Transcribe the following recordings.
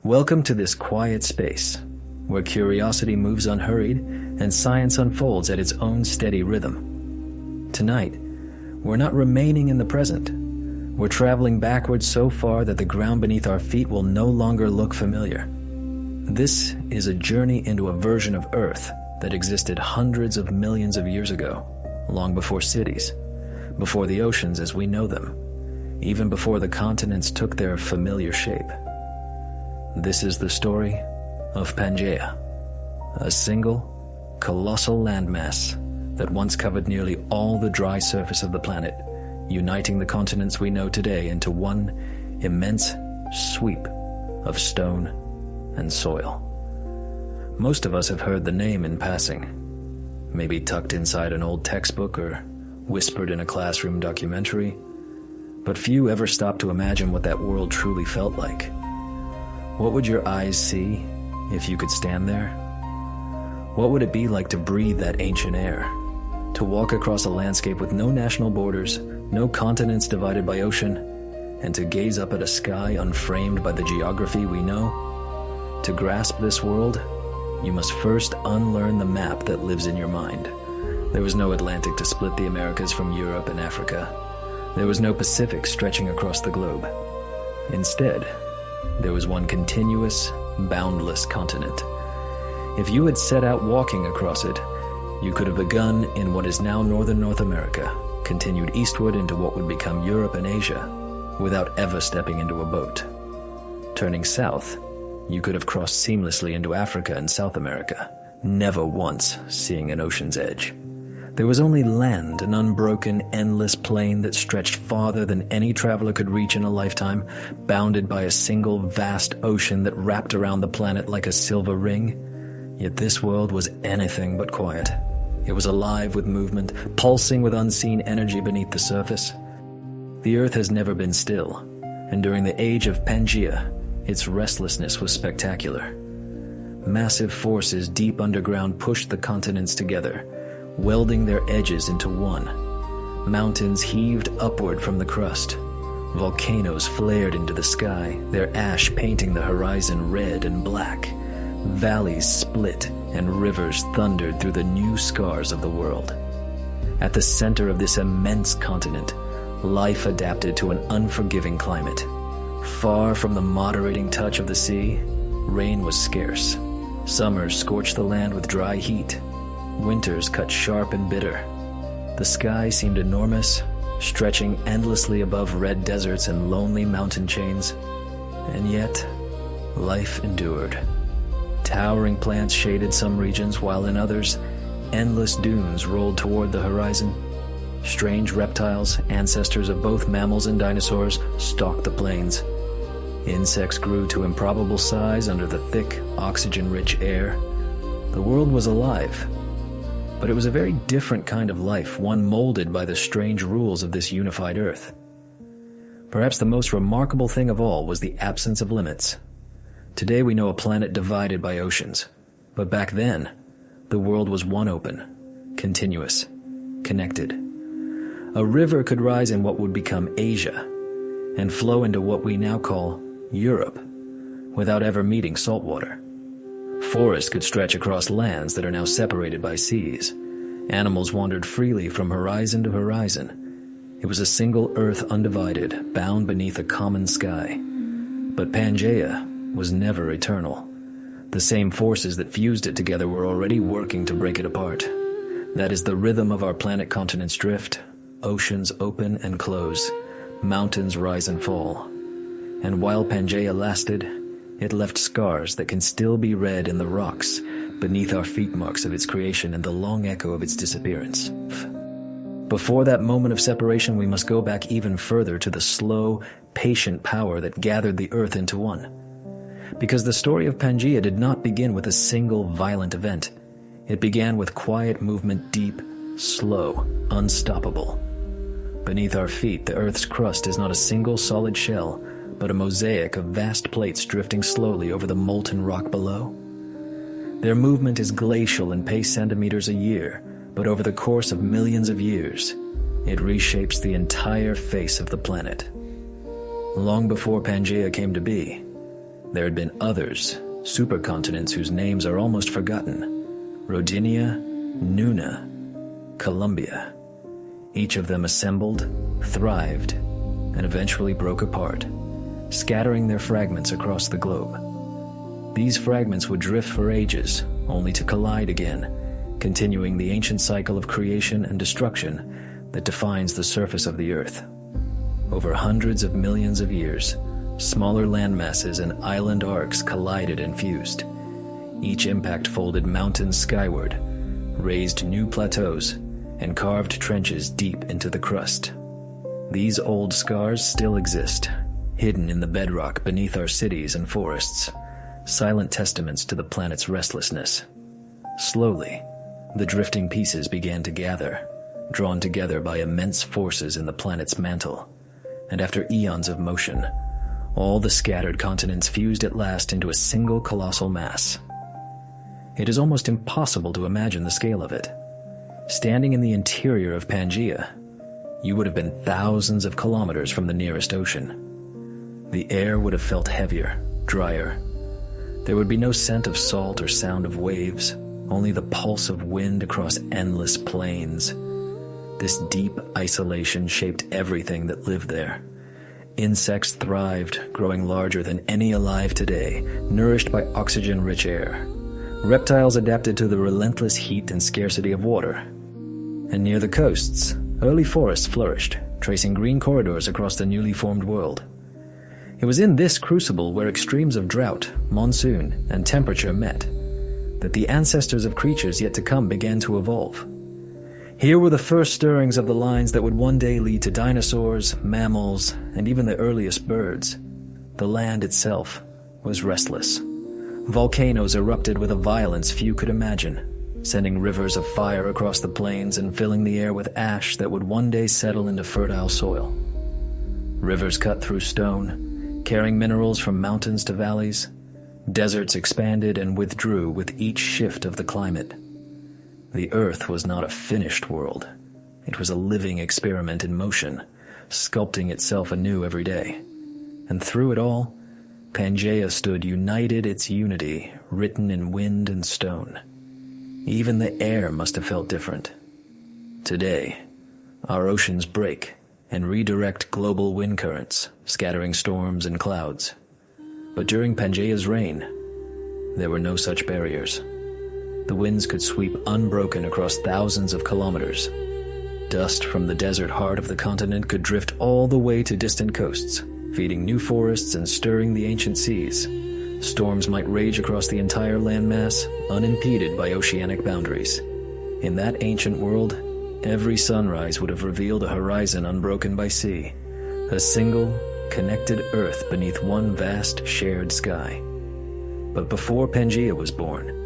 Welcome to this quiet space, where curiosity moves unhurried and science unfolds at its own steady rhythm. Tonight, we're not remaining in the present. We're traveling backwards so far that the ground beneath our feet will no longer look familiar. This is a journey into a version of Earth that existed hundreds of millions of years ago, long before cities, before the oceans as we know them, even before the continents took their familiar shape. This is the story of Pangaea, a single, colossal landmass that once covered nearly all the dry surface of the planet, uniting the continents we know today into one immense sweep of stone and soil. Most of us have heard the name in passing, maybe tucked inside an old textbook or whispered in a classroom documentary, but few ever stop to imagine what that world truly felt like. What would your eyes see if you could stand there? What would it be like to breathe that ancient air? To walk across a landscape with no national borders, no continents divided by ocean, and to gaze up at a sky unframed by the geography we know? To grasp this world, you must first unlearn the map that lives in your mind. There was no Atlantic to split the Americas from Europe and Africa. There was no Pacific stretching across the globe. Instead, there was one continuous, boundless continent. If you had set out walking across it, you could have begun in what is now northern North America, continued eastward into what would become Europe and Asia, without ever stepping into a boat. Turning south, you could have crossed seamlessly into Africa and South America, never once seeing an ocean's edge. There was only land, an unbroken, endless plain that stretched farther than any traveler could reach in a lifetime, bounded by a single vast ocean that wrapped around the planet like a silver ring. Yet this world was anything but quiet. It was alive with movement, pulsing with unseen energy beneath the surface. The Earth has never been still, and during the age of Pangaea, its restlessness was spectacular. Massive forces deep underground pushed the continents together, welding their edges into one. Mountains heaved upward from the crust. Volcanoes flared into the sky, their ash painting the horizon red and black. Valleys split and rivers thundered through the new scars of the world. At the center of this immense continent, life adapted to an unforgiving climate. Far from the moderating touch of the sea, rain was scarce. Summers scorched the land with dry heat. Winters cut sharp and bitter. The sky seemed enormous, stretching endlessly above red deserts and lonely mountain chains. And yet, life endured. Towering plants shaded some regions, while in others, endless dunes rolled toward the horizon. Strange reptiles, ancestors of both mammals and dinosaurs, stalked the plains. Insects grew to improbable size under the thick, oxygen-rich air. The world was alive. But it was a very different kind of life, one molded by the strange rules of this unified Earth. Perhaps the most remarkable thing of all was the absence of limits. Today we know a planet divided by oceans, but back then, the world was one open, continuous, connected. A river could rise in what would become Asia and flow into what we now call Europe without ever meeting salt water. Forests could stretch across lands that are now separated by seas. Animals wandered freely from horizon to horizon. It was a single Earth undivided, bound beneath a common sky. But Pangaea was never eternal. The same forces that fused it together were already working to break it apart. That is the rhythm of our planet-continent's drift. Oceans open and close. Mountains rise and fall. And while Pangaea lasted, it left scars that can still be read in the rocks beneath our feet marks of its creation and the long echo of its disappearance. Before that moment of separation, we must go back even further to the slow, patient power that gathered the Earth into one. Because the story of Pangaea did not begin with a single violent event. It began with quiet movement, deep, slow, unstoppable. Beneath our feet, the Earth's crust is not a single solid shell, but a mosaic of vast plates drifting slowly over the molten rock below. Their movement is glacial and pace centimeters a year, but over the course of millions of years, it reshapes the entire face of the planet. Long before Pangaea came to be, There had been others, supercontinents whose names are almost forgotten: Rodinia, Nuna, Columbia. Each of them assembled, thrived, and eventually broke apart, scattering their fragments across the globe. These fragments would drift for ages, only to collide again, continuing the ancient cycle of creation and destruction that defines the surface of the Earth. Over hundreds of millions of years, smaller landmasses and island arcs collided and fused. Each impact folded mountains skyward, raised new plateaus, and carved trenches deep into the crust. These old scars still exist, hidden in the bedrock beneath our cities and forests, silent testaments to the planet's restlessness. Slowly, the drifting pieces began to gather, drawn together by immense forces in the planet's mantle, and after eons of motion, all the scattered continents fused at last into a single colossal mass. It is almost impossible to imagine the scale of it. Standing in the interior of Pangaea, you would have been thousands of kilometers from the nearest ocean. The air would have felt heavier, drier. There would be no scent of salt or sound of waves, only the pulse of wind across endless plains. This deep isolation shaped everything that lived there. Insects thrived, growing larger than any alive today, nourished by oxygen-rich air. Reptiles adapted to the relentless heat and scarcity of water. And near the coasts, early forests flourished, tracing green corridors across the newly formed world. It was in this crucible where extremes of drought, monsoon, and temperature met, that the ancestors of creatures yet to come began to evolve. Here were the first stirrings of the lines that would one day lead to dinosaurs, mammals, and even the earliest birds. The land itself was restless. Volcanoes erupted with a violence few could imagine, sending rivers of fire across the plains and filling the air with ash that would one day settle into fertile soil. Rivers cut through stone, carrying minerals from mountains to valleys. Deserts expanded and withdrew with each shift of the climate. The Earth was not a finished world. It was a living experiment in motion, sculpting itself anew every day. And through it all, Pangaea stood united, its unity written in wind and stone. Even the air must have felt different. Today, our oceans break and redirect global wind currents, scattering storms and clouds. But during Pangaea's reign, there were no such barriers. The winds could sweep unbroken across thousands of kilometers. Dust from the desert heart of the continent could drift all the way to distant coasts, feeding new forests and stirring the ancient seas. Storms might rage across the entire landmass, unimpeded by oceanic boundaries. In that ancient world, every sunrise would have revealed a horizon unbroken by sea, a single, connected Earth beneath one vast, shared sky. But before Pangaea was born,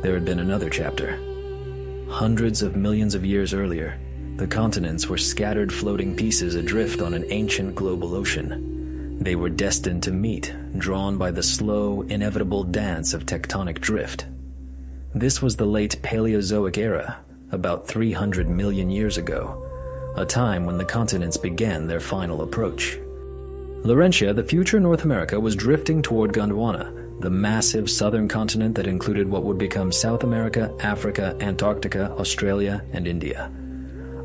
there had been another chapter. Hundreds of millions of years earlier, the continents were scattered floating pieces adrift on an ancient global ocean. They were destined to meet, drawn by the slow, inevitable dance of tectonic drift. This was the late Paleozoic era, about 300 million years ago, a time when the continents began their final approach. Laurentia, the future North America, was drifting toward Gondwana, the massive southern continent that included what would become South America, Africa, Antarctica, Australia, and India.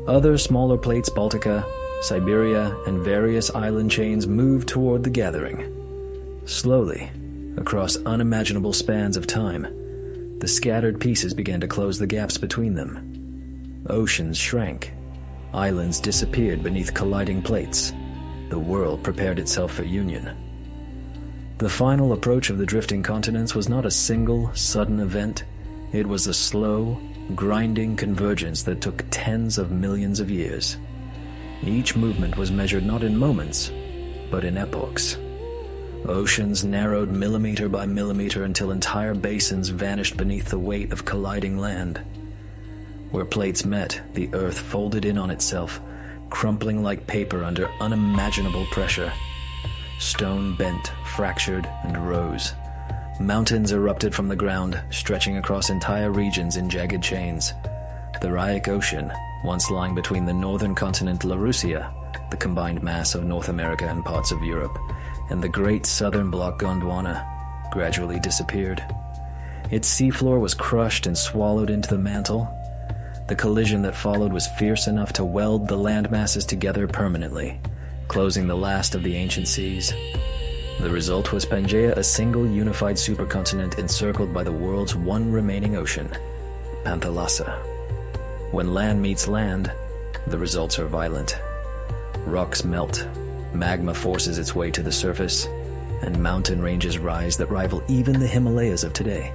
Other smaller plates, Baltica, Siberia, and various island chains, moved toward the gathering. Slowly, across unimaginable spans of time, the scattered pieces began to close the gaps between them. Oceans shrank. Islands disappeared beneath colliding plates. The world prepared itself for union. The final approach of the drifting continents was not a single, sudden event. It was a slow, grinding convergence that took tens of millions of years. Each movement was measured not in moments, but in epochs. Oceans narrowed millimeter by millimeter until entire basins vanished beneath the weight of colliding land. Where plates met, the Earth folded in on itself, crumpling like paper under unimaginable pressure. Stone bent, fractured, and rose. Mountains erupted from the ground, stretching across entire regions in jagged chains. The Rhyic Ocean, once lying between the northern continent Laurussia, the combined mass of North America and parts of Europe, and the great southern bloc Gondwana, gradually disappeared. Its seafloor was crushed and swallowed into the mantle. The collision that followed was fierce enough to weld the landmasses together permanently, closing the last of the ancient seas. The result was Pangaea, a single unified supercontinent encircled by the world's one remaining ocean, Panthalassa. When land meets land, the results are violent. Rocks melt, magma forces its way to the surface, and mountain ranges rise that rival even the Himalayas of today.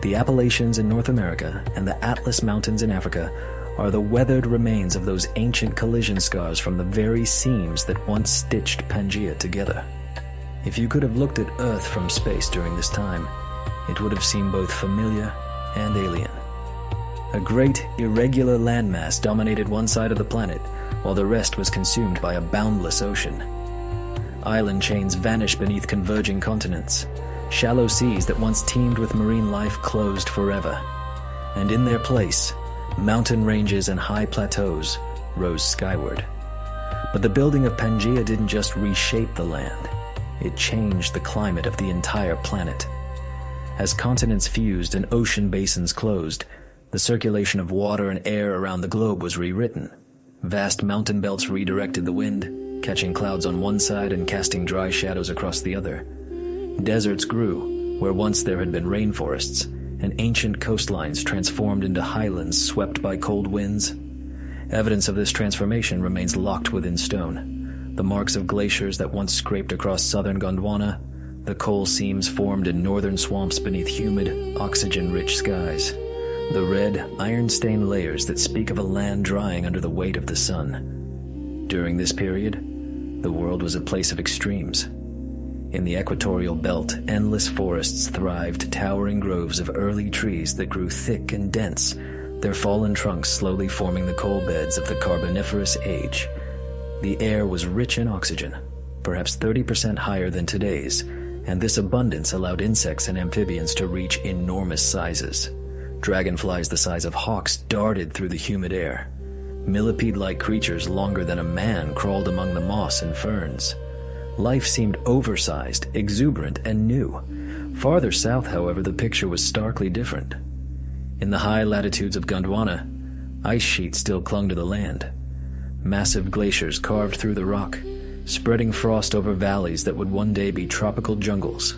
The Appalachians in North America and the Atlas Mountains in Africa are the weathered remains of those ancient collision scars from the very seams that once stitched Pangaea together. If you could have looked at Earth from space during this time, it would have seemed both familiar and alien. A great, irregular landmass dominated one side of the planet, while the rest was consumed by a boundless ocean. Island chains vanished beneath converging continents. Shallow seas that once teemed with marine life closed forever. And in their place, mountain ranges and high plateaus rose skyward. But the building of Pangaea didn't just reshape the land. It changed the climate of the entire planet. As continents fused and ocean basins closed, the circulation of water and air around the globe was rewritten. Vast mountain belts redirected the wind, catching clouds on one side and casting dry shadows across the other. Deserts grew, where once there had been rainforests, and ancient coastlines transformed into highlands swept by cold winds. Evidence of this transformation remains locked within stone. The marks of glaciers that once scraped across southern Gondwana, the coal seams formed in northern swamps beneath humid, oxygen-rich skies, the red, iron-stained layers that speak of a land drying under the weight of the sun. During this period, the world was a place of extremes. In the equatorial belt, endless forests thrived, towering groves of early trees that grew thick and dense, their fallen trunks slowly forming the coal beds of the Carboniferous Age. The air was rich in oxygen, perhaps 30% higher than today's, and this abundance allowed insects and amphibians to reach enormous sizes. Dragonflies the size of hawks darted through the humid air. Millipede-like creatures longer than a man crawled among the moss and ferns. Life seemed oversized, exuberant, and new. Farther south, however, the picture was starkly different. In the high latitudes of Gondwana, ice sheets still clung to the land. Massive glaciers carved through the rock, spreading frost over valleys that would one day be tropical jungles.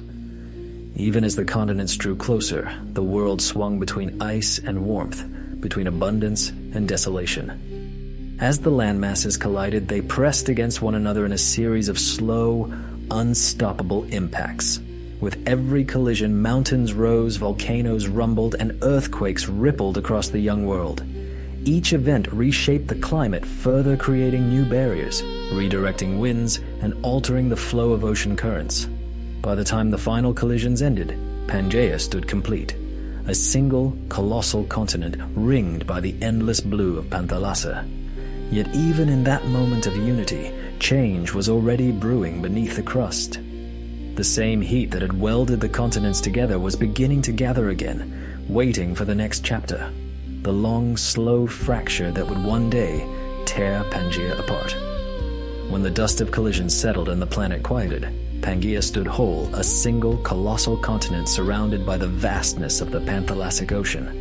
Even as the continents drew closer, the world swung between ice and warmth, between abundance and desolation. As the landmasses collided, they pressed against one another in a series of slow, unstoppable impacts. With every collision, mountains rose, volcanoes rumbled, and earthquakes rippled across the young world. Each event reshaped the climate, further creating new barriers, redirecting winds, and altering the flow of ocean currents. By the time the final collisions ended, Pangaea stood complete, a single, colossal continent ringed by the endless blue of Panthalassa. Yet even in that moment of unity, change was already brewing beneath the crust. The same heat that had welded the continents together was beginning to gather again, waiting for the next chapter, the long, slow fracture that would one day tear Pangaea apart. When the dust of collision settled and the planet quieted, Pangaea stood whole, a single, colossal continent surrounded by the vastness of the Panthalassic Ocean.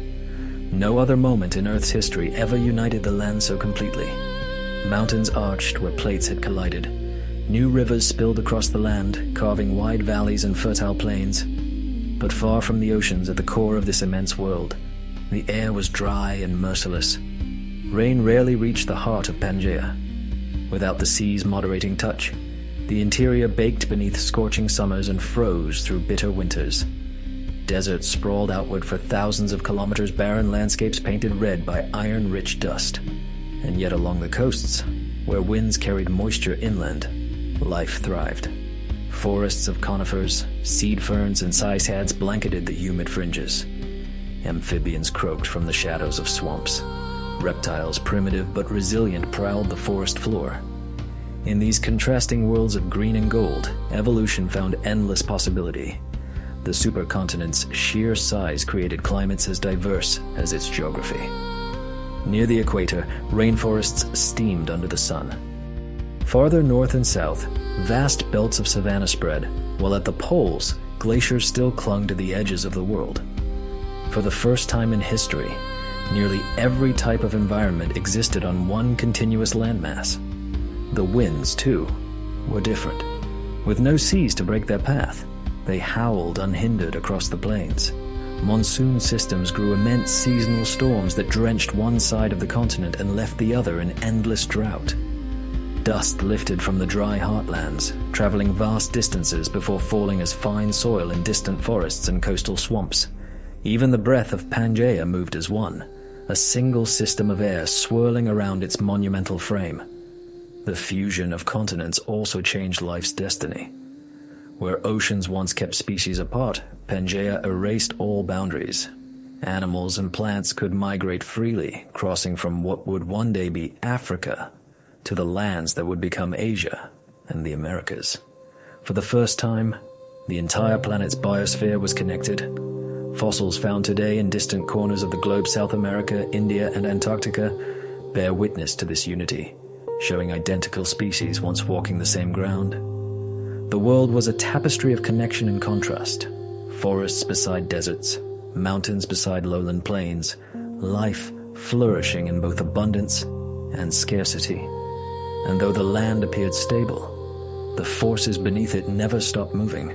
No other moment in Earth's history ever united the land so completely. Mountains arched where plates had collided. New rivers spilled across the land, carving wide valleys and fertile plains. But far from the oceans at the core of this immense world, the air was dry and merciless. Rain rarely reached the heart of Pangaea. Without the sea's moderating touch, the interior baked beneath scorching summers and froze through bitter winters. Deserts sprawled outward for thousands of kilometers, barren landscapes painted red by iron-rich dust. And yet along the coasts, where winds carried moisture inland, life thrived. Forests of conifers, seed ferns, and cycads blanketed the humid fringes. Amphibians croaked from the shadows of swamps. Reptiles, primitive but resilient, prowled the forest floor. In these contrasting worlds of green and gold, evolution found endless possibility. The supercontinent's sheer size created climates as diverse as its geography. Near the equator, rainforests steamed under the sun. Farther north and south, vast belts of savanna spread, while at the poles, glaciers still clung to the edges of the world. For the first time in history, nearly every type of environment existed on one continuous landmass. The winds, too, were different. With no seas to break their path, they howled unhindered across the plains. Monsoon systems grew immense seasonal storms that drenched one side of the continent and left the other in endless drought. Dust lifted from the dry heartlands, traveling vast distances before falling as fine soil in distant forests and coastal swamps. Even the breath of Pangaea moved as one, a single system of air swirling around its monumental frame. The fusion of continents also changed life's destiny. Where oceans once kept species apart, Pangaea erased all boundaries. Animals and plants could migrate freely, crossing from what would one day be Africa to the lands that would become Asia and the Americas. For the first time, the entire planet's biosphere was connected. Fossils found today in distant corners of the globe, South America, India, and Antarctica, bear witness to this unity, showing identical species once walking the same ground. The world was a tapestry of connection and contrast. Forests beside deserts, mountains beside lowland plains, life flourishing in both abundance and scarcity. And though the land appeared stable, the forces beneath it never stopped moving.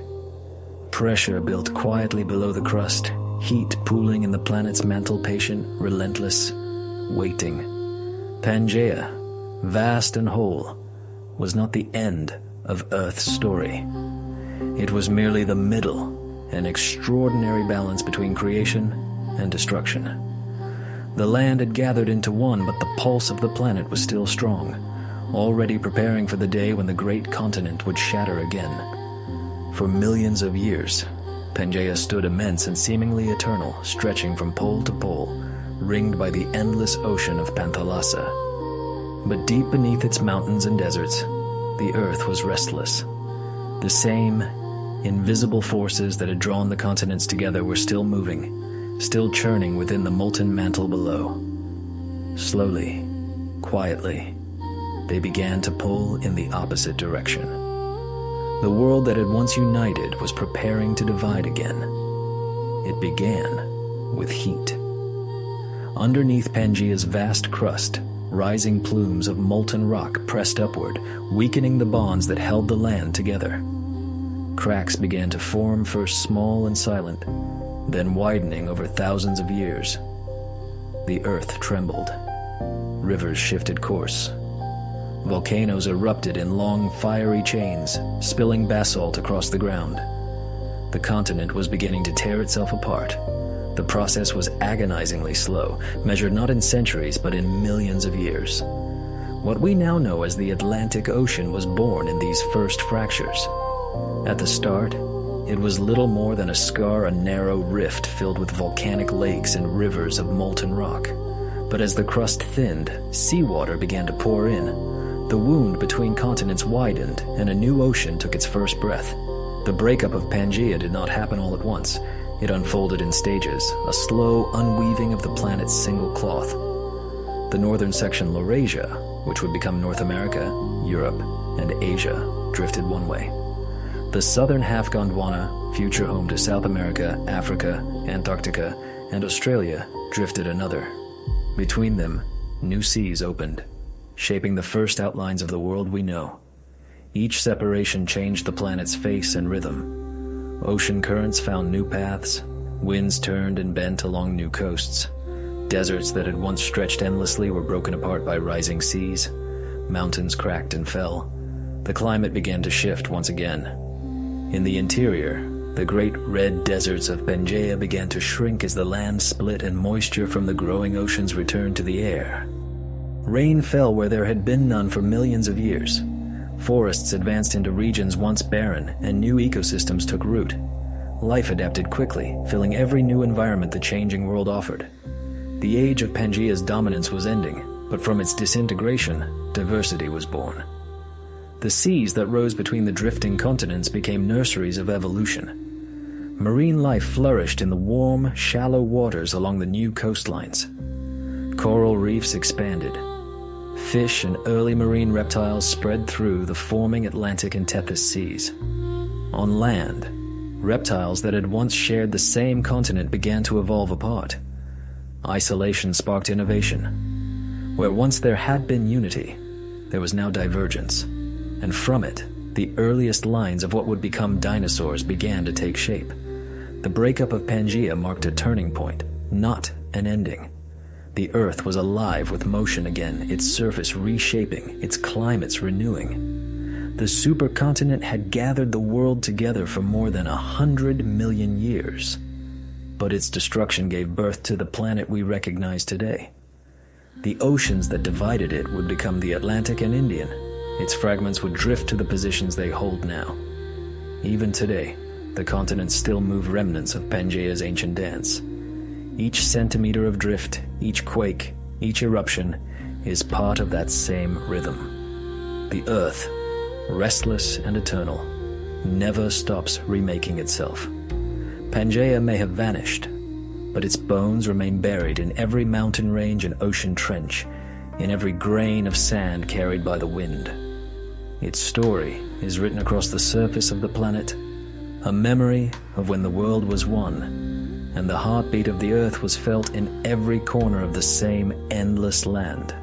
Pressure built quietly below the crust, heat pooling in the planet's mantle, patient, relentless, waiting. Pangaea, vast and whole, was not the end of Earth's story. It was merely the middle, an extraordinary balance between creation and destruction. The land had gathered into one, but the pulse of the planet was still strong, already preparing for the day when the great continent would shatter again. For millions of years, Pangaea stood immense and seemingly eternal, stretching from pole to pole, ringed by the endless ocean of Pantalassa. But deep beneath its mountains and deserts, the earth was restless. The same invisible forces that had drawn the continents together were still moving, still churning within the molten mantle below. Slowly, quietly, they began to pull in the opposite direction. The world that had once united was preparing to divide again. It began with heat. Underneath Pangaea's vast crust, rising plumes of molten rock pressed upward, weakening the bonds that held the land together. Cracks began to form, first small and silent, then widening over thousands of years. The earth trembled. Rivers shifted course. Volcanoes erupted in long, fiery chains, spilling basalt across the ground. The continent was beginning to tear itself apart. The process was agonizingly slow, measured not in centuries but in millions of years. What we now know as the Atlantic Ocean was born in these first fractures. At the start, it was little more than a narrow rift filled with volcanic lakes and rivers of molten rock. But as the crust thinned, seawater began to pour in. The wound between continents widened, and a new ocean took its first breath. The breakup of Pangaea did not happen all at once. It unfolded in stages, a slow unweaving of the planet's single cloth. The northern section, Laurasia, which would become North America, Europe, and Asia, drifted one way. The southern half, Gondwana, future home to South America, Africa, Antarctica, and Australia, drifted another. Between them, new seas opened, shaping the first outlines of the world we know. Each separation changed the planet's face and rhythm. Ocean currents found new paths, winds turned and bent along new coasts. Deserts that had once stretched endlessly were broken apart by rising seas. Mountains cracked and fell. The climate began to shift once again. In the interior, the great red deserts of Pangaea began to shrink as the land split and moisture from the growing oceans returned to the air. Rain fell where there had been none for millions of years. Forests advanced into regions once barren, and new ecosystems took root. Life adapted quickly, filling every new environment the changing world offered. The age of Pangaea's dominance was ending, but from its disintegration, diversity was born. The seas that rose between the drifting continents became nurseries of evolution. Marine life flourished in the warm, shallow waters along the new coastlines. Coral reefs expanded. Fish and early marine reptiles spread through the forming Atlantic and Tethys seas. On land, Reptiles that had once shared the same continent began to evolve apart. Isolation sparked innovation. Where once there had been unity, there was now divergence. And from it, the earliest lines of what would become dinosaurs began to take shape. The breakup of Pangaea marked a turning point, not an ending. The Earth was alive with motion again, its surface reshaping, its climates renewing. The supercontinent had gathered the world together for more than 100 million years. But its destruction gave birth to the planet we recognize today. The oceans that divided it would become the Atlantic and Indian. Its fragments would drift to the positions they hold now. Even today, the continents still move remnants of Pangaea's ancient dance. Each centimeter of drift, each quake, each eruption is part of that same rhythm. The Earth, restless and eternal, never stops remaking itself. Pangaea may have vanished, but its bones remain buried in every mountain range and ocean trench, in every grain of sand carried by the wind. Its story is written across the surface of the planet, a memory of when the world was one, and the heartbeat of the Earth was felt in every corner of the same endless land.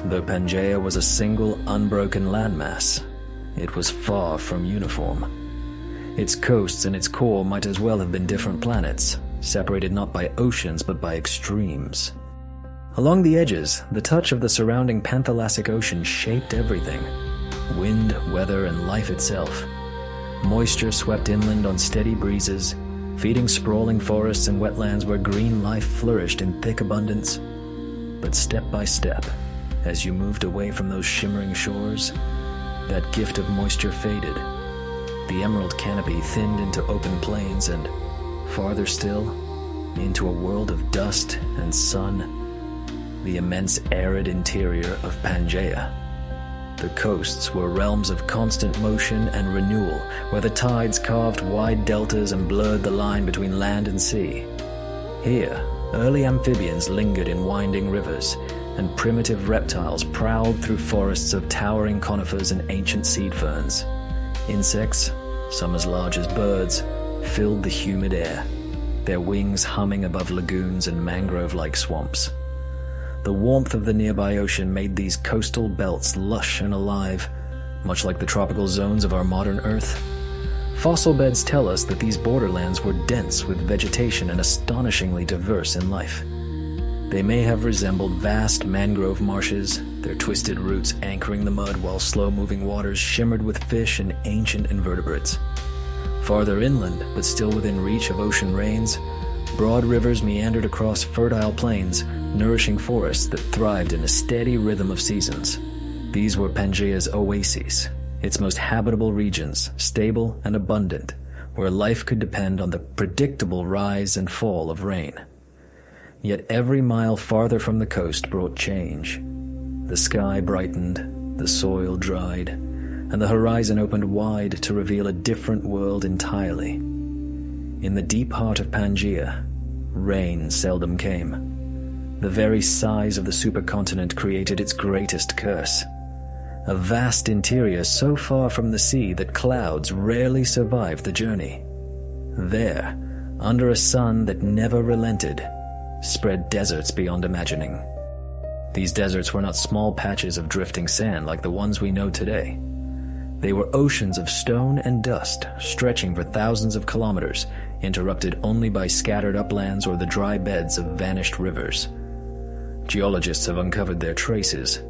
Though Pangaea was a single, unbroken landmass, it was far from uniform. Its coasts and its core might as well have been different planets, separated not by oceans but by extremes. Along the edges, the touch of the surrounding Panthalassic Ocean shaped everything: wind, weather, and life itself. Moisture swept inland on steady breezes, feeding sprawling forests and wetlands where green life flourished in thick abundance. But step by step, as you moved away from those shimmering shores, that gift of moisture faded. The emerald canopy thinned into open plains and, farther still, into a world of dust and sun, the immense arid interior of Pangaea. The coasts were realms of constant motion and renewal, where the tides carved wide deltas and blurred the line between land and sea. Here, early amphibians lingered in winding rivers, and primitive reptiles prowled through forests of towering conifers and ancient seed ferns. Insects, some as large as birds, filled the humid air, their wings humming above lagoons and mangrove-like swamps. The warmth of the nearby ocean made these coastal belts lush and alive, much like the tropical zones of our modern Earth. Fossil beds tell us that these borderlands were dense with vegetation and astonishingly diverse in life. They may have resembled vast mangrove marshes, their twisted roots anchoring the mud while slow-moving waters shimmered with fish and ancient invertebrates. Farther inland, but still within reach of ocean rains, broad rivers meandered across fertile plains, nourishing forests that thrived in a steady rhythm of seasons. These were Pangaea's oases, its most habitable regions, stable and abundant, where life could depend on the predictable rise and fall of rain. Yet every mile farther from the coast brought change. The sky brightened, the soil dried, and the horizon opened wide to reveal a different world entirely. In the deep heart of Pangaea, rain seldom came. The very size of the supercontinent created its greatest curse. A vast interior so far from the sea that clouds rarely survived the journey. There, under a sun that never relented, spread deserts beyond imagining. These deserts were not small patches of drifting sand like the ones we know today. They were oceans of stone and dust, stretching for thousands of kilometers, interrupted only by scattered uplands or the dry beds of vanished rivers. Geologists have uncovered their traces,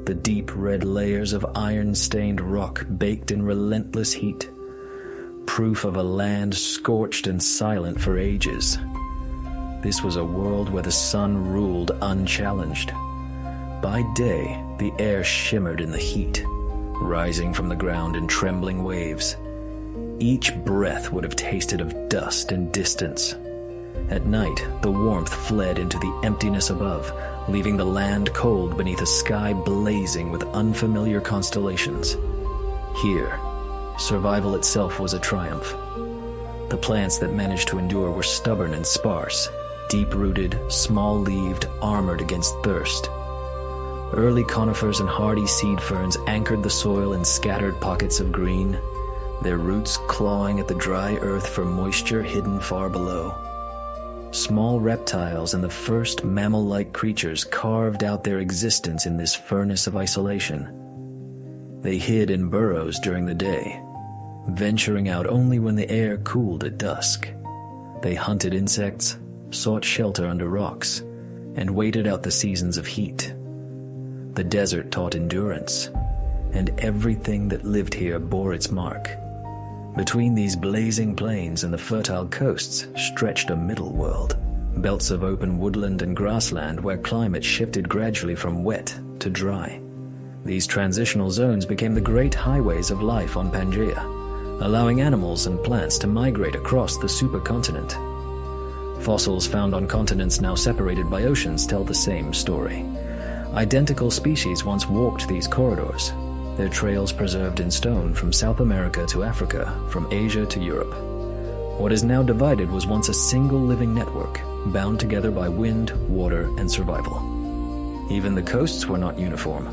the deep red layers of iron-stained rock baked in relentless heat, proof of a land scorched and silent for ages. This was a world where the sun ruled unchallenged. By day, the air shimmered in the heat, rising from the ground in trembling waves. Each breath would have tasted of dust and distance. At night, the warmth fled into the emptiness above, leaving the land cold beneath a sky blazing with unfamiliar constellations. Here, survival itself was a triumph. The plants that managed to endure were stubborn and sparse, deep-rooted, small-leaved, armored against thirst. Early conifers and hardy seed ferns anchored the soil in scattered pockets of green, their roots clawing at the dry earth for moisture hidden far below. Small reptiles and the first mammal-like creatures carved out their existence in this furnace of isolation. They hid in burrows during the day, venturing out only when the air cooled at dusk. They hunted insects, sought shelter under rocks, and waited out the seasons of heat. The desert taught endurance, and everything that lived here bore its mark. Between these blazing plains and the fertile coasts stretched a middle world, belts of open woodland and grassland where climate shifted gradually from wet to dry. These transitional zones became the great highways of life on Pangaea, allowing animals and plants to migrate across the supercontinent. Fossils found on continents now separated by oceans tell the same story. Identical species once walked these corridors, their trails preserved in stone from South America to Africa, from Asia to Europe. What is now divided was once a single living network, bound together by wind, water, and survival. Even the coasts were not uniform.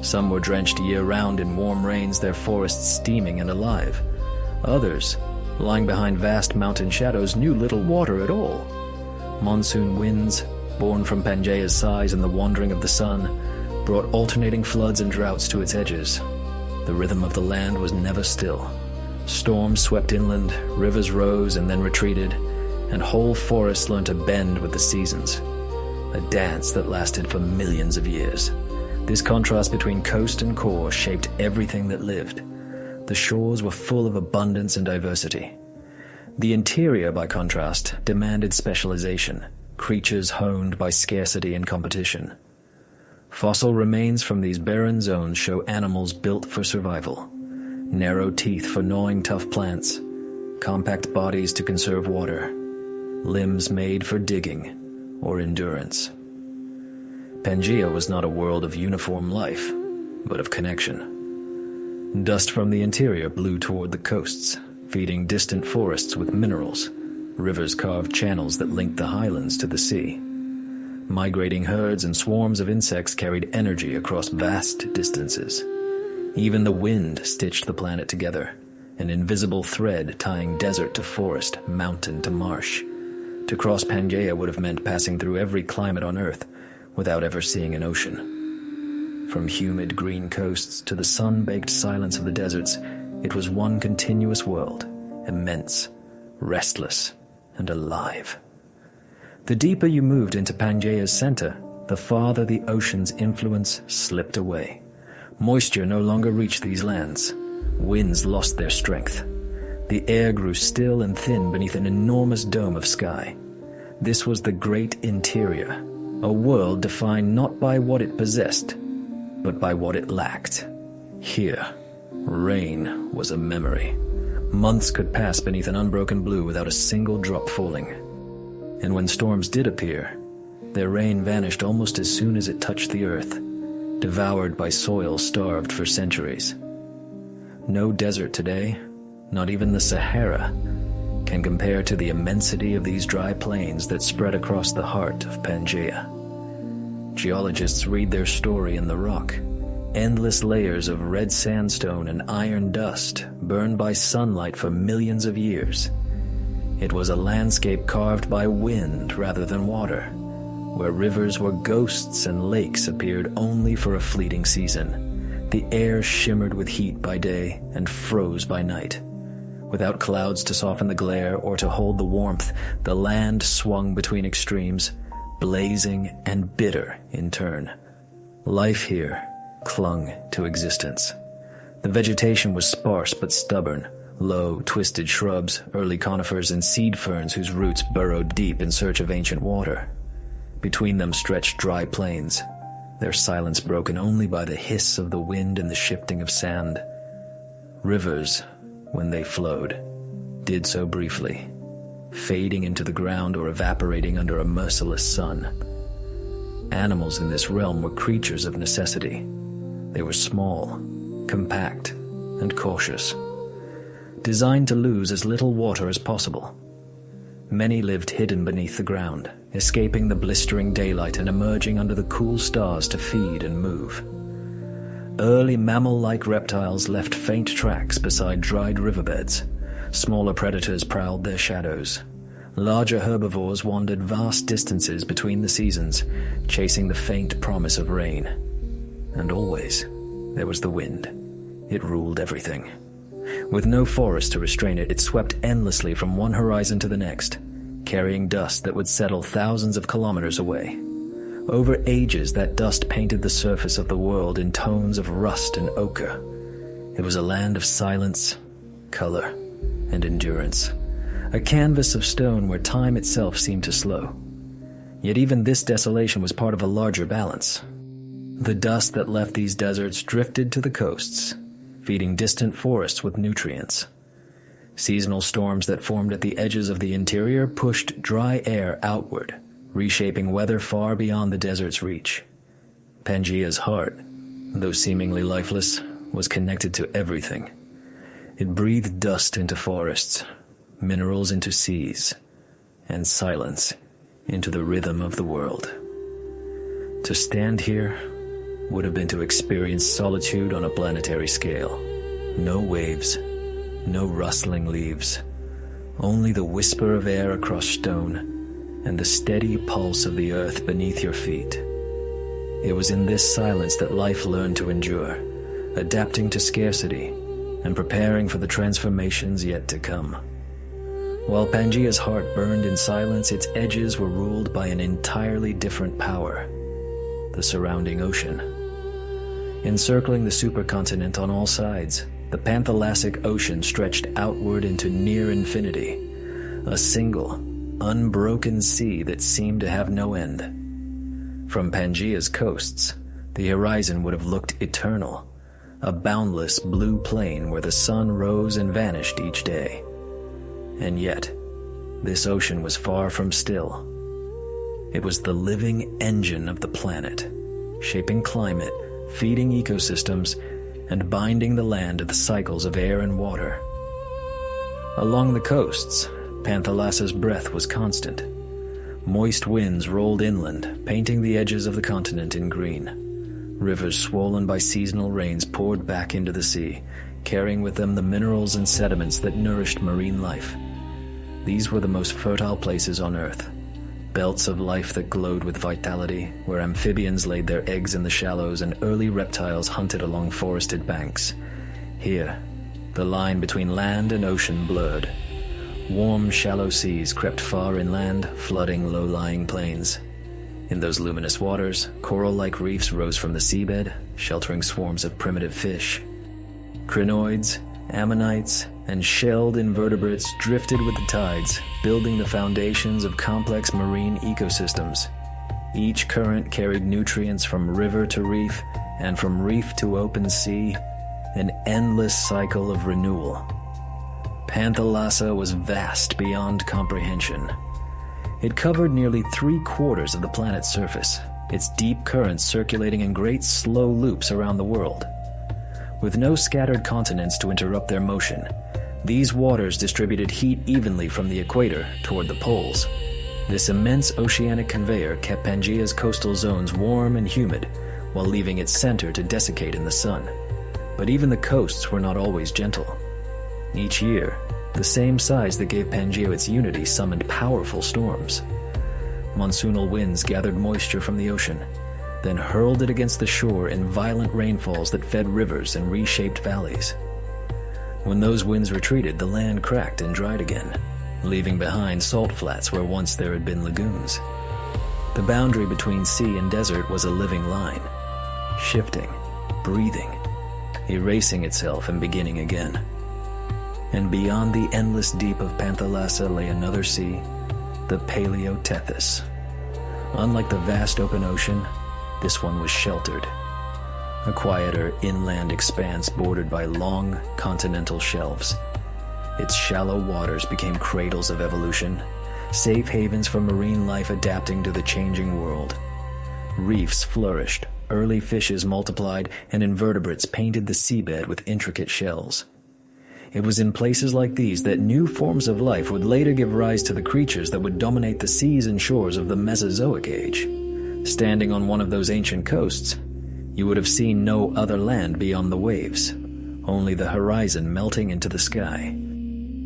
Some were drenched year-round in warm rains, their forests steaming and alive. Others, lying behind vast mountain shadows, knew little water at all. Monsoon winds, born from Pangaea's size and the wandering of the sun, brought alternating floods and droughts to its edges. The rhythm of the land was never still. Storms swept inland, rivers rose and then retreated, and whole forests learned to bend with the seasons. A dance that lasted for millions of years. This contrast between coast and core shaped everything that lived. The shores were full of abundance and diversity. The interior, by contrast, demanded specialization, creatures honed by scarcity and competition. Fossil remains from these barren zones show animals built for survival. Narrow teeth for gnawing tough plants, compact bodies to conserve water, limbs made for digging or endurance. Pangaea was not a world of uniform life, but of connection. Dust from the interior blew toward the coasts, feeding distant forests with minerals. Rivers carved channels that linked the highlands to the sea. Migrating herds and swarms of insects carried energy across vast distances. Even the wind stitched the planet together, an invisible thread tying desert to forest, mountain to marsh. To cross Pangaea would have meant passing through every climate on Earth without ever seeing an ocean. From humid green coasts to the sun-baked silence of the deserts, it was one continuous world, immense, restless, and alive. The deeper you moved into Pangaea's center, the farther the ocean's influence slipped away. Moisture no longer reached these lands. Winds lost their strength. The air grew still and thin beneath an enormous dome of sky. This was the great interior, a world defined not by what it possessed, but by what it lacked. Here, rain was a memory. Months could pass beneath an unbroken blue without a single drop falling. And when storms did appear, their rain vanished almost as soon as it touched the earth, devoured by soil starved for centuries. No desert today, not even the Sahara, can compare to the immensity of these dry plains that spread across the heart of Pangaea. Geologists read their story in the rock, endless layers of red sandstone and iron dust burned by sunlight for millions of years. It was a landscape carved by wind rather than water, where rivers were ghosts and lakes appeared only for a fleeting season. The air shimmered with heat by day and froze by night. Without clouds to soften the glare or to hold the warmth, the land swung between extremes, blazing and bitter in turn. Life here clung to existence. The vegetation was sparse but stubborn, low, twisted shrubs, early conifers, and seed ferns whose roots burrowed deep in search of ancient water. Between them stretched dry plains, their silence broken only by the hiss of the wind and the shifting of sand. Rivers, when they flowed, did so briefly, fading into the ground or evaporating under a merciless sun. Animals in this realm were creatures of necessity. They were small, compact, and cautious, designed to lose as little water as possible. Many lived hidden beneath the ground, escaping the blistering daylight and emerging under the cool stars to feed and move. Early mammal-like reptiles left faint tracks beside dried riverbeds. Smaller predators prowled their shadows. Larger herbivores wandered vast distances between the seasons, chasing the faint promise of rain. And always, there was the wind. It ruled everything. With no forest to restrain it, it swept endlessly from one horizon to the next, carrying dust that would settle thousands of kilometers away. Over ages, that dust painted the surface of the world in tones of rust and ochre. It was a land of silence, color, and endurance. A canvas of stone where time itself seemed to slow. Yet even this desolation was part of a larger balance. The dust that left these deserts drifted to the coasts, feeding distant forests with nutrients. Seasonal storms that formed at the edges of the interior pushed dry air outward, reshaping weather far beyond the desert's reach. Pangaea's heart, though seemingly lifeless, was connected to everything. It breathed dust into forests, minerals into seas, and silence into the rhythm of the world. To stand here would have been to experience solitude on a planetary scale. No waves, no rustling leaves, only the whisper of air across stone and the steady pulse of the earth beneath your feet. It was in this silence that life learned to endure, adapting to scarcity and preparing for the transformations yet to come. While Pangaea's heart burned in silence, its edges were ruled by an entirely different power: the surrounding ocean. Encircling the supercontinent on all sides, the Panthalassic Ocean stretched outward into near infinity, a single, unbroken sea that seemed to have no end. From Pangaea's coasts, the horizon would have looked eternal, a boundless blue plain where the sun rose and vanished each day. And yet, this ocean was far from still. It was the living engine of the planet, shaping climate, feeding ecosystems, and binding the land to the cycles of air and water. Along the coasts, Panthalasa's breath was constant. Moist winds rolled inland, painting the edges of the continent in green. Rivers swollen by seasonal rains poured back into the sea, carrying with them the minerals and sediments that nourished marine life. These were the most fertile places on Earth, belts of life that glowed with vitality, where amphibians laid their eggs in the shallows and early reptiles hunted along forested banks. Here, the line between land and ocean blurred. Warm, shallow seas crept far inland, flooding low-lying plains. In those luminous waters, coral-like reefs rose from the seabed, sheltering swarms of primitive fish. Crinoids, ammonites, and shelled invertebrates drifted with the tides, building the foundations of complex marine ecosystems. Each current carried nutrients from river to reef, and from reef to open sea, an endless cycle of renewal. Panthalassa was vast beyond comprehension. It covered nearly 3/4 of the planet's surface, its deep currents circulating in great slow loops around the world. With no scattered continents to interrupt their motion, these waters distributed heat evenly from the equator toward the poles. This immense oceanic conveyor kept Pangaea's coastal zones warm and humid, while leaving its center to desiccate in the sun. But even the coasts were not always gentle. Each year, the same size that gave Pangaea its unity summoned powerful storms. Monsoonal winds gathered moisture from the ocean, then hurled it against the shore in violent rainfalls that fed rivers and reshaped valleys. When those winds retreated, the land cracked and dried again, leaving behind salt flats where once there had been lagoons. The boundary between sea and desert was a living line, shifting, breathing, erasing itself and beginning again. And beyond the endless deep of Panthalassa lay another sea, the Paleotethys. Unlike the vast open ocean, this one was sheltered. A quieter inland expanse bordered by long continental shelves. Its shallow waters became cradles of evolution, safe havens for marine life adapting to the changing world. Reefs flourished, early fishes multiplied, and invertebrates painted the seabed with intricate shells. It was in places like these that new forms of life would later give rise to the creatures that would dominate the seas and shores of the Mesozoic age. Standing on one of those ancient coasts, You would have seen no other land beyond the waves, only the horizon melting into the sky.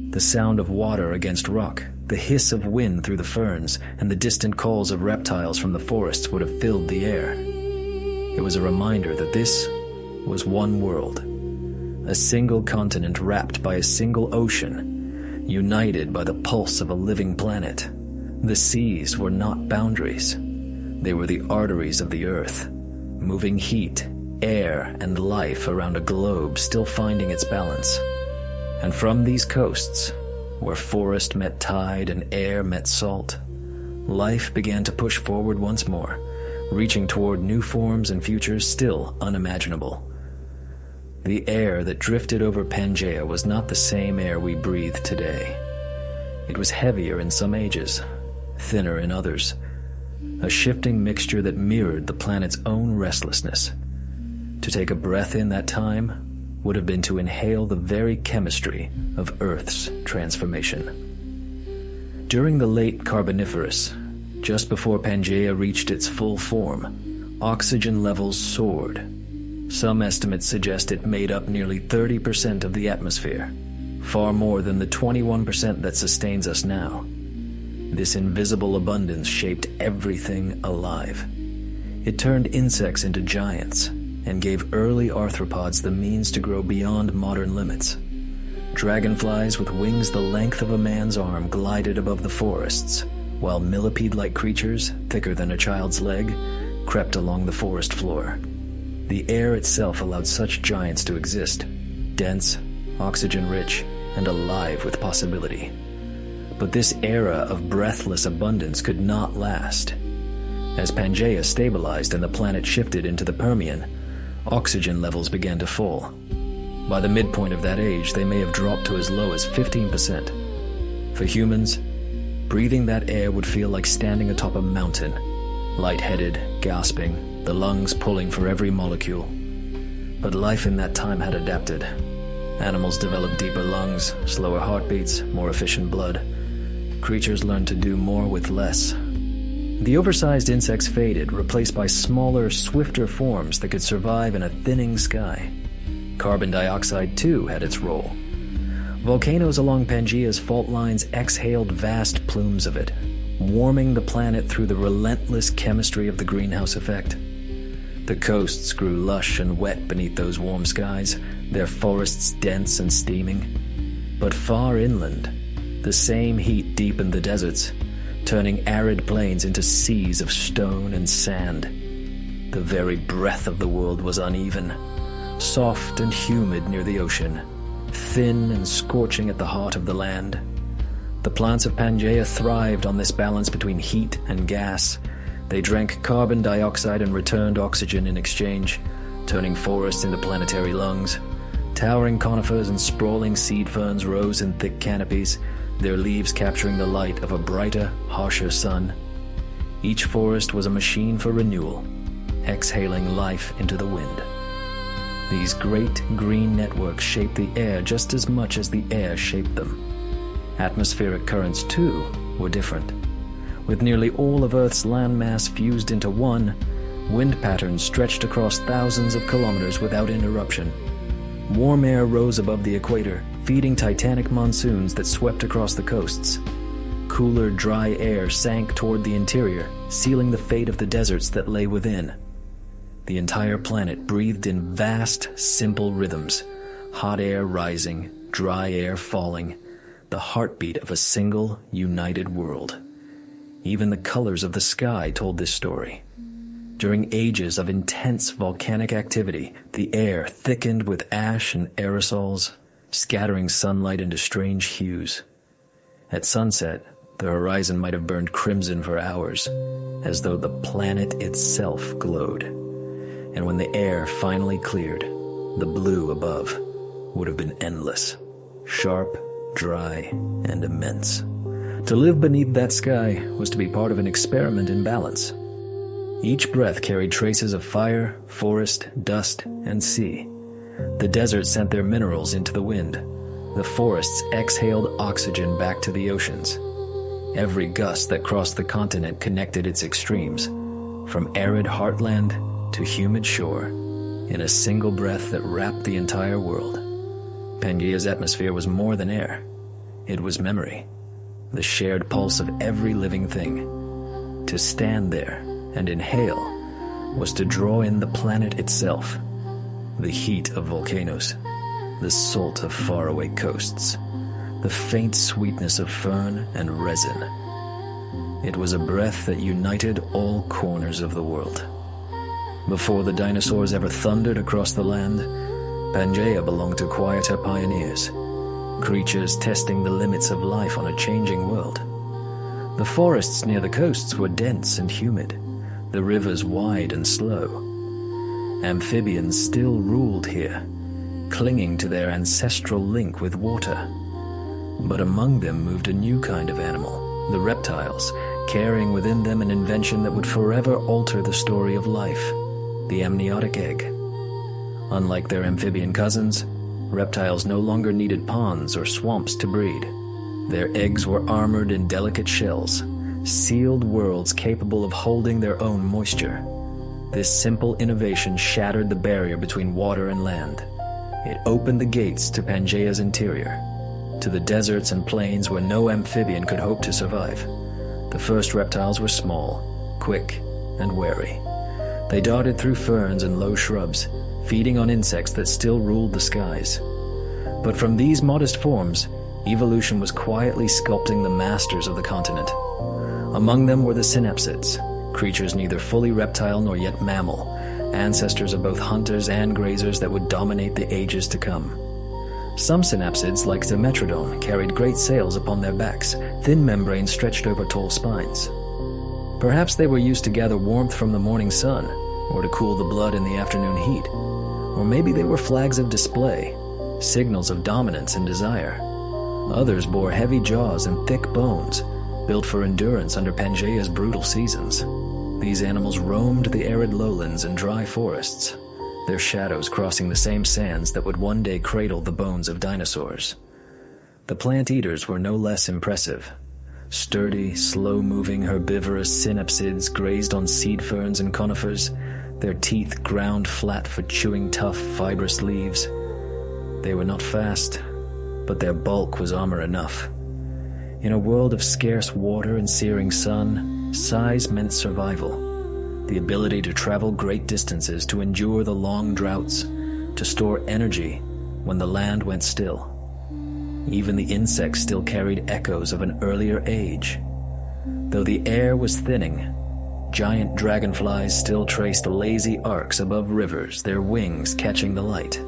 The sound of water against rock, the hiss of wind through the ferns, and the distant calls of reptiles from the forests would have filled the air. It was a reminder that this was one world, a single continent wrapped by a single ocean, united by the pulse of a living planet. The seas were not boundaries. They were the arteries of the earth, moving heat, air, and life around a globe still finding its balance. And from these coasts, where forest met tide and air met salt, life began to push forward once more, reaching toward new forms and futures still unimaginable. The air that drifted over Pangaea was not the same air we breathe today. It was heavier in some ages, thinner in others, a shifting mixture that mirrored the planet's own restlessness. To take a breath in that time would have been to inhale the very chemistry of Earth's transformation. During the late Carboniferous, just before Pangaea reached its full form, oxygen levels soared. Some estimates suggest it made up nearly 30% of the atmosphere, far more than the 21% that sustains us now. This invisible abundance shaped everything alive. It turned insects into giants and gave early arthropods the means to grow beyond modern limits. Dragonflies with wings the length of a man's arm glided above the forests, while millipede-like creatures, thicker than a child's leg, crept along the forest floor. The air itself allowed such giants to exist, dense, oxygen-rich, and alive with possibility. But this era of breathless abundance could not last. As Pangaea stabilized and the planet shifted into the Permian, oxygen levels began to fall. By the midpoint of that age, they may have dropped to as low as 15%. For humans, breathing that air would feel like standing atop a mountain, lightheaded, gasping, the lungs pulling for every molecule. But life in that time had adapted. Animals developed deeper lungs, slower heartbeats, more efficient blood. Creatures learned to do more with less. The oversized insects faded, replaced by smaller, swifter forms that could survive in a thinning sky. Carbon dioxide, too, had its role. Volcanoes along Pangaea's fault lines exhaled vast plumes of it, warming the planet through the relentless chemistry of the greenhouse effect. The coasts grew lush and wet beneath those warm skies, their forests dense and steaming. But far inland, the same heat deepened the deserts, turning arid plains into seas of stone and sand. The very breath of the world was uneven, soft and humid near the ocean, thin and scorching at the heart of the land. The plants of Pangaea thrived on this balance between heat and gas. They drank carbon dioxide and returned oxygen in exchange, turning forests into planetary lungs. Towering conifers and sprawling seed ferns rose in thick canopies, their leaves capturing the light of a brighter, harsher sun. Each forest was a machine for renewal, exhaling life into the wind. These great green networks shaped the air just as much as the air shaped them. Atmospheric currents, too, were different. With nearly all of Earth's landmass fused into one, wind patterns stretched across thousands of kilometers without interruption. Warm air rose above the equator, feeding titanic monsoons that swept across the coasts. Cooler, dry air sank toward the interior, sealing the fate of the deserts that lay within. The entire planet breathed in vast, simple rhythms, hot air rising, dry air falling, the heartbeat of a single, united world. Even the colors of the sky told this story. During ages of intense volcanic activity, the air thickened with ash and aerosols, scattering sunlight into strange hues. At sunset, the horizon might have burned crimson for hours, as though the planet itself glowed. And when the air finally cleared, the blue above would have been endless, sharp, dry, and immense. To live beneath that sky was to be part of an experiment in balance. Each breath carried traces of fire, forest, dust, and sea. The deserts sent their minerals into the wind. The forests exhaled oxygen back to the oceans. Every gust that crossed the continent connected its extremes, from arid heartland to humid shore in a single breath that wrapped the entire world. Pangaea's atmosphere was more than air. It was memory, the shared pulse of every living thing. To stand there and inhale was to draw in the planet itself, the heat of volcanoes, the salt of faraway coasts, the faint sweetness of fern and resin. It was a breath that united all corners of the world. Before the dinosaurs ever thundered across the land, Pangaea belonged to quieter pioneers, creatures testing the limits of life on a changing world. The forests near the coasts were dense and humid, the rivers wide and slow. Amphibians still ruled here, clinging to their ancestral link with water. But among them moved a new kind of animal, the reptiles, carrying within them an invention that would forever alter the story of life, the amniotic egg. Unlike their amphibian cousins, reptiles no longer needed ponds or swamps to breed. Their eggs were armored in delicate shells, sealed worlds capable of holding their own moisture. This simple innovation shattered the barrier between water and land. It opened the gates to Pangaea's interior, to the deserts and plains where no amphibian could hope to survive. The first reptiles were small, quick, and wary. They darted through ferns and low shrubs, feeding on insects that still ruled the skies. But from these modest forms, evolution was quietly sculpting the masters of the continent. Among them were the synapsids, creatures neither fully reptile nor yet mammal, ancestors of both hunters and grazers that would dominate the ages to come. Some synapsids, like the metrodon, carried great sails upon their backs, thin membranes stretched over tall spines. Perhaps they were used to gather warmth from the morning sun, or to cool the blood in the afternoon heat. Or maybe they were flags of display, signals of dominance and desire. Others bore heavy jaws and thick bones, built for endurance under Pangaea's brutal seasons. These animals roamed the arid lowlands and dry forests, their shadows crossing the same sands that would one day cradle the bones of dinosaurs. The plant eaters were no less impressive. Sturdy, slow-moving herbivorous synapsids grazed on seed ferns and conifers, their teeth ground flat for chewing tough, fibrous leaves. They were not fast, but their bulk was armor enough. In a world of scarce water and searing sun, size meant survival. The ability to travel great distances, to endure the long droughts, to store energy when the land went still. Even the insects still carried echoes of an earlier age. Though the air was thinning, giant dragonflies still traced lazy arcs above rivers, their wings catching the light.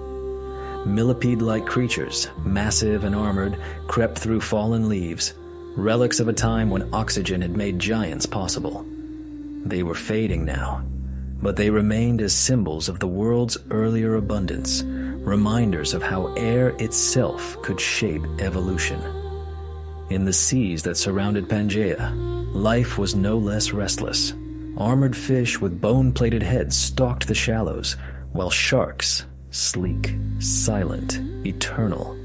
Millipede-like creatures, massive and armored, crept through fallen leaves, relics of a time when oxygen had made giants possible. They were fading now, but they remained as symbols of the world's earlier abundance, reminders of how air itself could shape evolution. In the seas that surrounded Pangaea, life was no less restless. Armored fish with bone-plated heads stalked the shallows, while sharks, sleek, silent, eternal,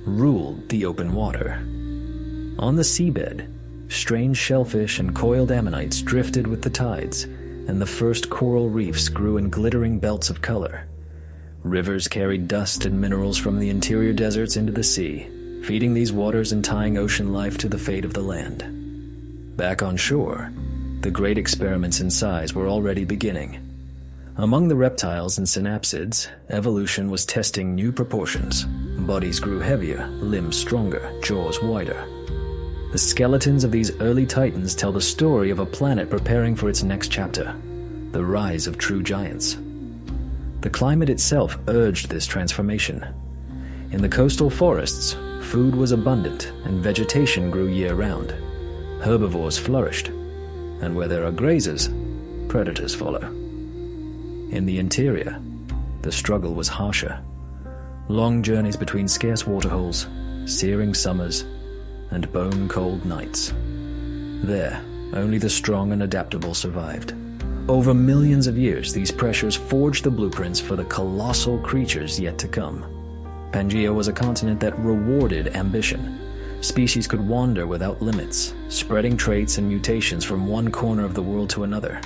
ruled the open water. On the seabed, strange shellfish and coiled ammonites drifted with the tides, and the first coral reefs grew in glittering belts of color. Rivers carried dust and minerals from the interior deserts into the sea, feeding these waters and tying ocean life to the fate of the land. Back on shore, the great experiments in size were already beginning. Among the reptiles and synapsids, evolution was testing new proportions. Bodies grew heavier, limbs stronger, jaws wider. The skeletons of these early titans tell the story of a planet preparing for its next chapter, the rise of true giants. The climate itself urged this transformation. In the coastal forests, food was abundant and vegetation grew year-round. Herbivores flourished, and where there are grazers, predators follow. In the interior, the struggle was harsher. Long journeys between scarce waterholes, searing summers, and bone-cold nights. There, only the strong and adaptable survived. Over millions of years, these pressures forged the blueprints for the colossal creatures yet to come. Pangaea was a continent that rewarded ambition. Species could wander without limits, spreading traits and mutations from one corner of the world to another.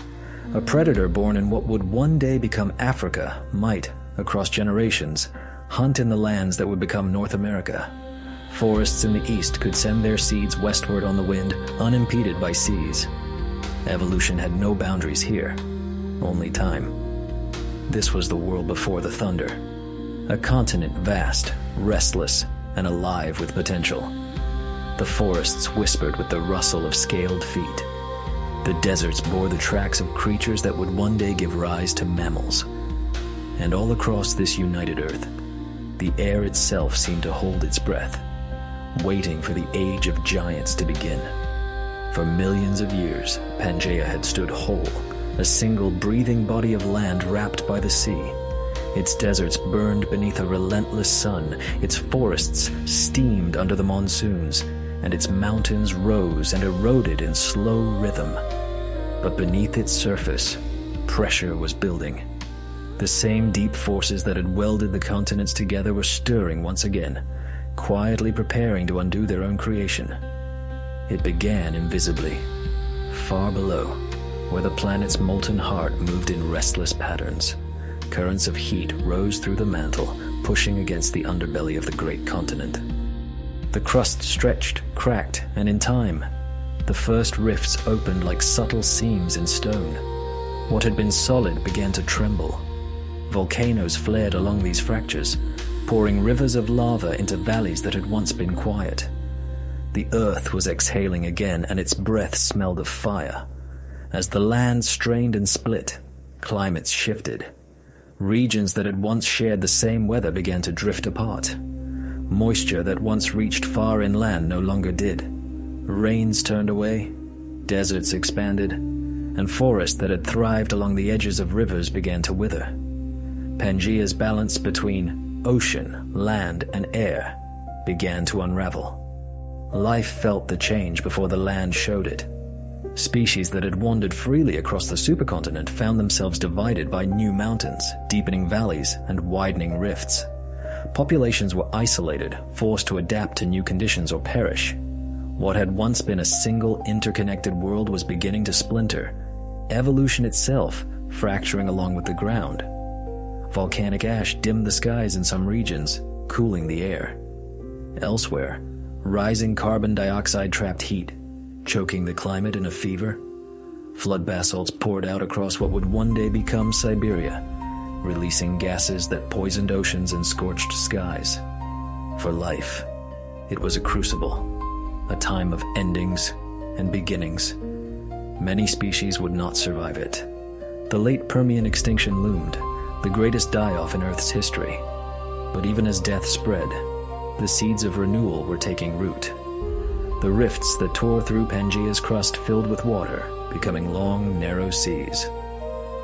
A predator born in what would one day become Africa might, across generations, hunt in the lands that would become North America. Forests in the east could send their seeds westward on the wind, unimpeded by seas. Evolution had no boundaries here, only time. This was the world before the thunder. A continent vast, restless, and alive with potential. The forests whispered with the rustle of scaled feet. The deserts bore the tracks of creatures that would one day give rise to mammals. And all across this united earth, the air itself seemed to hold its breath, waiting for the age of giants to begin. For millions of years, Pangaea had stood whole, a single breathing body of land wrapped by the sea. Its deserts burned beneath a relentless sun, its forests steamed under the monsoons, and its mountains rose and eroded in slow rhythm. But beneath its surface, pressure was building. The same deep forces that had welded the continents together were stirring once again, quietly preparing to undo their own creation. It began invisibly, far below, where the planet's molten heart moved in restless patterns. Currents of heat rose through the mantle, pushing against the underbelly of the great continent. The crust stretched, cracked, and in time, the first rifts opened like subtle seams in stone. What had been solid began to tremble. Volcanoes flared along these fractures, pouring rivers of lava into valleys that had once been quiet. The earth was exhaling again, and its breath smelled of fire. As the land strained and split, climates shifted. Regions that had once shared the same weather began to drift apart. Moisture that once reached far inland no longer did. Rains turned away, deserts expanded, and forests that had thrived along the edges of rivers began to wither. Pangaea's balance between ocean, land, and air began to unravel. Life felt the change before the land showed it. Species that had wandered freely across the supercontinent found themselves divided by new mountains, deepening valleys, and widening rifts. Populations were isolated, forced to adapt to new conditions or perish. What had once been a single interconnected world was beginning to splinter, evolution itself fracturing along with the ground. Volcanic ash dimmed the skies in some regions, cooling the air. Elsewhere, rising carbon dioxide trapped heat, choking the climate in a fever. Flood basalts poured out across what would one day become Siberia, releasing gases that poisoned oceans and scorched skies. For life, it was a crucible, a time of endings and beginnings. Many species would not survive it. The late Permian extinction loomed, the greatest die-off in Earth's history. But even as death spread, the seeds of renewal were taking root. The rifts that tore through Pangaea's crust filled with water, becoming long, narrow seas.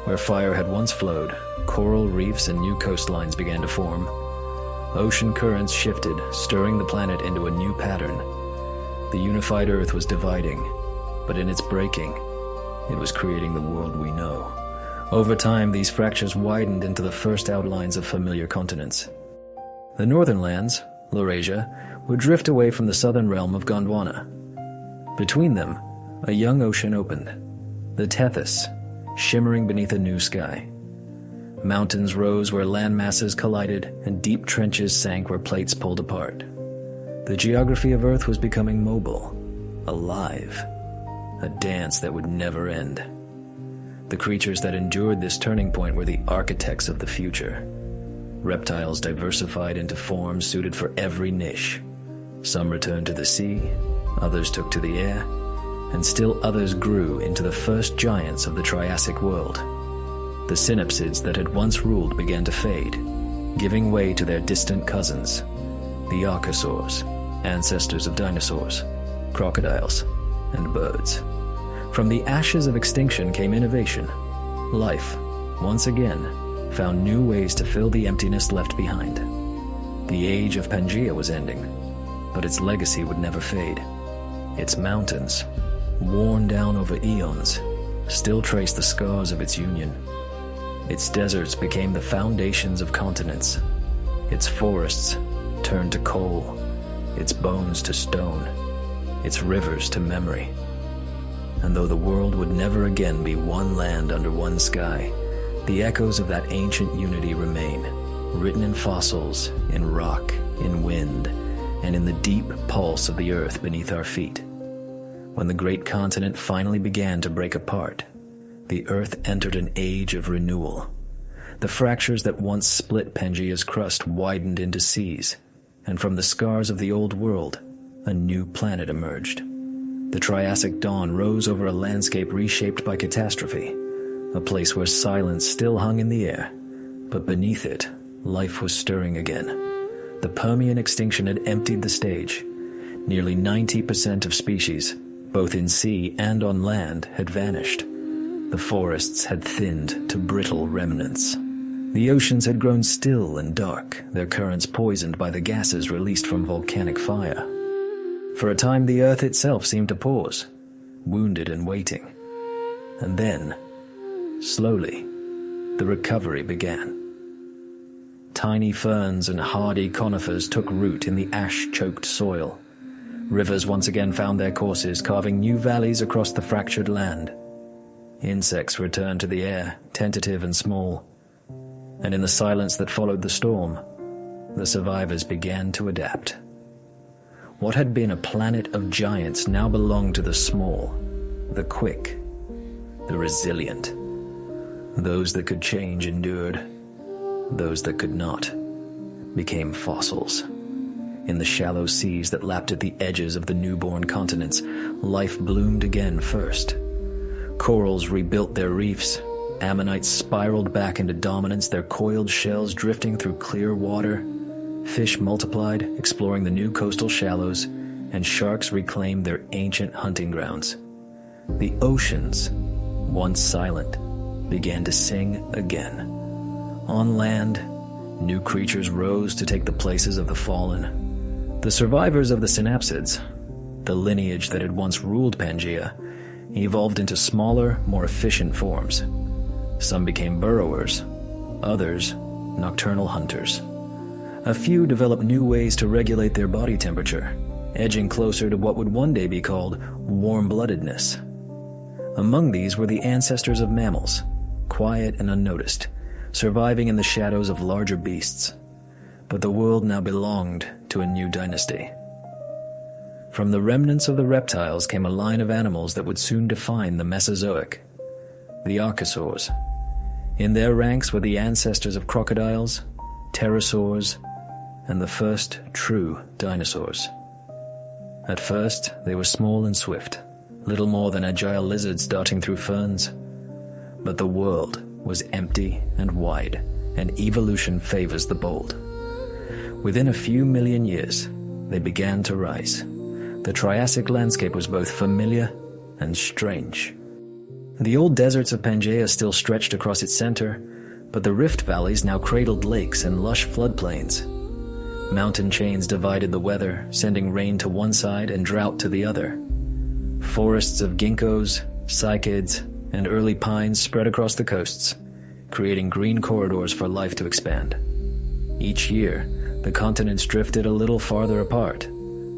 Where fire had once flowed, coral reefs and new coastlines began to form. Ocean currents shifted, stirring the planet into a new pattern. The unified Earth was dividing, but in its breaking, it was creating the world we know. Over time, these fractures widened into the first outlines of familiar continents. The northern lands, Laurasia, would drift away from the southern realm of Gondwana. Between them, a young ocean opened, the Tethys, shimmering beneath a new sky. Mountains rose where land masses collided, and deep trenches sank where plates pulled apart. The geography of Earth was becoming mobile, alive, a dance that would never end. The creatures that endured this turning point were the architects of the future. Reptiles diversified into forms suited for every niche. Some returned to the sea, others took to the air, and still others grew into the first giants of the Triassic world. The synapsids that had once ruled began to fade, giving way to their distant cousins, the archosaurs, ancestors of dinosaurs, crocodiles, and birds. From the ashes of extinction came innovation. Life, once again, found new ways to fill the emptiness left behind. The age of Pangaea was ending, but its legacy would never fade. Its mountains, worn down over eons, still trace the scars of its union. Its deserts became the foundations of continents. Its forests turned to coal, its bones to stone, its rivers to memory. And though the world would never again be one land under one sky, the echoes of that ancient unity remain, written in fossils, in rock, in wind, and in the deep pulse of the earth beneath our feet. When the great continent finally began to break apart, the earth entered an age of renewal. The fractures that once split Pangaea's crust widened into seas, and from the scars of the old world, a new planet emerged. The Triassic dawn rose over a landscape reshaped by catastrophe, a place where silence still hung in the air, but beneath it, life was stirring again. The Permian extinction had emptied the stage. Nearly 90% of species, both in sea and on land, had vanished. The forests had thinned to brittle remnants. The oceans had grown still and dark, their currents poisoned by the gases released from volcanic fire. For a time, the earth itself seemed to pause, wounded and waiting. And then, slowly, the recovery began. Tiny ferns and hardy conifers took root in the ash-choked soil. Rivers once again found their courses, carving new valleys across the fractured land. Insects returned to the air, tentative and small. And in the silence that followed the storm, the survivors began to adapt. What had been a planet of giants now belonged to the small, the quick, the resilient. Those that could change endured. Those that could not became fossils. In the shallow seas that lapped at the edges of the newborn continents, life bloomed again first. Corals rebuilt their reefs. Ammonites spiraled back into dominance, their coiled shells drifting through clear water. Fish multiplied, exploring the new coastal shallows, and sharks reclaimed their ancient hunting grounds. The oceans, once silent, began to sing again. On land, new creatures rose to take the places of the fallen. The survivors of the synapsids, the lineage that had once ruled Pangaea, evolved into smaller, more efficient forms. Some became burrowers, others nocturnal hunters. A few developed new ways to regulate their body temperature, edging closer to what would one day be called warm-bloodedness. Among these were the ancestors of mammals, quiet and unnoticed, surviving in the shadows of larger beasts. But the world now belonged to a new dynasty. From the remnants of the reptiles came a line of animals that would soon define the Mesozoic, the archosaurs. In their ranks were the ancestors of crocodiles, pterosaurs, and the first true dinosaurs. At first, they were small and swift, little more than agile lizards darting through ferns. But the world was empty and wide, and evolution favors the bold. Within a few million years, they began to rise. The Triassic landscape was both familiar and strange. The old deserts of Pangaea still stretched across its center, but the rift valleys now cradled lakes and lush floodplains. Mountain chains divided the weather, sending rain to one side and drought to the other. Forests of ginkgos, cycads, and early pines spread across the coasts, creating green corridors for life to expand. Each year, the continents drifted a little farther apart,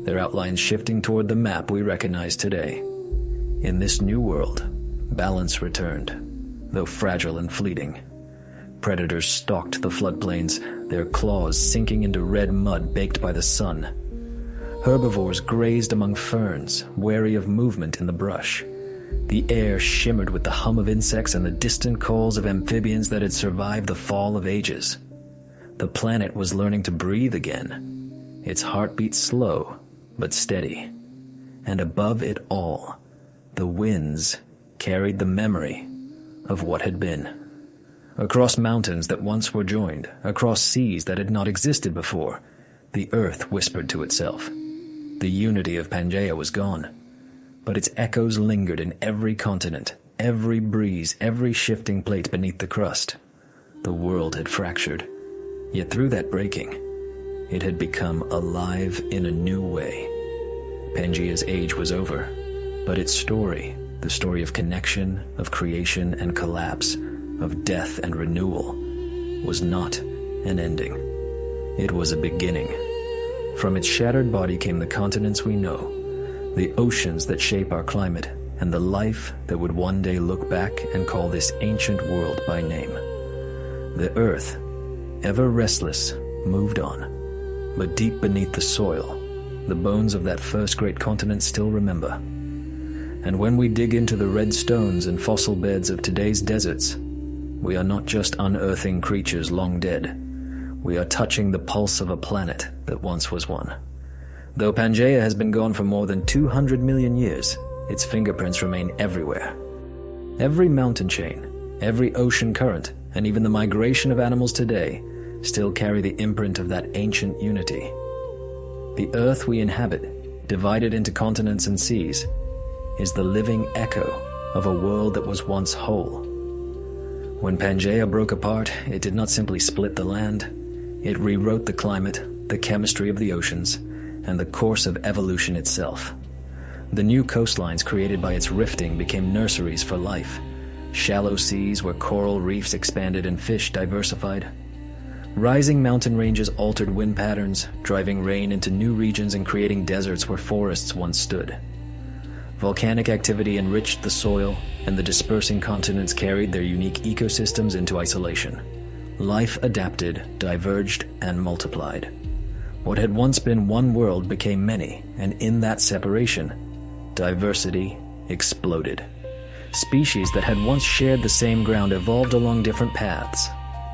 their outlines shifting toward the map we recognize today. In this new world, balance returned, though fragile and fleeting. Predators stalked the floodplains, their claws sinking into red mud baked by the sun. Herbivores grazed among ferns, wary of movement in the brush. The air shimmered with the hum of insects and the distant calls of amphibians that had survived the fall of ages. The planet was learning to breathe again, its heartbeat slow but steady. And above it all, the winds carried the memory of what had been. Across mountains that once were joined, across seas that had not existed before, the earth whispered to itself. The unity of Pangaea was gone, but its echoes lingered in every continent, every breeze, every shifting plate beneath the crust. The world had fractured, yet through that breaking, it had become alive in a new way. Pangaea's age was over, but its story, the story of connection, of creation and collapse, of death and renewal, was not an ending. It was a beginning. From its shattered body came the continents we know, the oceans that shape our climate, and the life that would one day look back and call this ancient world by name. The earth, ever restless, moved on, but deep beneath the soil, the bones of that first great continent still remember. And when we dig into the red stones and fossil beds of today's deserts, we are not just unearthing creatures long dead. We are touching the pulse of a planet that once was one. Though Pangaea has been gone for more than 200 million years, its fingerprints remain everywhere. Every mountain chain, every ocean current, and even the migration of animals today still carry the imprint of that ancient unity. The earth we inhabit, divided into continents and seas, is the living echo of a world that was once whole. When Pangaea broke apart, it did not simply split the land. It rewrote the climate, the chemistry of the oceans, and the course of evolution itself. The new coastlines created by its rifting became nurseries for life, shallow seas where coral reefs expanded and fish diversified. Rising mountain ranges altered wind patterns, driving rain into new regions and creating deserts where forests once stood. Volcanic activity enriched the soil, and the dispersing continents carried their unique ecosystems into isolation. Life adapted, diverged, and multiplied. What had once been one world became many, and in that separation, diversity exploded. Species that had once shared the same ground evolved along different paths.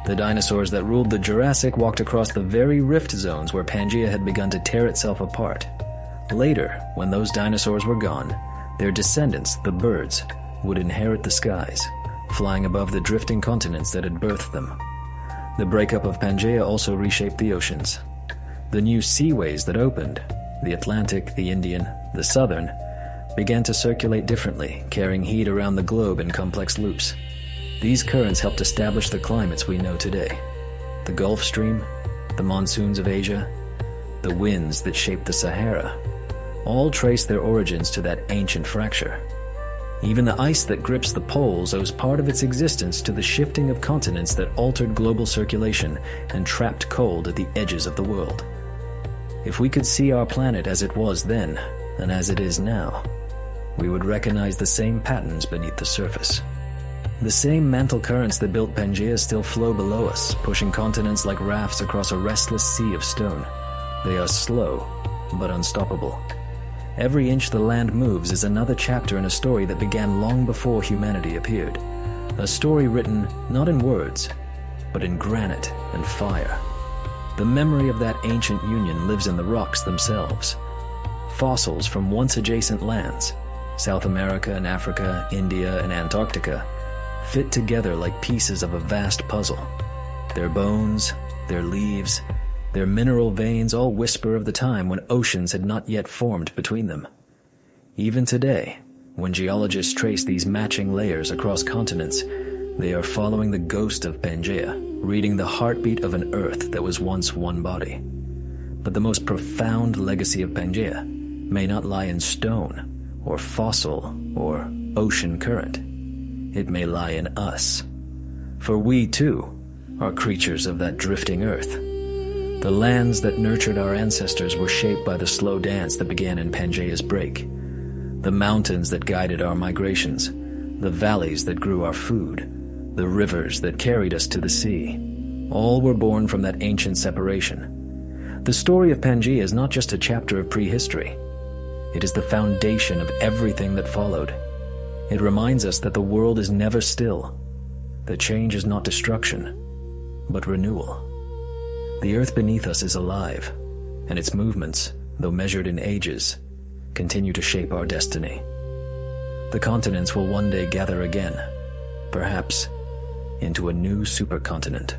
The dinosaurs that ruled the Jurassic walked across the very rift zones where Pangaea had begun to tear itself apart. Later, when those dinosaurs were gone, their descendants, the birds, would inherit the skies, flying above the drifting continents that had birthed them. The breakup of Pangaea also reshaped the oceans. The new seaways that opened, the Atlantic, the Indian, the Southern, began to circulate differently, carrying heat around the globe in complex loops. These currents helped establish the climates we know today. The Gulf Stream, the monsoons of Asia, the winds that shaped the Sahara, all trace their origins to that ancient fracture. Even the ice that grips the poles owes part of its existence to the shifting of continents that altered global circulation and trapped cold at the edges of the world. If we could see our planet as it was then, and as it is now, we would recognize the same patterns beneath the surface. The same mantle currents that built Pangaea still flow below us, pushing continents like rafts across a restless sea of stone. They are slow, but unstoppable. Every inch the land moves is another chapter in a story that began long before humanity appeared. A story written not in words, but in granite and fire. The memory of that ancient union lives in the rocks themselves. Fossils from once adjacent lands, South America and Africa, India and Antarctica, fit together like pieces of a vast puzzle. Their bones, their leaves, their mineral veins all whisper of the time when oceans had not yet formed between them. Even today, when geologists trace these matching layers across continents, they are following the ghost of Pangaea, reading the heartbeat of an Earth that was once one body. But the most profound legacy of Pangaea may not lie in stone, or fossil, or ocean current. It may lie in us. For we, too, are creatures of that drifting Earth. The lands that nurtured our ancestors were shaped by the slow dance that began in Pangaea's break. The mountains that guided our migrations, the valleys that grew our food, the rivers that carried us to the sea, all were born from that ancient separation. The story of Pangaea is not just a chapter of prehistory. It is the foundation of everything that followed. It reminds us that the world is never still, that change is not destruction, but renewal. The earth beneath us is alive, and its movements, though measured in ages, continue to shape our destiny. The continents will one day gather again, perhaps into a new supercontinent,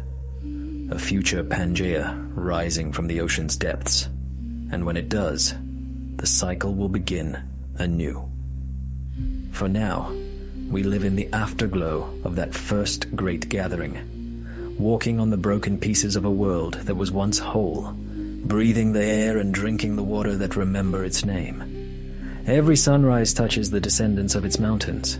a future Pangaea rising from the ocean's depths. And when it does, the cycle will begin anew. For now, we live in the afterglow of that first great gathering, walking on the broken pieces of a world that was once whole, breathing the air and drinking the water that remember its name. Every sunrise touches the descendants of its mountains.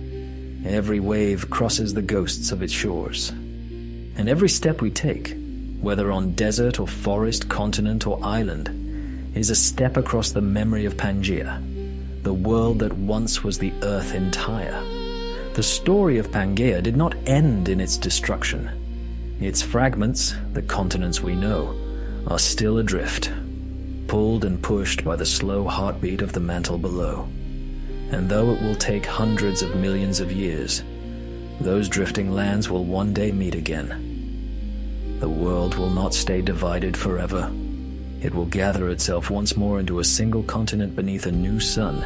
Every wave crosses the ghosts of its shores. And every step we take, whether on desert or forest, continent or island, is a step across the memory of Pangaea, the world that once was the Earth entire. The story of Pangaea did not end in its destruction. Its fragments, the continents we know, are still adrift, pulled and pushed by the slow heartbeat of the mantle below. And though it will take hundreds of millions of years, those drifting lands will one day meet again. The world will not stay divided forever. It will gather itself once more into a single continent beneath a new sun,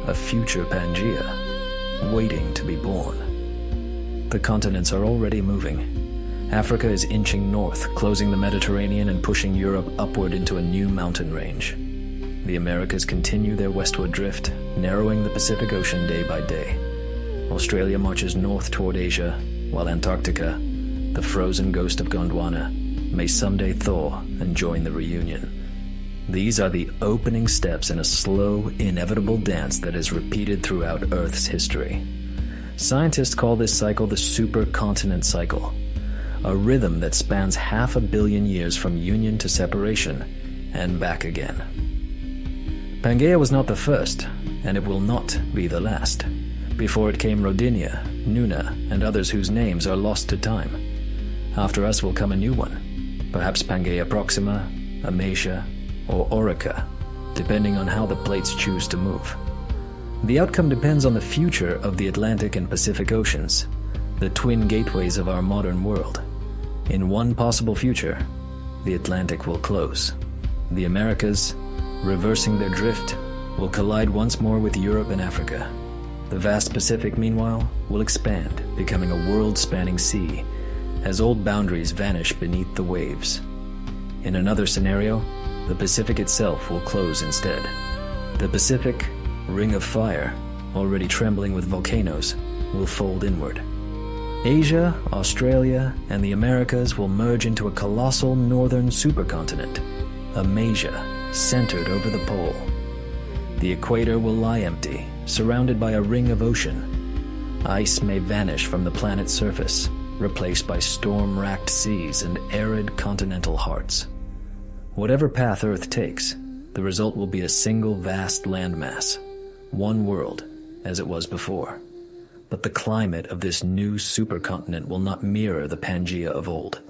a future Pangaea, waiting to be born. The continents are already moving. Africa is inching north, closing the Mediterranean and pushing Europe upward into a new mountain range. The Americas continue their westward drift, narrowing the Pacific Ocean day by day. Australia marches north toward Asia, while Antarctica, the frozen ghost of Gondwana, may someday thaw and join the reunion. These are the opening steps in a slow, inevitable dance that is repeated throughout Earth's history. Scientists call this cycle the supercontinent cycle, a rhythm that spans 500 million years from union to separation and back again. Pangaea was not the first, and it will not be the last. Before it came Rodinia, Nuna, and others whose names are lost to time. After us will come a new one, perhaps Pangaea Proxima, Amasia, or Orica, depending on how the plates choose to move. The outcome depends on the future of the Atlantic and Pacific Oceans, the twin gateways of our modern world. In one possible future, the Atlantic will close. The Americas, reversing their drift, will collide once more with Europe and Africa. The vast Pacific, meanwhile, will expand, becoming a world-spanning sea, as old boundaries vanish beneath the waves. In another scenario, the Pacific itself will close instead. The Pacific, ring of fire, already trembling with volcanoes, will fold inward. Asia, Australia, and the Americas will merge into a colossal northern supercontinent, Amasia, centered over the pole. The equator will lie empty, surrounded by a ring of ocean. Ice may vanish from the planet's surface, replaced by storm-racked seas and arid continental hearts. Whatever path Earth takes, the result will be a single vast landmass, one world, as it was before. But the climate of this new supercontinent will not mirror the Pangaea of old.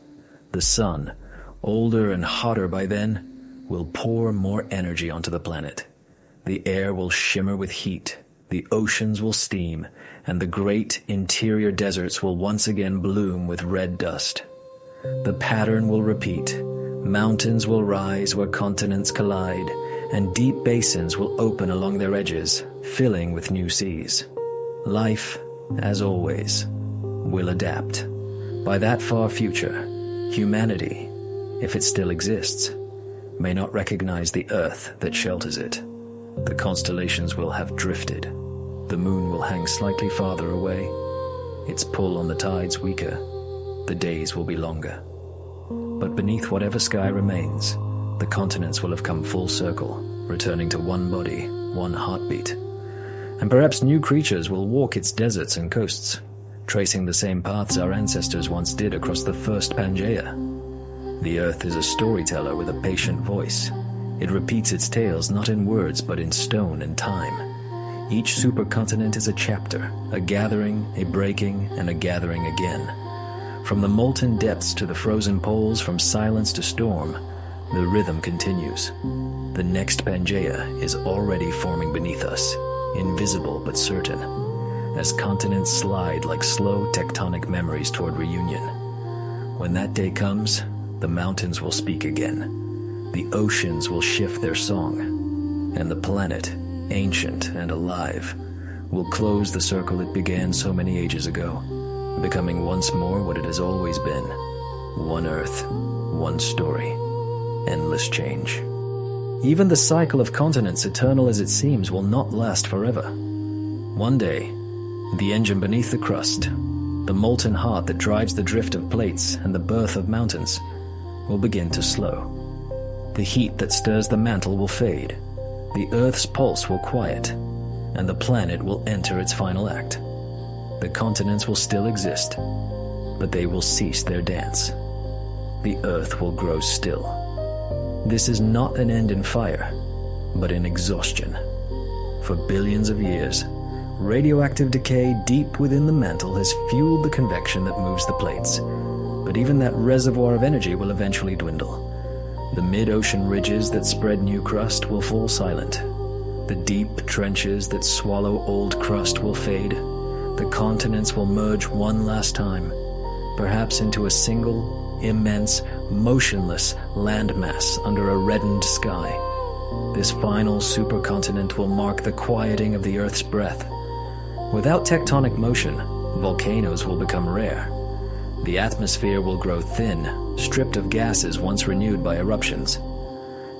The sun, older and hotter by then, will pour more energy onto the planet. The air will shimmer with heat, the oceans will steam, and the great interior deserts will once again bloom with red dust. The pattern will repeat. Mountains will rise where continents collide, and deep basins will open along their edges, filling with new seas. Life, as always, will adapt. By that far future, humanity, if it still exists, may not recognize the Earth that shelters it. The constellations will have drifted. The moon will hang slightly farther away. Its pull on the tides weaker. The days will be longer. But beneath whatever sky remains, the continents will have come full circle, returning to one body, one heartbeat. And perhaps new creatures will walk its deserts and coasts, tracing the same paths our ancestors once did across the first Pangaea. The Earth is a storyteller with a patient voice. It repeats its tales not in words but in stone and time. Each supercontinent is a chapter, a gathering, a breaking, and a gathering again. From the molten depths to the frozen poles, from silence to storm, the rhythm continues. The next Pangaea is already forming beneath us, invisible but certain, as continents slide like slow tectonic memories toward reunion. When that day comes, the mountains will speak again. The oceans will shift their song, and the planet, ancient and alive, will close the circle it began so many ages ago, becoming once more what it has always been. One Earth, one story, endless change. Even the cycle of continents, eternal as it seems, will not last forever. One day, the engine beneath the crust, the molten heart that drives the drift of plates and the birth of mountains, will begin to slow. The heat that stirs the mantle will fade, the Earth's pulse will quiet, and the planet will enter its final act. The continents will still exist, but they will cease their dance. The Earth will grow still. This is not an end in fire, but in exhaustion. For billions of years, radioactive decay deep within the mantle has fueled the convection that moves the plates. But even that reservoir of energy will eventually dwindle. The mid-ocean ridges that spread new crust will fall silent. The deep trenches that swallow old crust will fade. The continents will merge one last time, perhaps into a single, immense, motionless landmass under a reddened sky. This final supercontinent will mark the quieting of the Earth's breath. Without tectonic motion, volcanoes will become rare. The atmosphere will grow thin, stripped of gases once renewed by eruptions.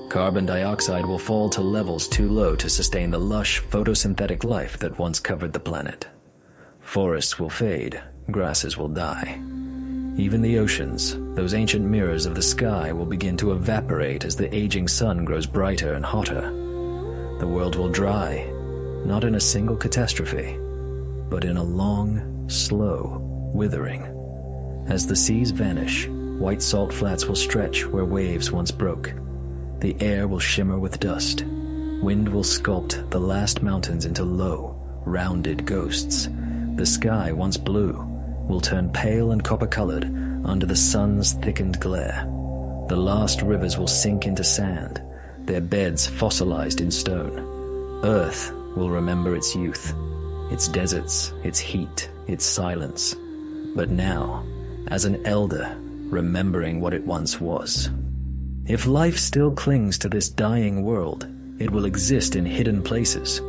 Carbon dioxide will fall to levels too low to sustain the lush, photosynthetic life that once covered the planet. Forests will fade, grasses will die. Even the oceans, those ancient mirrors of the sky, will begin to evaporate as the aging sun grows brighter and hotter. The world will dry, not in a single catastrophe, but in a long, slow withering. As the seas vanish, white salt flats will stretch where waves once broke. The air will shimmer with dust. Wind will sculpt the last mountains into low, rounded ghosts. The sky, once blue, will turn pale and copper-colored under the sun's thickened glare. The last rivers will sink into sand, their beds fossilized in stone. Earth will remember its youth, its deserts, its heat, its silence. But now, as an elder, remembering what it once was. If life still clings to this dying world, it will exist in hidden places,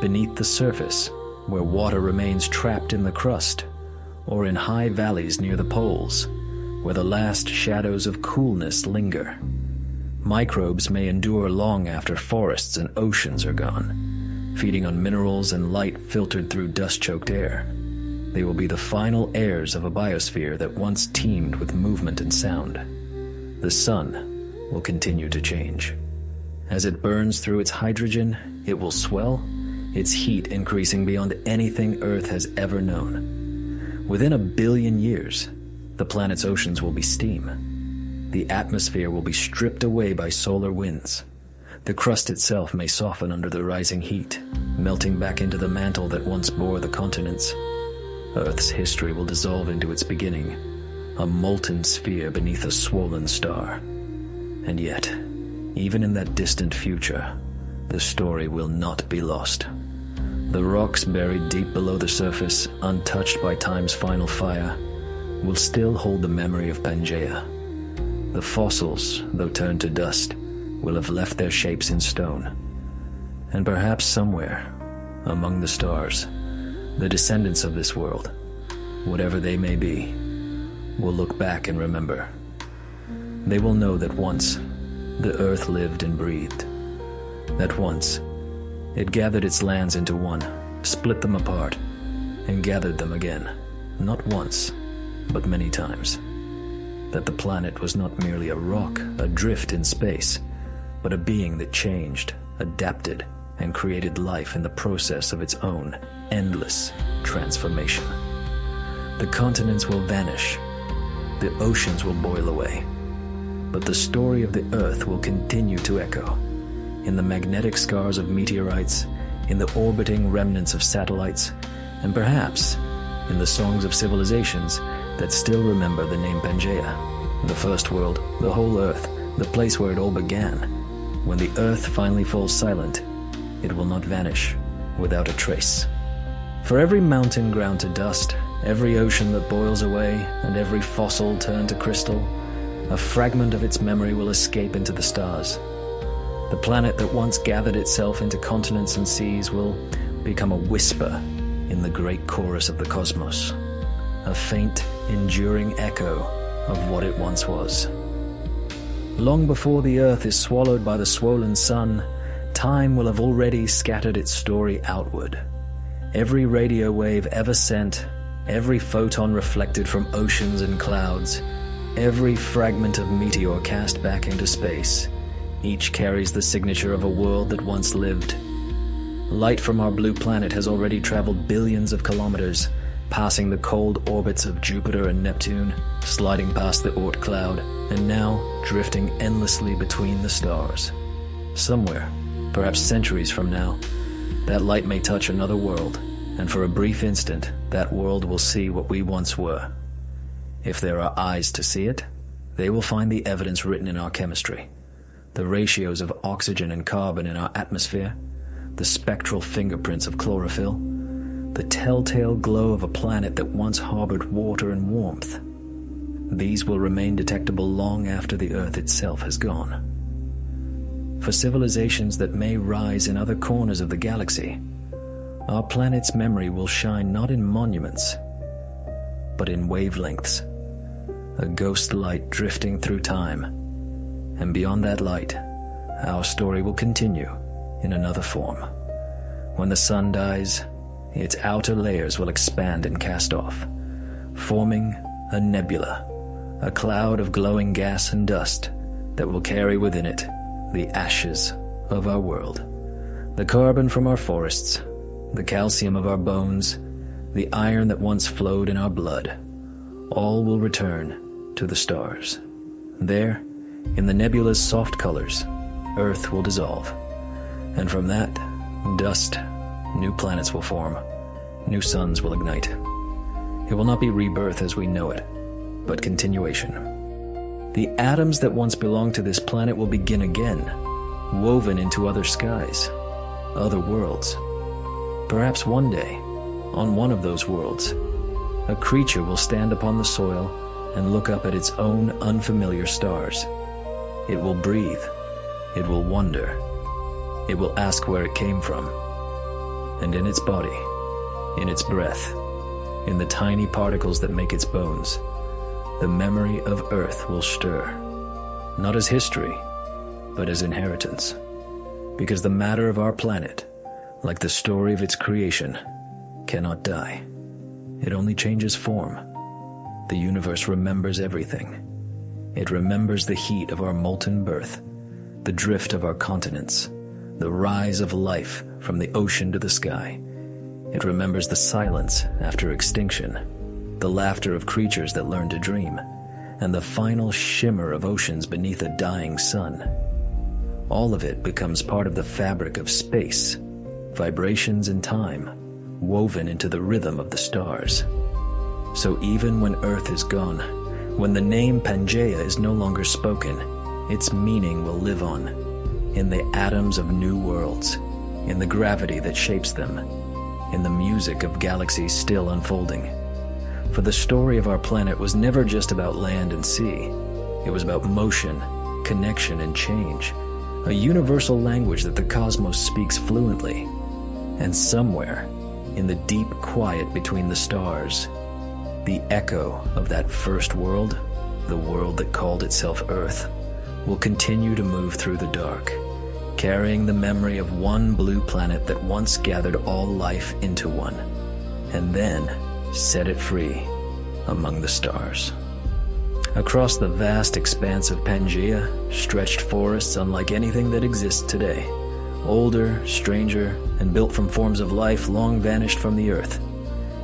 beneath the surface, where water remains trapped in the crust, or in high valleys near the poles, where the last shadows of coolness linger. Microbes may endure long after forests and oceans are gone, feeding on minerals and light filtered through dust-choked air. They will be the final heirs of a biosphere that once teemed with movement and sound. The sun will continue to change. As it burns through its hydrogen, it will swell, its heat increasing beyond anything Earth has ever known. Within 1 billion years, the planet's oceans will be steam. The atmosphere will be stripped away by solar winds. The crust itself may soften under the rising heat, melting back into the mantle that once bore the continents. Earth's history will dissolve into its beginning, a molten sphere beneath a swollen star. And yet, even in that distant future, the story will not be lost. The rocks buried deep below the surface, untouched by time's final fire, will still hold the memory of Pangaea. The fossils, though turned to dust, will have left their shapes in stone. And perhaps somewhere, among the stars, the descendants of this world, whatever they may be, will look back and remember. They will know that once the earth lived and breathed, that once it gathered its lands into one, split them apart, and gathered them again, not once, but many times. That the planet was not merely a rock adrift in space, but a being that changed, adapted, and created life in the process of its own endless transformation. The continents will vanish, the oceans will boil away, but the story of the Earth will continue to echo, in the magnetic scars of meteorites, in the orbiting remnants of satellites, and perhaps in the songs of civilizations that still remember the name Pangaea, the first world, the whole Earth, the place where it all began. When the Earth finally falls silent, it will not vanish without a trace. For every mountain ground to dust, every ocean that boils away, and every fossil turned to crystal, a fragment of its memory will escape into the stars. The planet that once gathered itself into continents and seas will become a whisper in the great chorus of the cosmos, a faint, enduring echo of what it once was. Long before the Earth is swallowed by the swollen sun, time will have already scattered its story outward. Every radio wave ever sent, every photon reflected from oceans and clouds, every fragment of meteor cast back into space, each carries the signature of a world that once lived. Light from our blue planet has already traveled billions of kilometers, passing the cold orbits of Jupiter and Neptune, sliding past the Oort cloud, and now drifting endlessly between the stars. Somewhere, perhaps centuries from now, That light may touch another world, and for a brief instant, that world will see what we once were. If there are eyes to see it, they will find the evidence written in our chemistry, the ratios of oxygen and carbon in our atmosphere, the spectral fingerprints of chlorophyll, the telltale glow of a planet that once harbored water and warmth. These will remain detectable long after the Earth itself has gone. For civilizations that may rise in other corners of the galaxy, our planet's memory will shine not in monuments, but in wavelengths, a ghost light drifting through time. And beyond that light, our story will continue in another form. When the sun dies, its outer layers will expand and cast off, forming a nebula, a cloud of glowing gas and dust that will carry within it the ashes of our world, the carbon from our forests, the calcium of our bones, the iron that once flowed in our blood. All will return to the stars. There, in the nebula's soft colors, Earth will dissolve. And from that dust, new planets will form, new suns will ignite. It will not be rebirth as we know it, but continuation. The atoms that once belonged to this planet will begin again, woven into other skies, other worlds. Perhaps one day, on one of those worlds, a creature will stand upon the soil and look up at its own unfamiliar stars. It will breathe. It will wonder. It will ask where it came from. And in its body, in its breath, in the tiny particles that make its bones, the memory of Earth will stir, not as history, but as inheritance. Because the matter of our planet, like the story of its creation, cannot die. It only changes form. The universe remembers everything. It remembers the heat of our molten birth, the drift of our continents, the rise of life from the ocean to the sky. It remembers the silence after extinction, the laughter of creatures that learn to dream, and the final shimmer of oceans beneath a dying sun. All of it becomes part of the fabric of space, vibrations and time, woven into the rhythm of the stars. So even when Earth is gone, when the name Pangaea is no longer spoken, its meaning will live on, in the atoms of new worlds, in the gravity that shapes them, in the music of galaxies still unfolding. For the story of our planet was never just about land and sea. It was about motion, connection, and change, a universal language that the cosmos speaks fluently. And somewhere, in the deep quiet between the stars, the echo of that first world, the world that called itself Earth, will continue to move through the dark, carrying the memory of one blue planet that once gathered all life into one, and then set it free among the stars. Across the vast expanse of Pangaea stretched forests unlike anything that exists today, older, stranger, and built from forms of life long vanished from the Earth.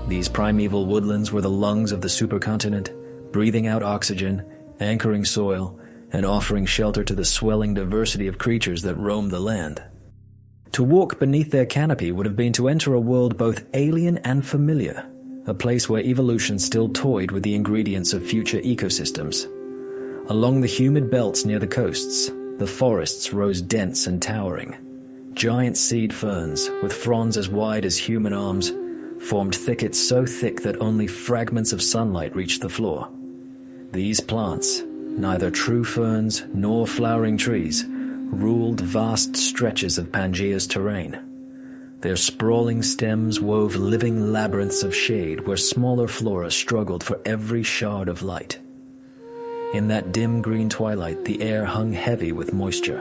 These primeval woodlands were the lungs of the supercontinent, breathing out oxygen, anchoring soil, and offering shelter to the swelling diversity of creatures that roamed the land. To walk beneath their canopy would have been to enter a world both alien and familiar, a place where evolution still toyed with the ingredients of future ecosystems. Along the humid belts near the coasts, the forests rose dense and towering. Giant seed ferns, with fronds as wide as human arms, formed thickets so thick that only fragments of sunlight reached the floor. These plants, neither true ferns nor flowering trees, ruled vast stretches of Pangaea's terrain. Their sprawling stems wove living labyrinths of shade where smaller flora struggled for every shard of light. In that dim green twilight, the air hung heavy with moisture,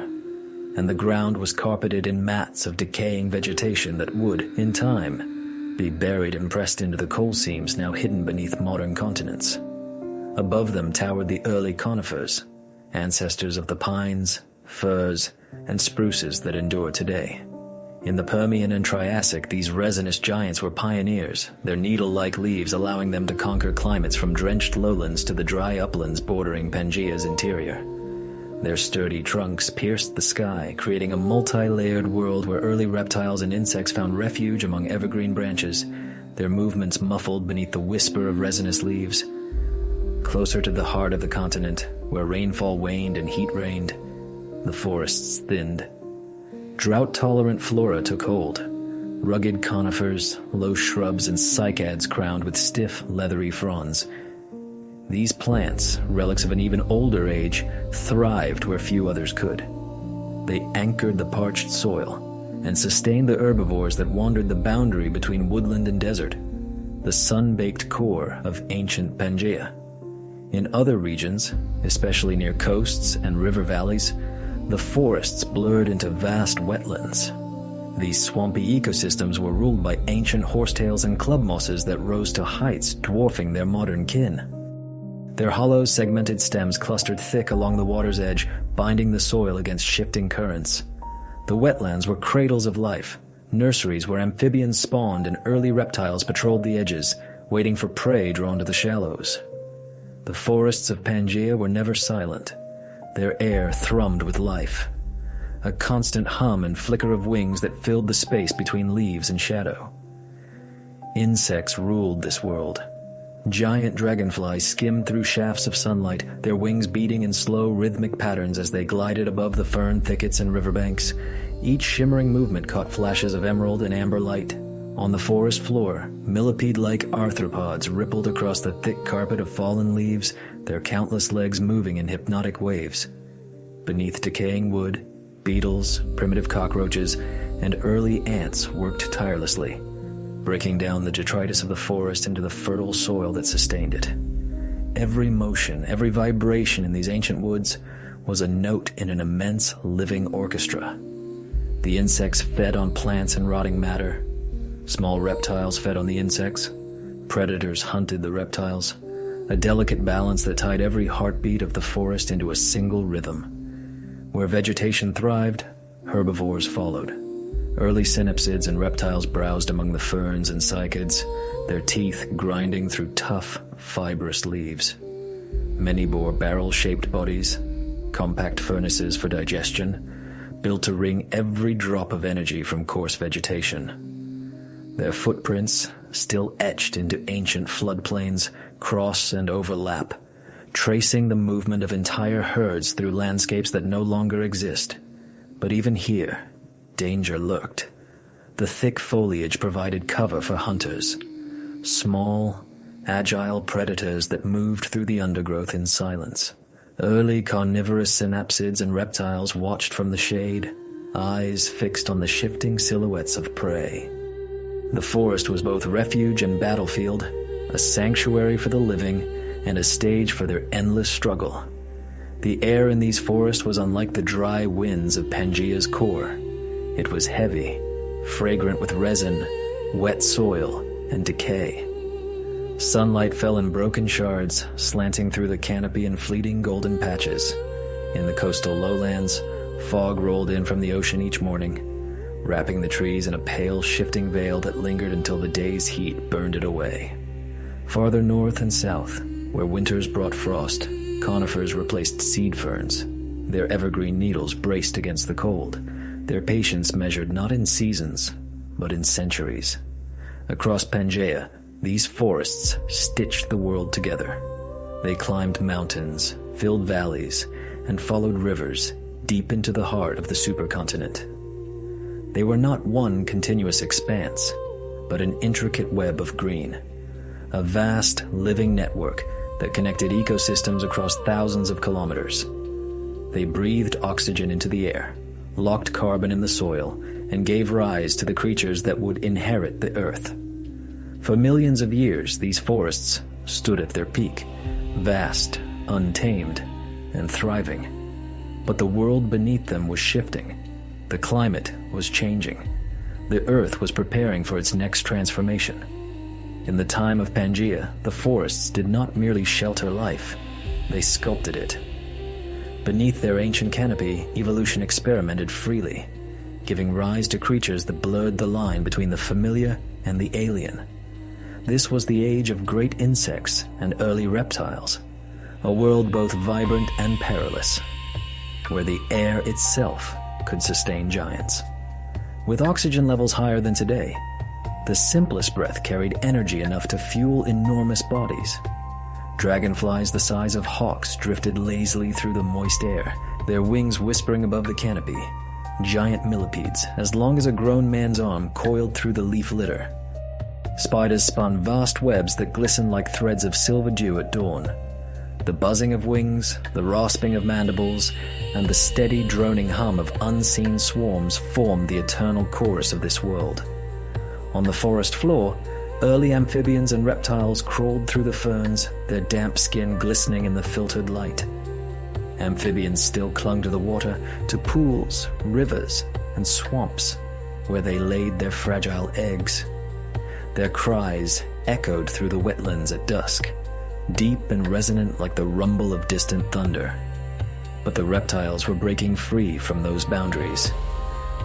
and the ground was carpeted in mats of decaying vegetation that would, in time, be buried and pressed into the coal seams now hidden beneath modern continents. Above them towered the early conifers, ancestors of the pines, firs, and spruces that endure today. In the Permian and Triassic, these resinous giants were pioneers, their needle-like leaves allowing them to conquer climates from drenched lowlands to the dry uplands bordering Pangaea's interior. Their sturdy trunks pierced the sky, creating a multi-layered world where early reptiles and insects found refuge among evergreen branches, their movements muffled beneath the whisper of resinous leaves. Closer to the heart of the continent, where rainfall waned and heat reigned, the forests thinned. Drought-tolerant flora took hold. Rugged conifers, low shrubs, and cycads crowned with stiff, leathery fronds. These plants, relics of an even older age, thrived where few others could. They anchored the parched soil and sustained the herbivores that wandered the boundary between woodland and desert, the sun-baked core of ancient Pangaea. In other regions, especially near coasts and river valleys, the forests blurred into vast wetlands. These swampy ecosystems were ruled by ancient horsetails and club mosses that rose to heights dwarfing their modern kin. Their hollow, segmented stems clustered thick along the water's edge, binding the soil against shifting currents. The wetlands were cradles of life, nurseries where amphibians spawned and early reptiles patrolled the edges, waiting for prey drawn to the shallows. The forests of Pangaea were never silent. Their air thrummed with life, a constant hum and flicker of wings that filled the space between leaves and shadow. Insects ruled this world. Giant dragonflies skimmed through shafts of sunlight, their wings beating in slow, rhythmic patterns as they glided above the fern thickets and riverbanks. Each shimmering movement caught flashes of emerald and amber light. On the forest floor, millipede-like arthropods rippled across the thick carpet of fallen leaves, their countless legs moving in hypnotic waves. Beneath decaying wood, beetles, primitive cockroaches, and early ants worked tirelessly, breaking down the detritus of the forest into the fertile soil that sustained it. Every motion, every vibration in these ancient woods was a note in an immense living orchestra. The insects fed on plants and rotting matter. Small reptiles fed on the insects. Predators hunted the reptiles. A delicate balance that tied every heartbeat of the forest into a single rhythm. Where vegetation thrived, herbivores followed. Early synapsids and reptiles browsed among the ferns and cycads, their teeth grinding through tough, fibrous leaves. Many bore barrel-shaped bodies, compact furnaces for digestion, built to wring every drop of energy from coarse vegetation. Their footprints, still etched into ancient floodplains, cross and overlap, tracing the movement of entire herds through landscapes that no longer exist. But even here, danger lurked. The thick foliage provided cover for hunters. Small, agile predators that moved through the undergrowth in silence. Early carnivorous synapsids and reptiles watched from the shade, eyes fixed on the shifting silhouettes of prey. The forest was both refuge and battlefield, a sanctuary for the living and a stage for their endless struggle. The air in these forests was unlike the dry winds of Pangaea's core. It was heavy, fragrant with resin, wet soil, and decay. Sunlight fell in broken shards, slanting through the canopy in fleeting golden patches. In the coastal lowlands, fog rolled in from the ocean each morning, wrapping the trees in a pale, shifting veil that lingered until the day's heat burned it away. Farther north and south, where winters brought frost, conifers replaced seed ferns. Their evergreen needles braced against the cold, their patience measured not in seasons, but in centuries. Across Pangaea, these forests stitched the world together. They climbed mountains, filled valleys, and followed rivers deep into the heart of the supercontinent. They were not one continuous expanse, but an intricate web of green, a vast living network that connected ecosystems across thousands of kilometers. They breathed oxygen into the air, locked carbon in the soil, and gave rise to the creatures that would inherit the earth. For millions of years, these forests stood at their peak, vast, untamed, and thriving. But the world beneath them was shifting. The climate was changing. The earth was preparing for its next transformation. In the time of Pangaea, the forests did not merely shelter life, they sculpted it. Beneath their ancient canopy, evolution experimented freely, giving rise to creatures that blurred the line between the familiar and the alien. This was the age of great insects and early reptiles, a world both vibrant and perilous. where the air itself could sustain giants. With oxygen levels higher than today, the simplest breath carried energy enough to fuel enormous bodies. Dragonflies the size of hawks drifted lazily through the moist air, their wings whispering above the canopy. Giant millipedes, as long as a grown man's arm, coiled through the leaf litter. Spiders spun vast webs that glistened like threads of silver dew at dawn. The buzzing of wings, the rasping of mandibles, and the steady droning hum of unseen swarms formed the eternal chorus of this world. On the forest floor, early amphibians and reptiles crawled through the ferns, their damp skin glistening in the filtered light. Amphibians still clung to the water, to pools, rivers, and swamps, where they laid their fragile eggs. Their cries echoed through the wetlands at dusk, deep and resonant like the rumble of distant thunder. But the reptiles were breaking free from those boundaries.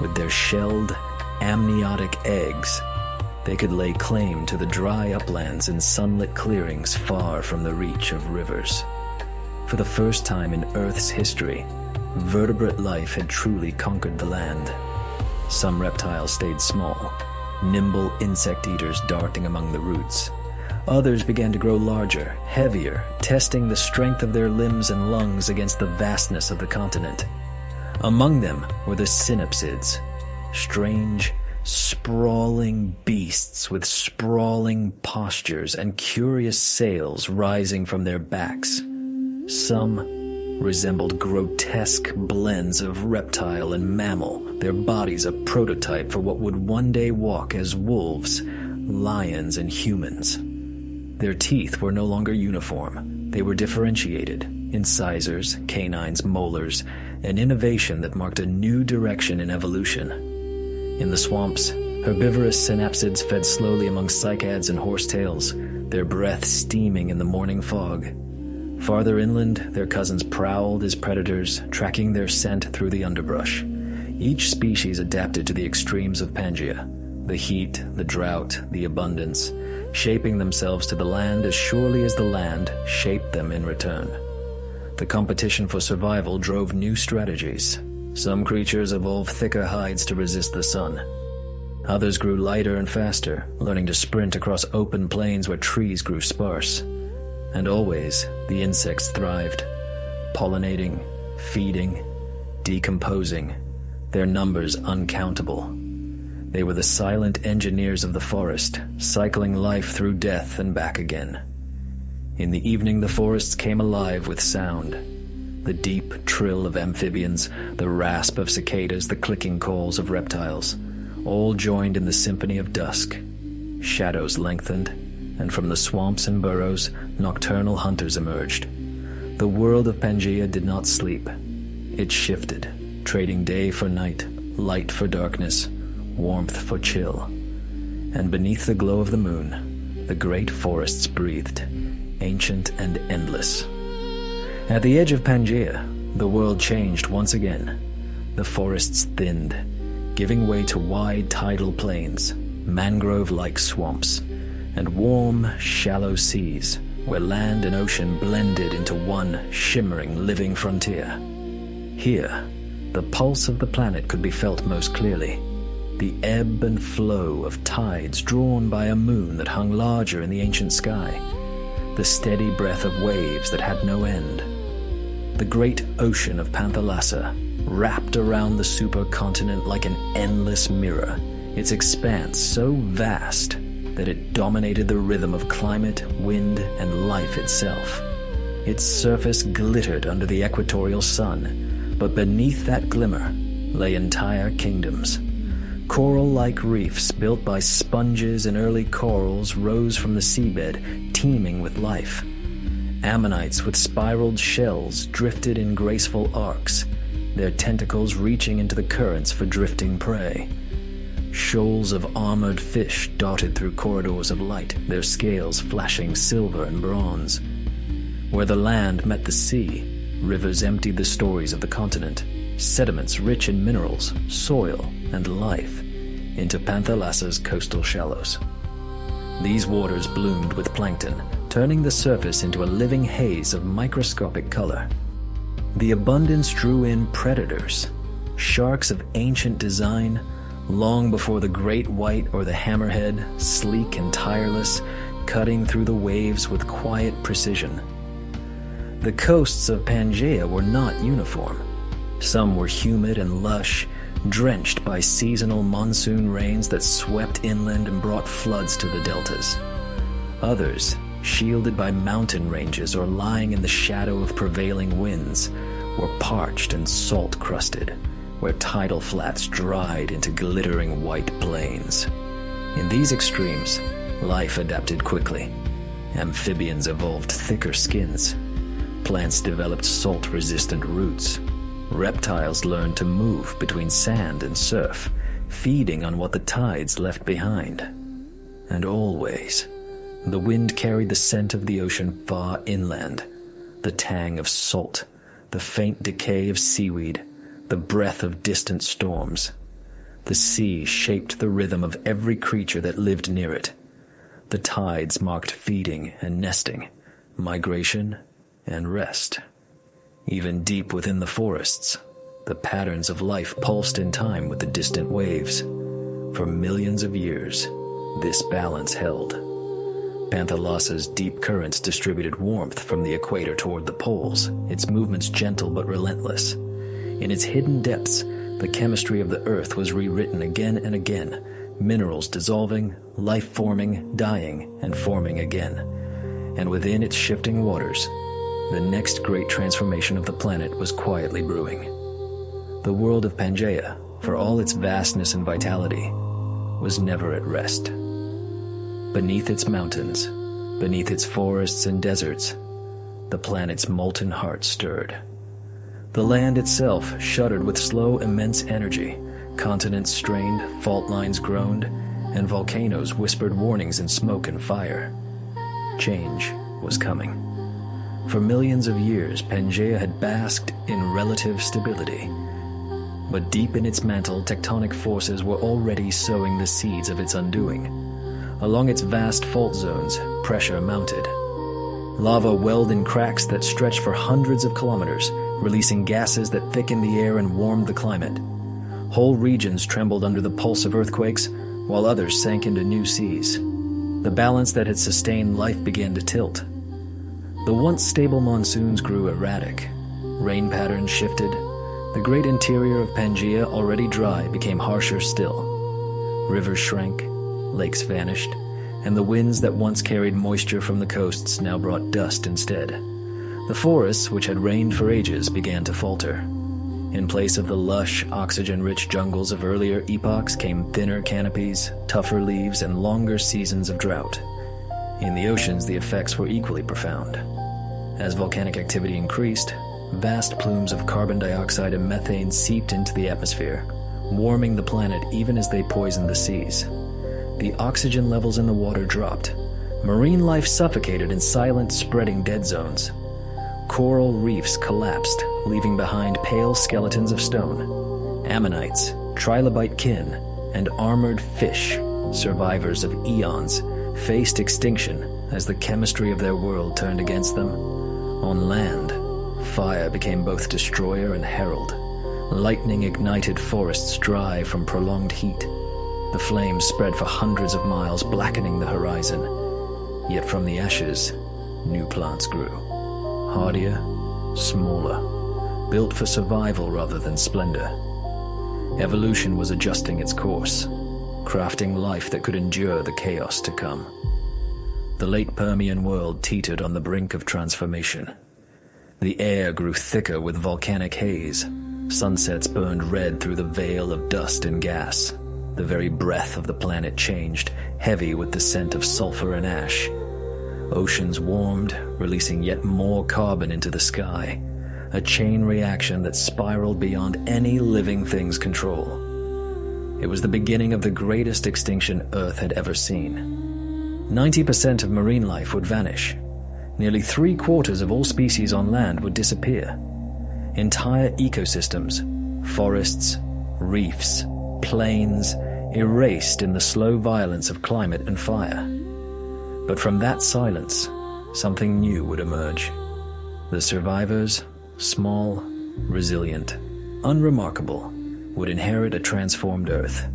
With their shelled, amniotic eggs, they could lay claim to the dry uplands and sunlit clearings far from the reach of rivers. For the first time in Earth's history, vertebrate life had truly conquered the land. Some reptiles stayed small, nimble insect eaters darting among the roots. Others began to grow larger, heavier, testing the strength of their limbs and lungs against the vastness of the continent. Among them were the synapsids, strange, sprawling beasts with sprawling postures and curious sails rising from their backs. Some resembled grotesque blends of reptile and mammal, their bodies a prototype for what would one day walk as wolves, lions, and humans. Their teeth were no longer uniform. They were differentiated, incisors, canines, molars, an innovation that marked a new direction in evolution. In the swamps, herbivorous synapsids fed slowly among cycads and horsetails, their breath steaming in the morning fog. Farther inland, their cousins prowled as predators, tracking their scent through the underbrush. Each species adapted to the extremes of Pangaea, the heat, the drought, the abundance, shaping themselves to the land as surely as the land shaped them in return. The competition for survival drove new strategies. Some creatures evolved thicker hides to resist the sun. Others grew lighter and faster, learning to sprint across open plains where trees grew sparse. And always, the insects thrived, pollinating, feeding, decomposing, their numbers uncountable. They were the silent engineers of the forest, cycling life through death and back again. In the evening, the forests came alive with sound. The deep trill of amphibians, the rasp of cicadas, the clicking calls of reptiles, all joined in the symphony of dusk. Shadows lengthened, and from the swamps and burrows, nocturnal hunters emerged. The world of Pangaea did not sleep. It shifted, trading day for night, light for darkness, warmth for chill. And beneath the glow of the moon, the great forests breathed, ancient and endless. At the edge of Pangaea, the world changed once again. The forests thinned, giving way to wide tidal plains, mangrove-like swamps, and warm, shallow seas where land and ocean blended into one shimmering, living frontier. Here, the pulse of the planet could be felt most clearly. The ebb and flow of tides drawn by a moon that hung larger in the ancient sky. The steady breath of waves that had no end. The great ocean of Pangaea wrapped around the supercontinent like an endless mirror, its expanse so vast that it dominated the rhythm of climate, wind, and life itself. Its surface glittered under the equatorial sun, but beneath that glimmer lay entire kingdoms. Coral-like reefs built by sponges and early corals rose from the seabed, teeming with life. Ammonites with spiraled shells drifted in graceful arcs, their tentacles reaching into the currents for drifting prey. Shoals of armored fish darted through corridors of light, their scales flashing silver and bronze. Where the land met the sea, rivers emptied the stories of the continent, sediments rich in minerals, soil, and life, into Pangaea's coastal shallows. These waters bloomed with plankton, turning the surface into a living haze of microscopic color. The abundance drew in predators, sharks of ancient design, long before the great white or the hammerhead, sleek and tireless, cutting through the waves with quiet precision. The coasts of Pangaea were not uniform. Some were humid and lush, drenched by seasonal monsoon rains that swept inland and brought floods to the deltas. Others, shielded by mountain ranges or lying in the shadow of prevailing winds, were parched and salt-crusted, where tidal flats dried into glittering white plains. In these extremes, life adapted quickly. Amphibians evolved thicker skins. Plants developed salt-resistant roots. Reptiles learned to move between sand and surf, feeding on what the tides left behind. And always, the wind carried the scent of the ocean far inland, the tang of salt, the faint decay of seaweed, the breath of distant storms. The sea shaped the rhythm of every creature that lived near it. The tides marked feeding and nesting, migration and rest. Even deep within the forests, the patterns of life pulsed in time with the distant waves. For millions of years, this balance held. Panthalassa's deep currents distributed warmth from the equator toward the poles, its movements gentle but relentless. In its hidden depths, the chemistry of the earth was rewritten again and again, minerals dissolving, life forming, dying, and forming again. And within its shifting waters, the next great transformation of the planet was quietly brewing. The world of Pangaea, for all its vastness and vitality, was never at rest. Beneath its mountains, beneath its forests and deserts, the planet's molten heart stirred. The land itself shuddered with slow, immense energy. Continents strained, fault lines groaned, and volcanoes whispered warnings in smoke and fire. Change was coming. For millions of years, Pangaea had basked in relative stability. But deep in its mantle, tectonic forces were already sowing the seeds of its undoing. Along its vast fault zones, pressure mounted. Lava welled in cracks that stretched for hundreds of kilometers, releasing gases that thickened the air and warmed the climate. Whole regions trembled under the pulse of earthquakes, while others sank into new seas. The balance that had sustained life began to tilt. The once stable monsoons grew erratic. Rain patterns shifted. The great interior of Pangaea, already dry, became harsher still. Rivers shrank, lakes vanished, and the winds that once carried moisture from the coasts now brought dust instead. The forests, which had rained for ages, began to falter. In place of the lush, oxygen-rich jungles of earlier epochs came thinner canopies, tougher leaves, and longer seasons of drought. In the oceans, the effects were equally profound. As volcanic activity increased, vast plumes of carbon dioxide and methane seeped into the atmosphere, warming the planet even as they poisoned the seas. The oxygen levels in the water dropped. Marine life suffocated in silent, spreading dead zones. Coral reefs collapsed, leaving behind pale skeletons of stone. Ammonites, trilobite kin, and armored fish, survivors of eons, faced extinction as the chemistry of their world turned against them. On land, fire became both destroyer and herald. Lightning ignited forests dry from prolonged heat. The flames spread for hundreds of miles, blackening the horizon. Yet from the ashes, new plants grew. Hardier, smaller, built for survival rather than splendor. Evolution was adjusting its course, crafting life that could endure the chaos to come. The late Permian world teetered on the brink of transformation. The air grew thicker with volcanic haze. Sunsets burned red through the veil of dust and gas. The very breath of the planet changed, heavy with the scent of sulfur and ash. Oceans warmed, releasing yet more carbon into the sky, a chain reaction that spiraled beyond any living thing's control. It was the beginning of the greatest extinction Earth had ever seen. 90% of marine life would vanish. Nearly 3/4 of all species on land would disappear. Entire ecosystems, forests, reefs, plains, erased in the slow violence of climate and fire. But from that silence, something new would emerge. The survivors, small, resilient, unremarkable, would inherit a transformed Earth.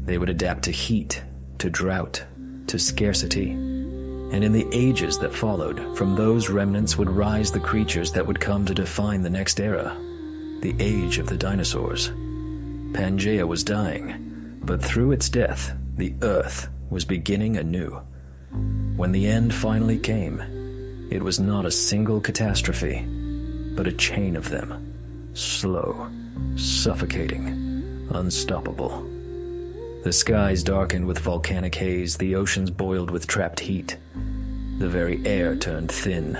They would adapt to heat, to drought, to scarcity. And in the ages that followed, from those remnants would rise the creatures that would come to define the next era, the age of the dinosaurs. Pangaea was dying, but through its death, the Earth was beginning anew. When the end finally came, it was not a single catastrophe, but a chain of them, slow, suffocating, unstoppable. The skies darkened with volcanic haze, the oceans boiled with trapped heat. The very air turned thin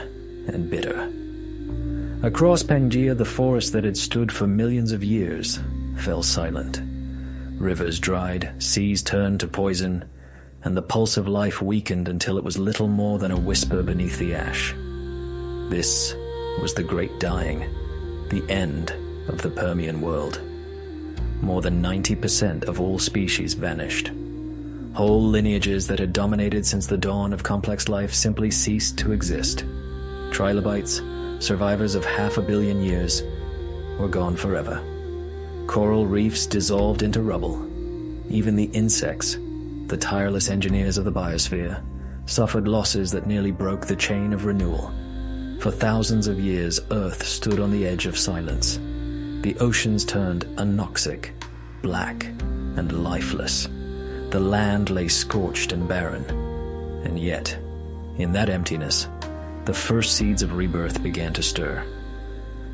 and bitter. Across Pangaea, the forest that had stood for millions of years fell silent. Rivers dried, seas turned to poison, and the pulse of life weakened until it was little more than a whisper beneath the ash. This was the Great Dying, the end of the Permian world. More than 90% of all species vanished. Whole lineages that had dominated since the dawn of complex life simply ceased to exist. Trilobites, survivors of 500 million years, were gone forever. Coral reefs dissolved into rubble. Even the insects, the tireless engineers of the biosphere, suffered losses that nearly broke the chain of renewal. For thousands of years, Earth stood on the edge of silence. The oceans turned anoxic, black, and lifeless. The land lay scorched and barren. And yet, in that emptiness, the first seeds of rebirth began to stir.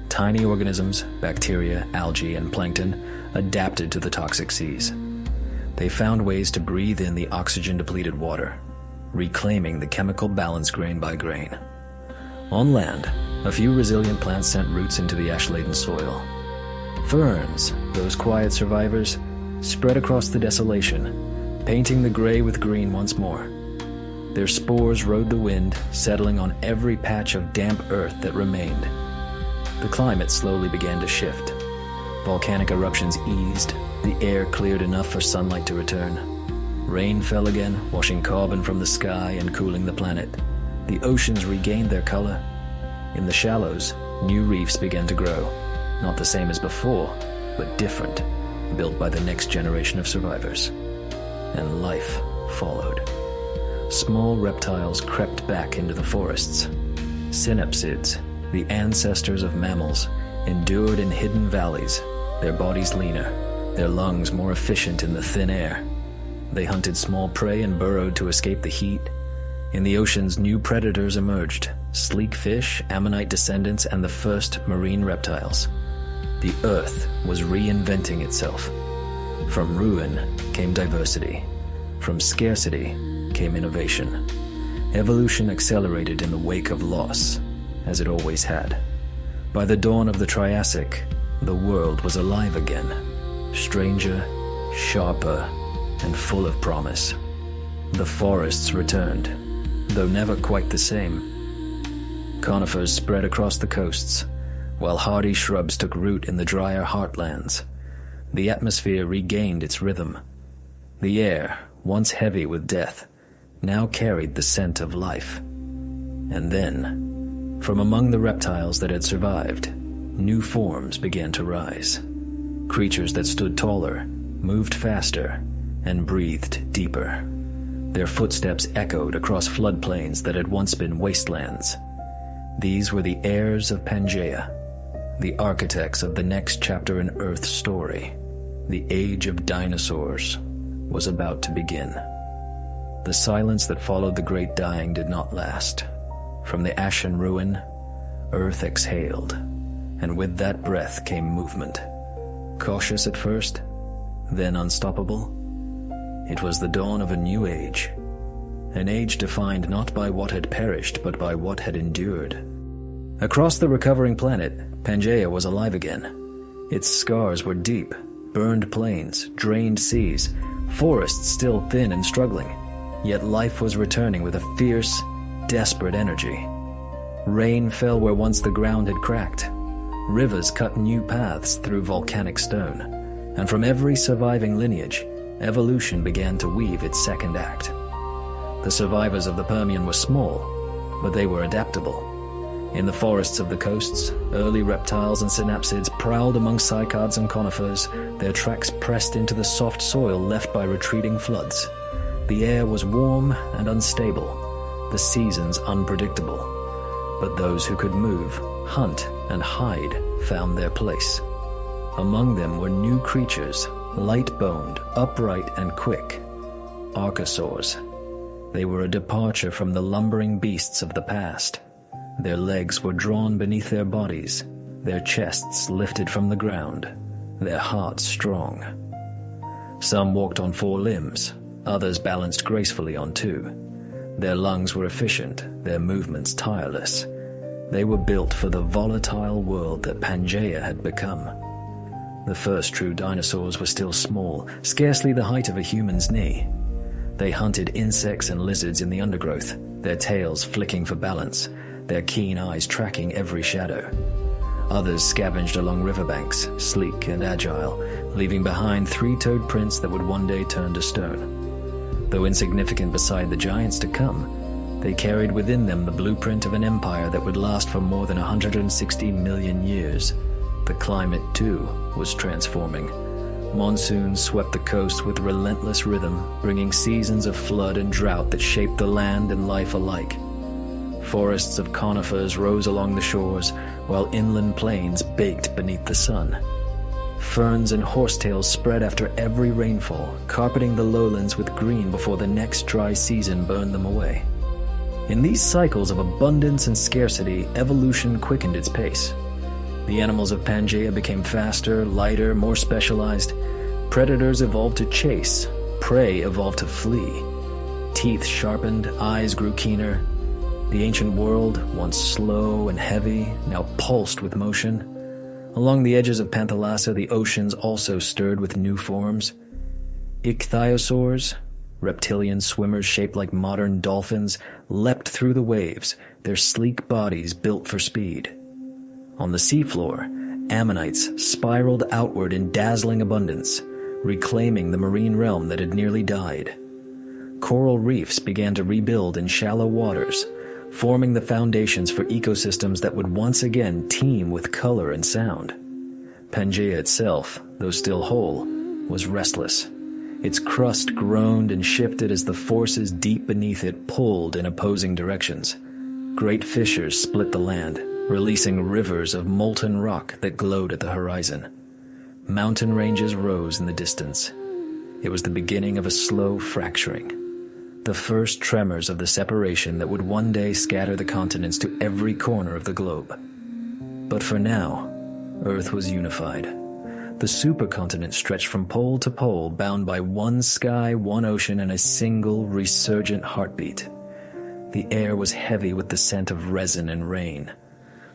Tiny organisms, bacteria, algae, and plankton, adapted to the toxic seas. They found ways to breathe in the oxygen-depleted water, reclaiming the chemical balance grain by grain. On land, a few resilient plants sent roots into the ash-laden soil. Ferns, those quiet survivors, spread across the desolation, painting the gray with green once more. Their spores rode the wind, settling on every patch of damp earth that remained. The climate slowly began to shift. Volcanic eruptions eased, the air cleared enough for sunlight to return. Rain fell again, washing carbon from the sky and cooling the planet. The oceans regained their color. In the shallows, new reefs began to grow, not the same as before, but different, built by the next generation of survivors. And life followed. Small reptiles crept back into the forests. Synapsids, the ancestors of mammals, endured in hidden valleys, their bodies leaner, their lungs more efficient in the thin air. They hunted small prey and burrowed to escape the heat. In the oceans, new predators emerged, sleek fish, ammonite descendants, and the first marine reptiles. The Earth was reinventing itself. From ruin came diversity. From scarcity came innovation. Evolution accelerated in the wake of loss, as it always had. By the dawn of the Triassic, the world was alive again, stranger, sharper, and full of promise. The forests returned, though never quite the same. Conifers spread across the coasts, while hardy shrubs took root in the drier heartlands. The atmosphere regained its rhythm. The air, once heavy with death, now carried the scent of life. And then, from among the reptiles that had survived, new forms began to rise. Creatures that stood taller, moved faster, and breathed deeper. Their footsteps echoed across floodplains that had once been wastelands. These were the heirs of Pangaea, the architects of the next chapter in Earth's story. The age of dinosaurs was about to begin. The silence that followed the Great Dying did not last. From the ashen ruin, Earth exhaled, and with that breath came movement. Cautious at first, then unstoppable. It was the dawn of a new age, an age defined not by what had perished, but by what had endured. Across the recovering planet, Pangaea was alive again. Its scars were deep, burned plains, drained seas, forests still thin and struggling, yet life was returning with a fierce, desperate energy. Rain fell where once the ground had cracked. Rivers cut new paths through volcanic stone, and from every surviving lineage, evolution began to weave its second act. The survivors of the Permian were small, but they were adaptable. In the forests of the coasts, early reptiles and synapsids prowled among cycads and conifers, their tracks pressed into the soft soil left by retreating floods. The air was warm and unstable, the seasons unpredictable. But those who could move, hunt, and hide found their place. Among them were new creatures, light-boned, upright, and quick. Archosaurs. They were a departure from the lumbering beasts of the past. Their legs were drawn beneath their bodies, their chests lifted from the ground, their hearts strong. Some walked on 4 limbs, others balanced gracefully on 2. Their lungs were efficient, their movements tireless. They were built for the volatile world that Pangaea had become. The first true dinosaurs were still small, scarcely the height of a human's knee. They hunted insects and lizards in the undergrowth, their tails flicking for balance, their keen eyes tracking every shadow. Others scavenged along riverbanks, sleek and agile, leaving behind 3-toed prints that would one day turn to stone. Though insignificant beside the giants to come, they carried within them the blueprint of an empire that would last for more than 160 million years. The climate, too, was transforming. Monsoons swept the coast with relentless rhythm, bringing seasons of flood and drought that shaped the land and life alike. Forests of conifers rose along the shores, while inland plains baked beneath the sun. Ferns and horsetails spread after every rainfall, carpeting the lowlands with green before the next dry season burned them away. In these cycles of abundance and scarcity, evolution quickened its pace. The animals of Pangaea became faster, lighter, more specialized. Predators evolved to chase, prey evolved to flee. Teeth sharpened, eyes grew keener. The ancient world, once slow and heavy, now pulsed with motion. Along the edges of Panthalassa, the oceans also stirred with new forms. Ichthyosaurs, reptilian swimmers shaped like modern dolphins, leapt through the waves, their sleek bodies built for speed. On the seafloor, ammonites spiraled outward in dazzling abundance, reclaiming the marine realm that had nearly died. Coral reefs began to rebuild in shallow waters, forming the foundations for ecosystems that would once again teem with color and sound. Pangaea itself, though still whole, was restless. Its crust groaned and shifted as the forces deep beneath it pulled in opposing directions. Great fissures split the land, releasing rivers of molten rock that glowed at the horizon. Mountain ranges rose in the distance. It was the beginning of a slow fracturing, the first tremors of the separation that would one day scatter the continents to every corner of the globe. But for now, Earth was unified. The supercontinent stretched from pole to pole, bound by one sky, one ocean, and a single resurgent heartbeat. The air was heavy with the scent of resin and rain.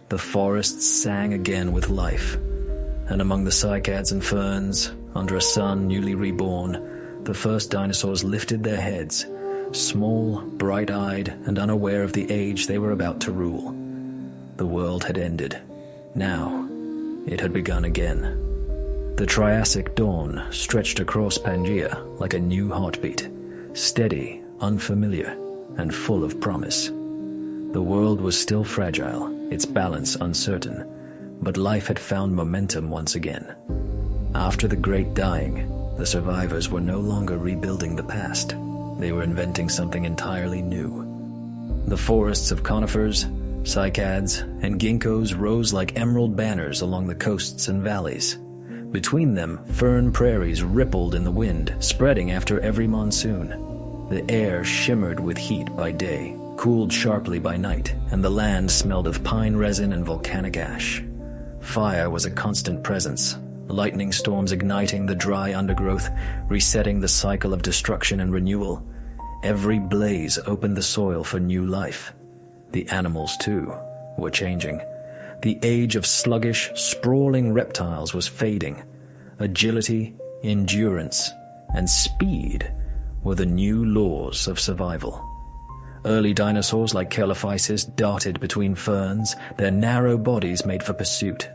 The forests sang again with life, and among the cycads and ferns, under a sun newly reborn, the first dinosaurs lifted their heads, small, bright-eyed, and unaware of the age they were about to rule. The world had ended. Now, it had begun again. The Triassic dawn stretched across Pangaea like a new heartbeat, steady, unfamiliar, and full of promise. The world was still fragile, its balance uncertain, but life had found momentum once again. After the Great Dying, the survivors were no longer rebuilding the past. They were inventing something entirely new. The forests of conifers, cycads, and ginkgos rose like emerald banners along the coasts and valleys. Between them, fern prairies rippled in the wind, spreading after every monsoon. The air shimmered with heat by day, cooled sharply by night, and the land smelled of pine resin and volcanic ash. Fire was a constant presence, lightning storms igniting the dry undergrowth, resetting the cycle of destruction and renewal. Every blaze opened the soil for new life. The animals, too, were changing. The age of sluggish, sprawling reptiles was fading. Agility, endurance, and speed were the new laws of survival. Early dinosaurs like Chelophysis darted between ferns, their narrow bodies made for pursuit.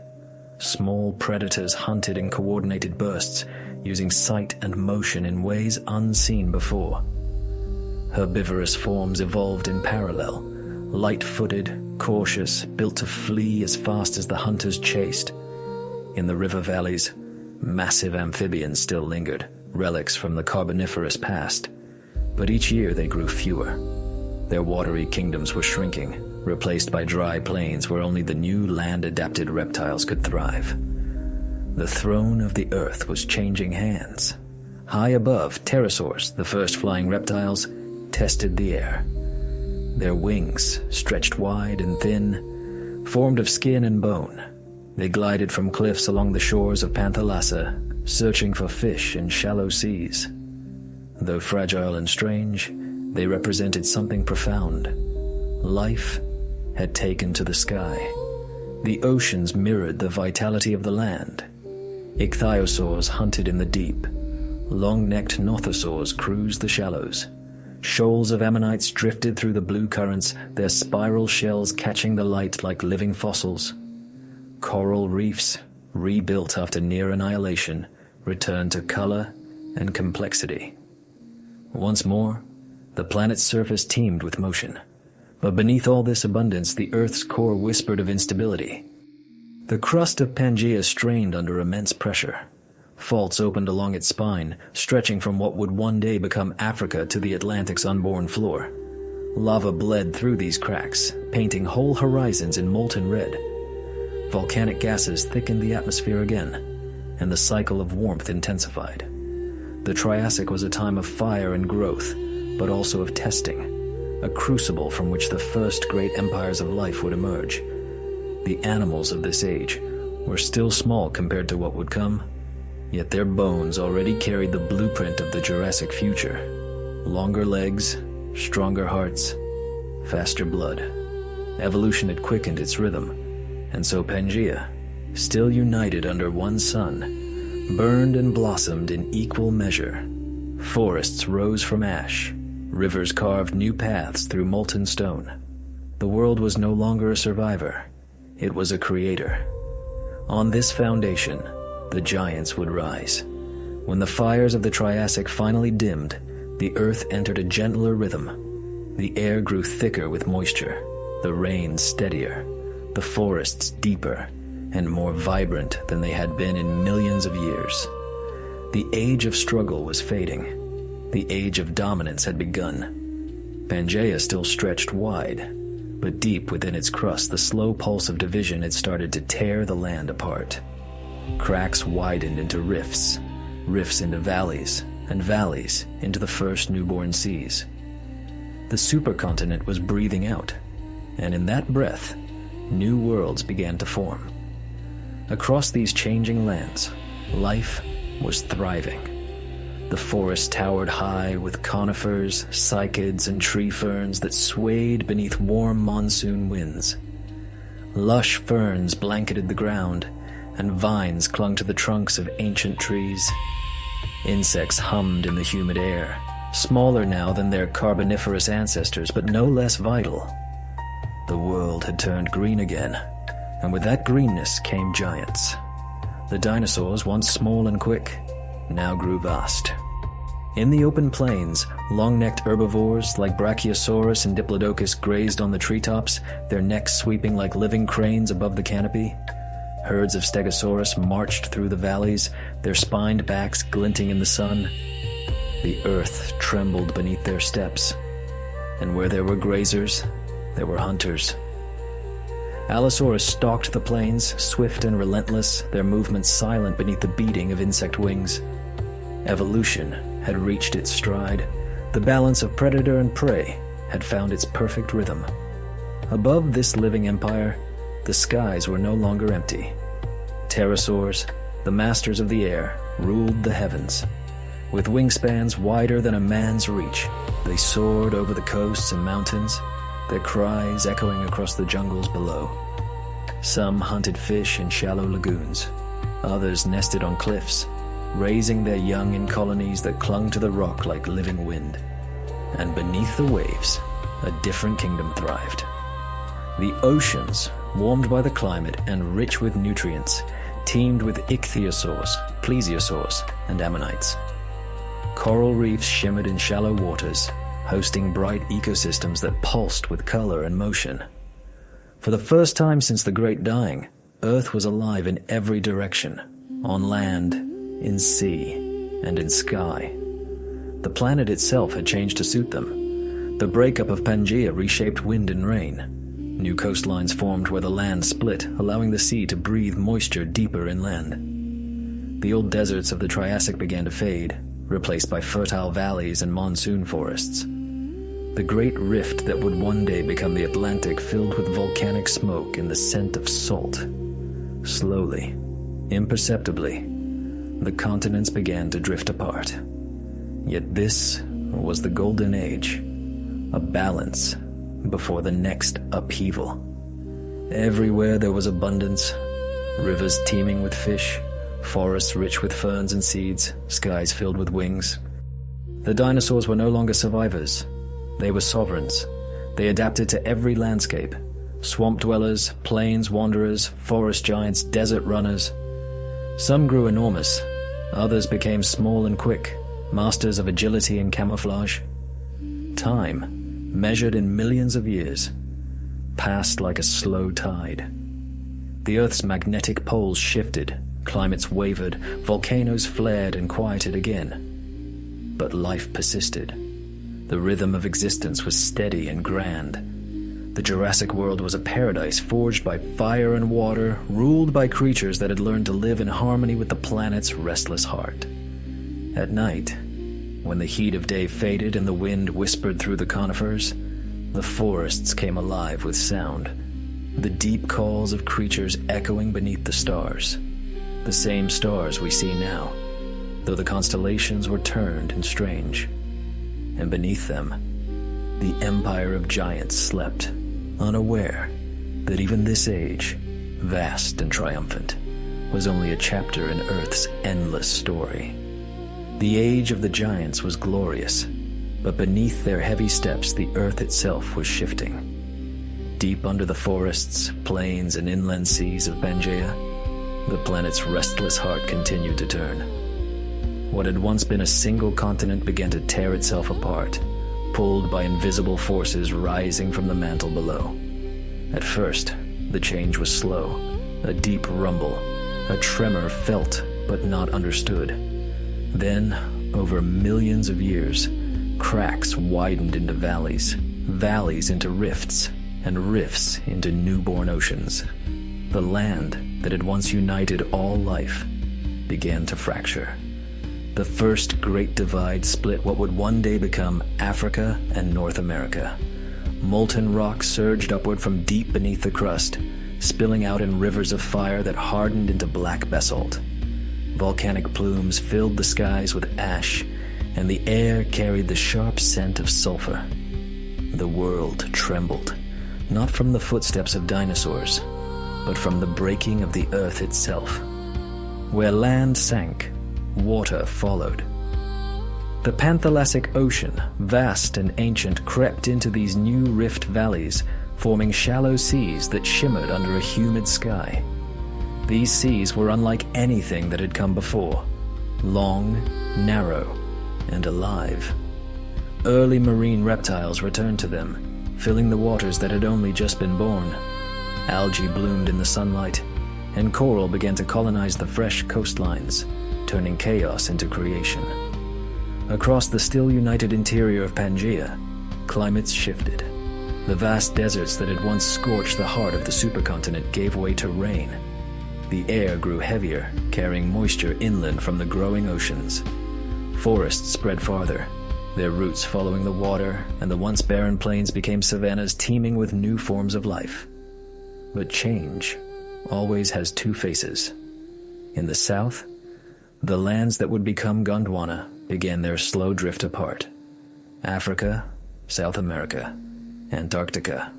Small predators hunted in coordinated bursts, using sight and motion in ways unseen before. Herbivorous forms evolved in parallel, light-footed, cautious, built to flee as fast as the hunters chased. In the river valleys, massive amphibians still lingered, relics from the Carboniferous past. But each year they grew fewer. Their watery kingdoms were shrinking, replaced by dry plains where only the new land-adapted reptiles could thrive. The throne of the earth was changing hands. High above, pterosaurs, the first flying reptiles, tested the air. Their wings, stretched wide and thin, formed of skin and bone. They glided from cliffs along the shores of Panthalassa, searching for fish in shallow seas. Though fragile and strange, they represented something profound. Life had taken to the sky. The oceans mirrored the vitality of the land. Ichthyosaurs hunted in the deep. Long-necked nothosaurs cruised the shallows. Shoals of ammonites drifted through the blue currents, their spiral shells catching the light like living fossils. Coral reefs, rebuilt after near annihilation, returned to color and complexity. Once more, the planet's surface teemed with motion. But beneath all this abundance, the Earth's core whispered of instability. The crust of Pangaea strained under immense pressure. Faults opened along its spine, stretching from what would one day become Africa to the Atlantic's unborn floor. Lava bled through these cracks, painting whole horizons in molten red. Volcanic gases thickened the atmosphere again, and the cycle of warmth intensified. The Triassic was a time of fire and growth, but also of testing, a crucible from which the first great empires of life would emerge. The animals of this age were still small compared to what would come, yet their bones already carried the blueprint of the Jurassic future. Longer legs, stronger hearts, faster blood. Evolution had quickened its rhythm, and so Pangaea, still united under one sun, burned and blossomed in equal measure. Forests rose from ash. Rivers carved new paths through molten stone. The world was no longer a survivor. It was a creator. On this foundation, the giants would rise. When the fires of the Triassic finally dimmed, the earth entered a gentler rhythm. The air grew thicker with moisture, the rain steadier, the forests deeper and more vibrant than they had been in millions of years. The age of struggle was fading. The age of dominance had begun. Pangaea still stretched wide, but deep within its crust, the slow pulse of division had started to tear the land apart. Cracks widened into rifts, rifts into valleys, and valleys into the first newborn seas. The supercontinent was breathing out, and in that breath, new worlds began to form. Across these changing lands, life was thriving. The forest towered high with conifers, cycads, and tree ferns that swayed beneath warm monsoon winds. Lush ferns blanketed the ground, and vines clung to the trunks of ancient trees. Insects hummed in the humid air, smaller now than their carboniferous ancestors, but no less vital. The world had turned green again, and with that greenness came giants. The dinosaurs, once small and quick, now grew vast. In the open plains, long-necked herbivores like Brachiosaurus and Diplodocus grazed on the treetops, their necks sweeping like living cranes above the canopy. Herds of Stegosaurus marched through the valleys, their spined backs glinting in the sun. The earth trembled beneath their steps, and where there were grazers, there were hunters. Allosaurus stalked the plains, swift and relentless, their movements silent beneath the beating of insect wings. Evolution had reached its stride. The balance of predator and prey had found its perfect rhythm. Above this living empire, the skies were no longer empty. Pterosaurs, the masters of the air, ruled the heavens. With wingspans wider than a man's reach, they soared over the coasts and mountains, their cries echoing across the jungles below. Some hunted fish in shallow lagoons. Others nested on cliffs, raising their young in colonies that clung to the rock like living wind. And beneath the waves, a different kingdom thrived. The oceans, warmed by the climate and rich with nutrients, teemed with ichthyosaurs, plesiosaurs, and ammonites. Coral reefs shimmered in shallow waters, hosting bright ecosystems that pulsed with color and motion. For the first time since the Great Dying, Earth was alive in every direction, on land, in sea, and in sky. The planet itself had changed to suit them. The breakup of Pangaea reshaped wind and rain. New coastlines formed where the land split, allowing the sea to breathe moisture deeper inland. The old deserts of the Triassic began to fade, replaced by fertile valleys and monsoon forests. The great rift that would one day become the Atlantic filled with volcanic smoke and the scent of salt. Slowly, imperceptibly, the continents began to drift apart. Yet this was the Golden Age, a balance before the next upheaval. Everywhere there was abundance, rivers teeming with fish, forests rich with ferns and seeds, skies filled with wings. The dinosaurs were no longer survivors. They were sovereigns. They adapted to every landscape. Swamp dwellers, plains wanderers, forest giants, desert runners. Some grew enormous. Others became small and quick, masters of agility and camouflage. Time, measured in millions of years, passed like a slow tide. The Earth's magnetic poles shifted, climates wavered, volcanoes flared and quieted again. But life persisted. The rhythm of existence was steady and grand. The Jurassic world was a paradise forged by fire and water, ruled by creatures that had learned to live in harmony with the planet's restless heart. At night, when the heat of day faded and the wind whispered through the conifers, the forests came alive with sound, the deep calls of creatures echoing beneath the stars. The same stars we see now, though the constellations were turned and strange. And beneath them, the empire of giants slept, unaware that even this age, vast and triumphant, was only a chapter in Earth's endless story. The age of the giants was glorious, but beneath their heavy steps the Earth itself was shifting. Deep under the forests, plains, and inland seas of Pangaea, the planet's restless heart continued to turn. What had once been a single continent began to tear itself apart, pulled by invisible forces rising from the mantle below. At first, the change was slow, a deep rumble, a tremor felt but not understood. Then, over millions of years, cracks widened into valleys, valleys into rifts, and rifts into newborn oceans. The land that had once united all life began to fracture. The first Great Divide split what would one day become Africa and North America. Molten rock surged upward from deep beneath the crust, spilling out in rivers of fire that hardened into black basalt. Volcanic plumes filled the skies with ash, and the air carried the sharp scent of sulfur. The world trembled, not from the footsteps of dinosaurs, but from the breaking of the earth itself. Where land sank, water followed. The Panthalassic Ocean, vast and ancient, crept into these new rift valleys, forming shallow seas that shimmered under a humid sky. These seas were unlike anything that had come before, long, narrow, and alive. Early marine reptiles returned to them, filling the waters that had only just been born. Algae bloomed in the sunlight, and coral began to colonize the fresh coastlines, turning chaos into creation. Across the still united interior of Pangaea, climates shifted. The vast deserts that had once scorched the heart of the supercontinent gave way to rain. The air grew heavier, carrying moisture inland from the growing oceans. Forests spread farther, their roots following the water, and the once barren plains became savannas teeming with new forms of life. But change always has two faces. In the south, the lands that would become Gondwana began their slow drift apart. Africa, South America, Antarctica,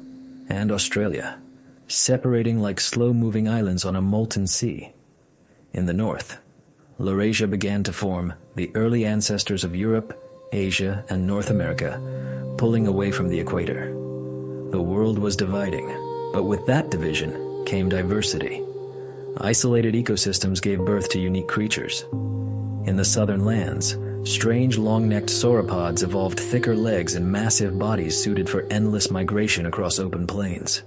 and Australia, separating like slow-moving islands on a molten sea. In the north, Laurasia began to form, the early ancestors of Europe, Asia, and North America, pulling away from the equator. The world was dividing, but with that division came diversity. Isolated ecosystems gave birth to unique creatures. In the southern lands, Strange long-necked sauropods evolved thicker legs and massive bodies suited for endless migration across open plains.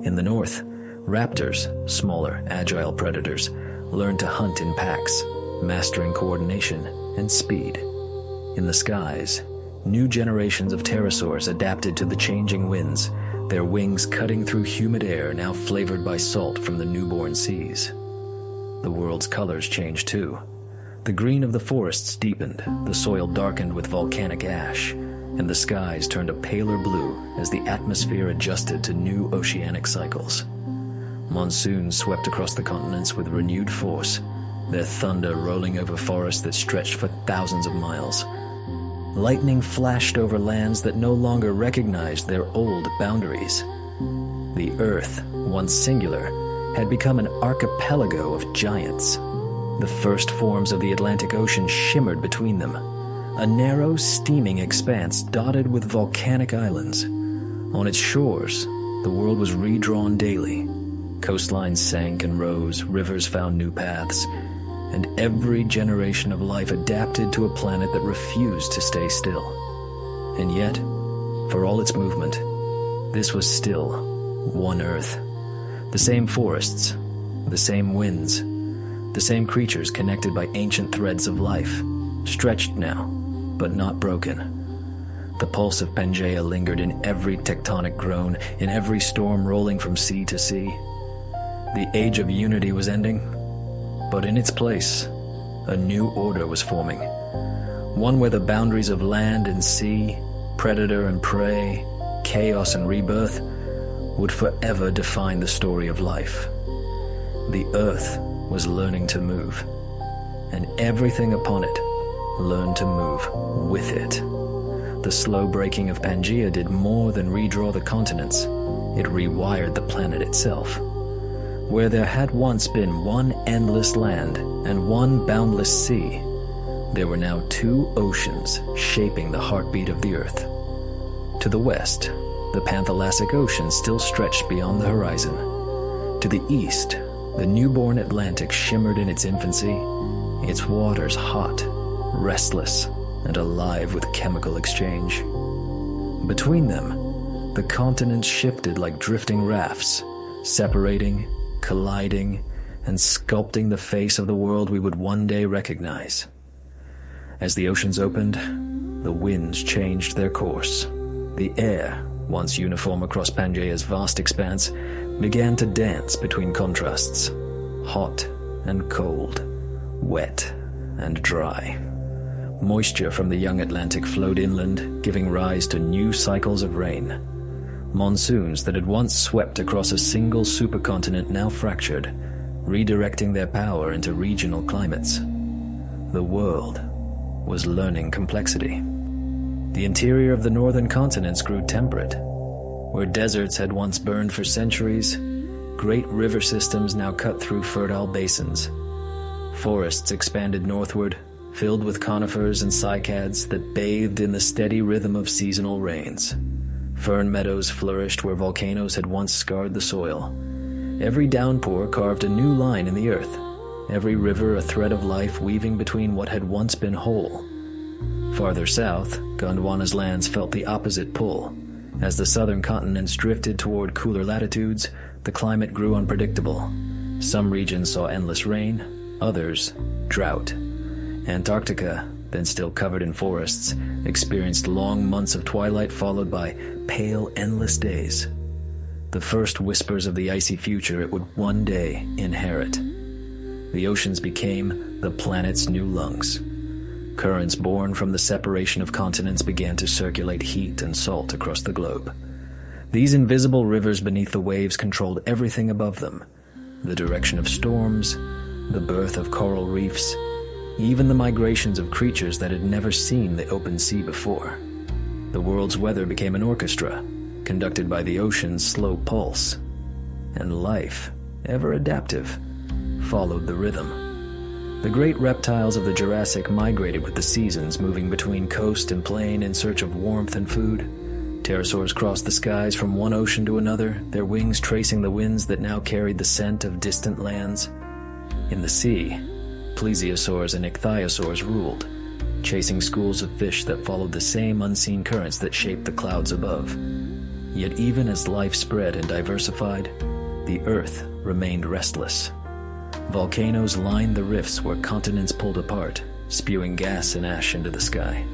In the north, raptors, smaller, agile predators, learned to hunt in packs, mastering coordination and speed. In the skies, new generations of pterosaurs adapted to the changing winds, their wings cutting through humid air now flavored by salt from the newborn seas. The world's colors changed too. The green of the forests deepened, the soil darkened with volcanic ash, and the skies turned a paler blue as the atmosphere adjusted to new oceanic cycles. Monsoons swept across the continents with renewed force, their thunder rolling over forests that stretched for thousands of miles. Lightning flashed over lands that no longer recognized their old boundaries. The Earth, once singular, had become an archipelago of giants. The first forms of the Atlantic Ocean shimmered between them, a narrow, steaming expanse dotted with volcanic islands. On its shores, the world was redrawn daily. Coastlines sank and rose, rivers found new paths, and every generation of life adapted to a planet that refused to stay still. And yet, for all its movement, this was still one Earth. The same forests, the same winds, the same creatures connected by ancient threads of life, stretched now, but not broken. The pulse of Pangaea lingered in every tectonic groan, in every storm rolling from sea to sea. The age of unity was ending, but in its place, a new order was forming. One where the boundaries of land and sea, predator and prey, chaos and rebirth would forever define the story of life. The Earth was learning to move, and everything upon it learned to move with it. The slow breaking of Pangaea did more than redraw the continents. It rewired the planet itself. Where there had once been one endless land and one boundless sea, there were now two oceans shaping the heartbeat of the Earth. To the west, the Panthalassic Ocean still stretched beyond the horizon. To the east, the newborn Atlantic shimmered in its infancy, its waters hot, restless, and alive with chemical exchange. Between them, the continents shifted like drifting rafts, separating, colliding, and sculpting the face of the world we would one day recognize. As the oceans opened, the winds changed their course. The air, once uniform across Pangaea's vast expanse, began to dance between contrasts, hot and cold, wet and dry. Moisture from the young Atlantic flowed inland, giving rise to new cycles of rain. Monsoons that had once swept across a single supercontinent now fractured, redirecting their power into regional climates. The world was learning complexity. The interior of the northern continents grew temperate. Where deserts had once burned for centuries, great river systems now cut through fertile basins. Forests expanded northward, filled with conifers and cycads that bathed in the steady rhythm of seasonal rains. Fern meadows flourished where volcanoes had once scarred the soil. Every downpour carved a new line in the earth, every river a thread of life weaving between what had once been whole. Farther south, Gondwana's lands felt the opposite pull. As the southern continents drifted toward cooler latitudes, the climate grew unpredictable. Some regions saw endless rain, others, drought. Antarctica, then still covered in forests, experienced long months of twilight followed by pale, endless days. The first whispers of the icy future it would one day inherit. The oceans became the planet's new lungs. Currents born from the separation of continents began to circulate heat and salt across the globe. These invisible rivers beneath the waves controlled everything above them: the direction of storms, the birth of coral reefs, even the migrations of creatures that had never seen the open sea before. The world's weather became an orchestra, conducted by the ocean's slow pulse. And life, ever adaptive, followed the rhythm. The great reptiles of the Jurassic migrated with the seasons, moving between coast and plain in search of warmth and food. Pterosaurs crossed the skies from one ocean to another, their wings tracing the winds that now carried the scent of distant lands. In the sea, plesiosaurs and ichthyosaurs ruled, chasing schools of fish that followed the same unseen currents that shaped the clouds above. Yet even as life spread and diversified, the Earth remained restless. Volcanoes lined the rifts where continents pulled apart, spewing gas and ash into the sky.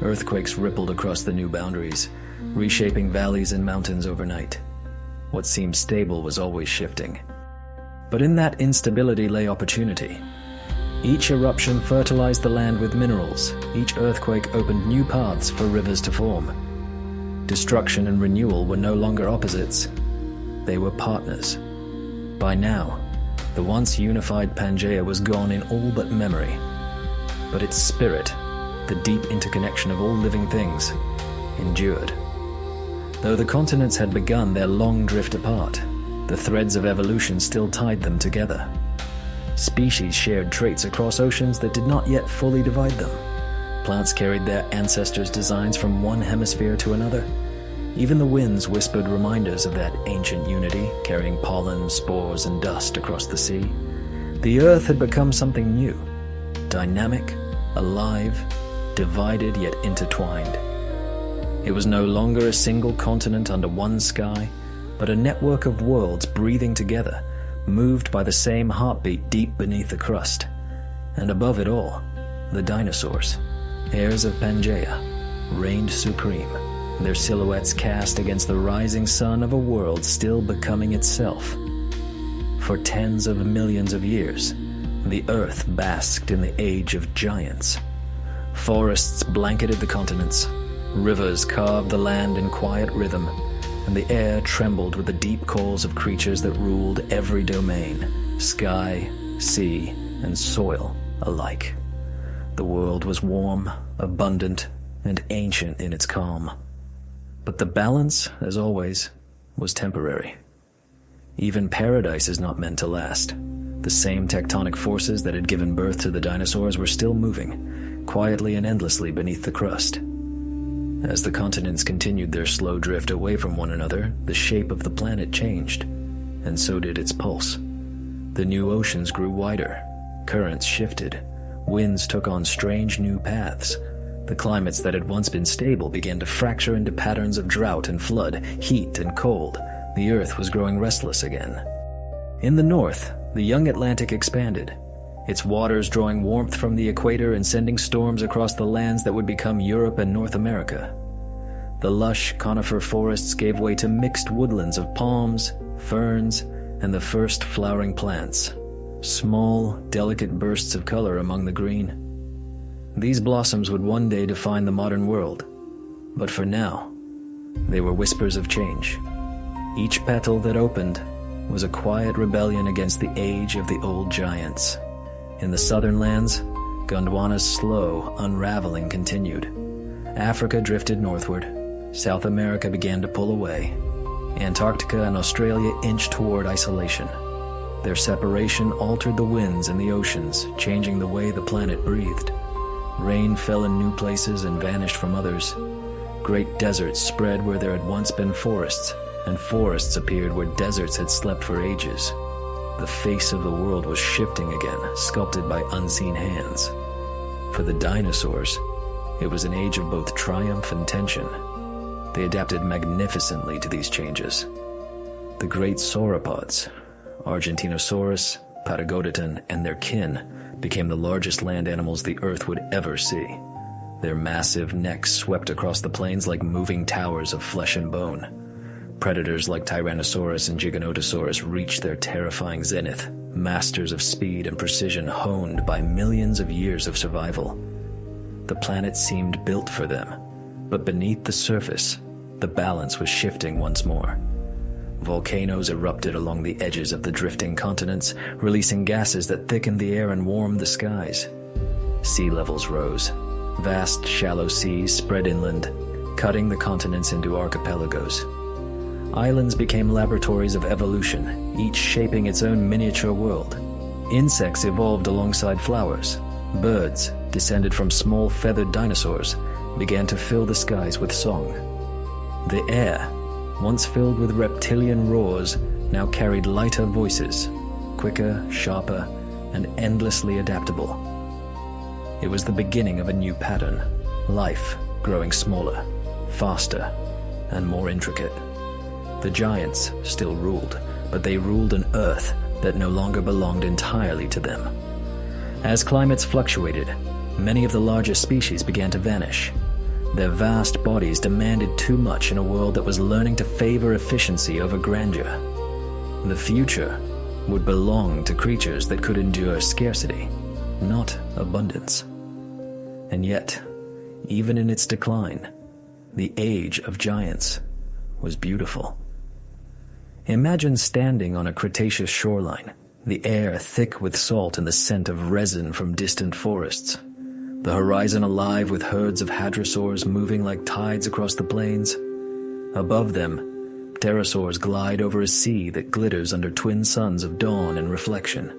Earthquakes rippled across the new boundaries, reshaping valleys and mountains overnight. What seemed stable was always shifting. But in that instability lay opportunity. Each eruption fertilized the land with minerals. Each earthquake opened new paths for rivers to form. Destruction and renewal were no longer opposites. They were partners. By now, the once unified Pangaea was gone in all but memory. But its spirit, the deep interconnection of all living things, endured. Though the continents had begun their long drift apart, the threads of evolution still tied them together. Species shared traits across oceans that did not yet fully divide them. Plants carried their ancestors' designs from one hemisphere to another. Even the winds whispered reminders of that ancient unity, carrying pollen, spores, and dust across the sea. The Earth had become something new, dynamic, alive, divided yet intertwined. It was no longer a single continent under one sky, but a network of worlds breathing together, moved by the same heartbeat deep beneath the crust. And above it all, the dinosaurs, heirs of Pangaea, reigned supreme, their silhouettes cast against the rising sun of a world still becoming itself. For tens of millions of years, the Earth basked in the age of giants. Forests blanketed the continents, rivers carved the land in quiet rhythm, and the air trembled with the deep calls of creatures that ruled every domain, sky, sea, and soil alike. The world was warm, abundant, and ancient in its calm. But the balance, as always, was temporary. Even paradise is not meant to last. The same tectonic forces that had given birth to the dinosaurs were still moving, quietly and endlessly beneath the crust. As the continents continued their slow drift away from one another, the shape of the planet changed, and so did its pulse. The new oceans grew wider, currents shifted, winds took on strange new paths. The climates that had once been stable began to fracture into patterns of drought and flood, heat and cold. The Earth was growing restless again. In the north, the young Atlantic expanded, its waters drawing warmth from the equator and sending storms across the lands that would become Europe and North America. The lush conifer forests gave way to mixed woodlands of palms, ferns, and the first flowering plants, small, delicate bursts of color among the green. These blossoms would one day define the modern world, but for now, they were whispers of change. Each petal that opened was a quiet rebellion against the age of the old giants. In the southern lands, Gondwana's slow unraveling continued. Africa drifted northward. South America began to pull away. Antarctica and Australia inched toward isolation. Their separation altered the winds and the oceans, changing the way the planet breathed. Rain fell in new places and vanished from others. Great deserts spread where there had once been forests, and forests appeared where deserts had slept for ages. The face of the world was shifting again, sculpted by unseen hands. For the dinosaurs, it was an age of both triumph and tension. They adapted magnificently to these changes. The great sauropods, Argentinosaurus, Patagodoton, and their kin, became the largest land animals the Earth would ever see. Their massive necks swept across the plains like moving towers of flesh and bone. Predators like Tyrannosaurus and Giganotosaurus reached their terrifying zenith, masters of speed and precision honed by millions of years of survival. The planet seemed built for them, but beneath the surface, the balance was shifting once more. Volcanoes erupted along the edges of the drifting continents, releasing gases that thickened the air and warmed the skies. Sea levels rose. Vast, shallow seas spread inland, cutting the continents into archipelagos. Islands became laboratories of evolution, each shaping its own miniature world. Insects evolved alongside flowers. Birds, descended from small feathered dinosaurs, began to fill the skies with song. The air, once filled with reptilian roars, now carried lighter voices, quicker, sharper, and endlessly adaptable. It was the beginning of a new pattern, life growing smaller, faster, and more intricate. The giants still ruled, but they ruled an Earth that no longer belonged entirely to them. As climates fluctuated, many of the largest species began to vanish. Their vast bodies demanded too much in a world that was learning to favor efficiency over grandeur. The future would belong to creatures that could endure scarcity, not abundance. And yet, even in its decline, the age of giants was beautiful. Imagine standing on a Cretaceous shoreline, the air thick with salt and the scent of resin from distant forests, the horizon alive with herds of hadrosaurs moving like tides across the plains. Above them, pterosaurs glide over a sea that glitters under twin suns of dawn and reflection.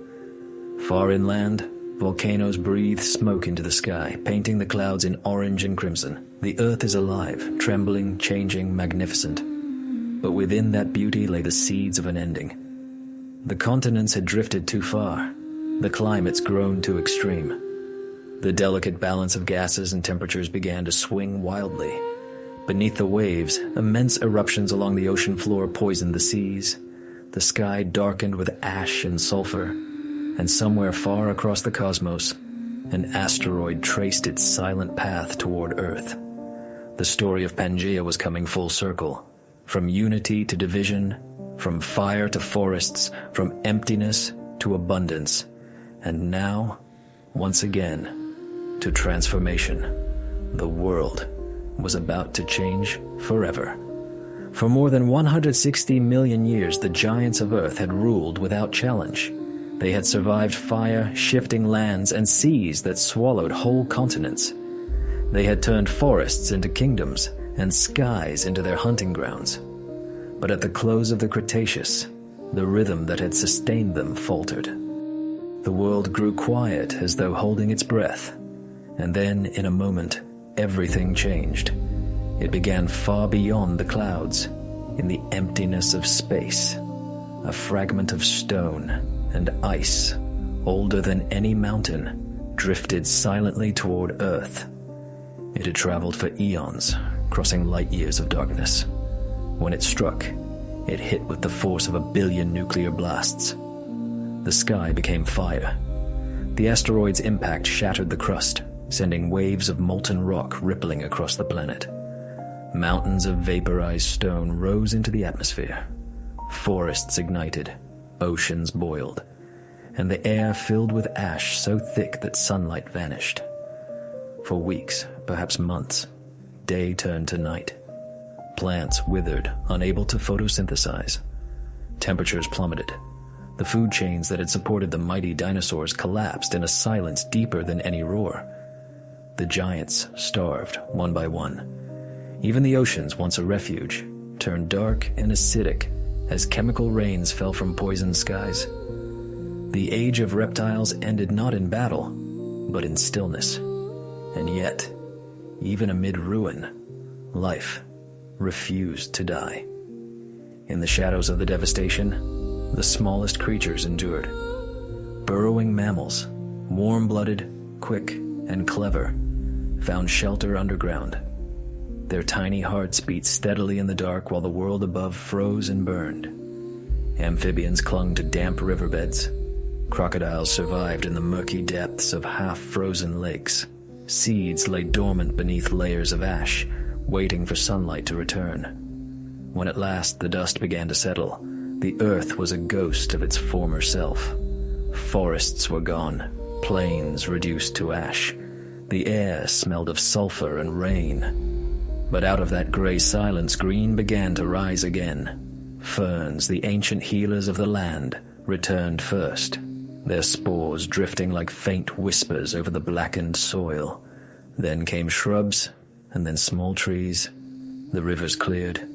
Far inland, volcanoes breathe smoke into the sky, painting the clouds in orange and crimson. The earth is alive, trembling, changing, magnificent. But within that beauty lay the seeds of an ending. The continents had drifted too far, the climates grown too extreme. The delicate balance of gases and temperatures began to swing wildly. Beneath the waves, immense eruptions along the ocean floor poisoned the seas. The sky darkened with ash and sulfur, and somewhere far across the cosmos, an asteroid traced its silent path toward Earth. The story of Pangaea was coming full circle, from unity to division, from fire to forests, from emptiness to abundance, and now, once again, to transformation. The world was about to change forever. For more than 160 million years, the giants of Earth had ruled without challenge. They had survived fire, shifting lands, and seas that swallowed whole continents. They had turned forests into kingdoms and skies into their hunting grounds. But at the close of the Cretaceous, the rhythm that had sustained them faltered. The world grew quiet as though holding its breath, and then, in a moment, everything changed. It began far beyond the clouds, in the emptiness of space. A fragment of stone and ice, older than any mountain, drifted silently toward Earth. It had traveled for eons, crossing light years of darkness. When it struck, it hit with the force of 1 billion nuclear blasts. The sky became fire. The asteroid's impact shattered the crust, sending waves of molten rock rippling across the planet. Mountains of vaporized stone rose into the atmosphere. Forests ignited, oceans boiled, and the air filled with ash so thick that sunlight vanished. For weeks, perhaps months, day turned to night. Plants withered, unable to photosynthesize. Temperatures plummeted. The food chains that had supported the mighty dinosaurs collapsed in a silence deeper than any roar. The giants starved one by one. Even the oceans, once a refuge, turned dark and acidic as chemical rains fell from poisoned skies. The age of reptiles ended not in battle, but in stillness. And yet, even amid ruin, life refused to die. In the shadows of the devastation, the smallest creatures endured. Burrowing mammals, warm-blooded, quick, and clever, found shelter underground. Their tiny hearts beat steadily in the dark while the world above froze and burned. Amphibians clung to damp riverbeds. Crocodiles survived in the murky depths of half-frozen lakes. Seeds lay dormant beneath layers of ash, waiting for sunlight to return. When at last the dust began to settle, the earth was a ghost of its former self. Forests were gone, plains reduced to ash. The air smelled of sulfur and rain. But out of that gray silence, green began to rise again. Ferns, the ancient healers of the land, returned first, their spores drifting like faint whispers over the blackened soil. Then came shrubs, and then small trees. The rivers cleared.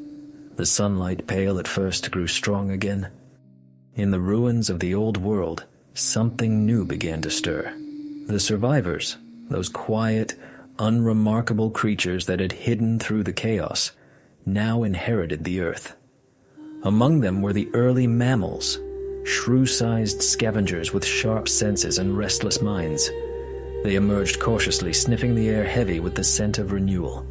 The sunlight, pale at first, grew strong again. In the ruins of the old world, something new began to stir. The survivors, those quiet, unremarkable creatures that had hidden through the chaos, now inherited the earth. Among them were the early mammals, shrew-sized scavengers with sharp senses and restless minds. They emerged cautiously, sniffing the air heavy with the scent of renewal.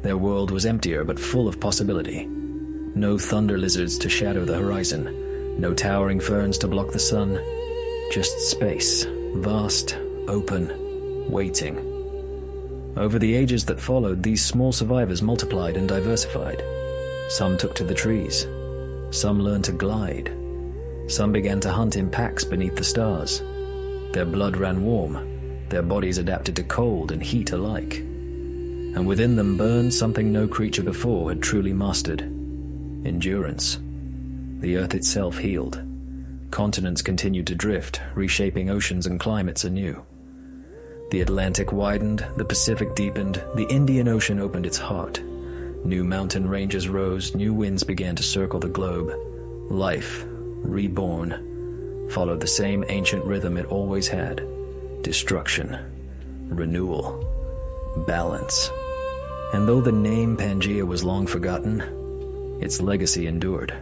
Their world was emptier but full of possibility. No thunder lizards to shadow the horizon, no towering ferns to block the sun. Just space, vast, open, waiting. Over the ages that followed, these small survivors multiplied and diversified. Some took to the trees. Some learned to glide. Some began to hunt in packs beneath the stars. Their blood ran warm. Their bodies adapted to cold and heat alike. And within them burned something no creature before had truly mastered: endurance. The earth itself healed. Continents continued to drift, reshaping oceans and climates anew. The Atlantic widened, the Pacific deepened, the Indian Ocean opened its heart. New mountain ranges rose, new winds began to circle the globe. Life, reborn, followed the same ancient rhythm it always had: destruction, renewal, balance. And though the name Pangaea was long forgotten, its legacy endured.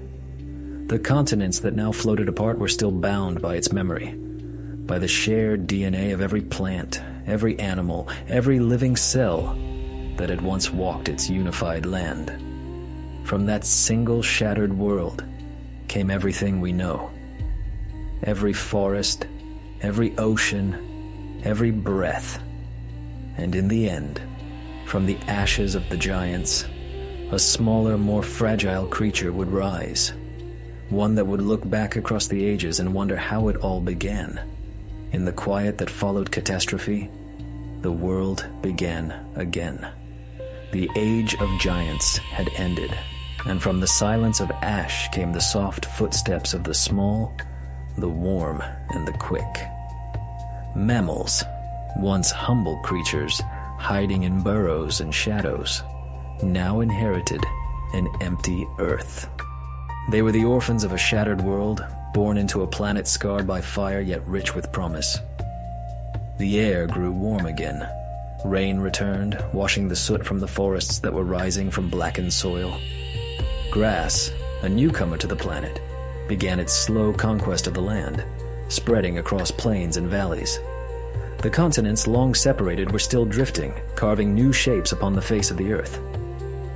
The continents that now floated apart were still bound by its memory, by the shared DNA of every plant, every animal, every living cell that had once walked its unified land. From that single shattered world came everything we know. Every forest, every ocean, every breath. And in the end, from the ashes of the giants, a smaller, more fragile creature would rise. One that would look back across the ages and wonder how it all began. In the quiet that followed catastrophe, the world began again. The age of giants had ended, and from the silence of ash came the soft footsteps of the small, the warm, and the quick. Mammals, once humble creatures hiding in burrows and shadows, now inherited an empty earth. They were the orphans of a shattered world, born into a planet scarred by fire yet rich with promise. The air grew warm again. Rain returned, washing the soot from the forests that were rising from blackened soil. Grass, a newcomer to the planet, began its slow conquest of the land, spreading across plains and valleys. The continents, long separated, were still drifting, carving new shapes upon the face of the earth.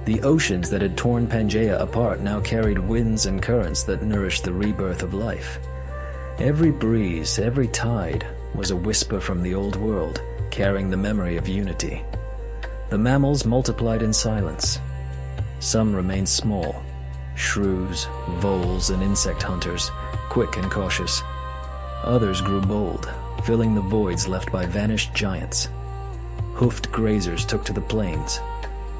The oceans that had torn Pangaea apart now carried winds and currents that nourished the rebirth of life. Every breeze, every tide, was a whisper from the old world, carrying the memory of unity. The mammals multiplied in silence. Some remained small: shrews, voles, and insect hunters, quick and cautious. Others grew bold, filling the voids left by vanished giants. Hoofed grazers took to the plains.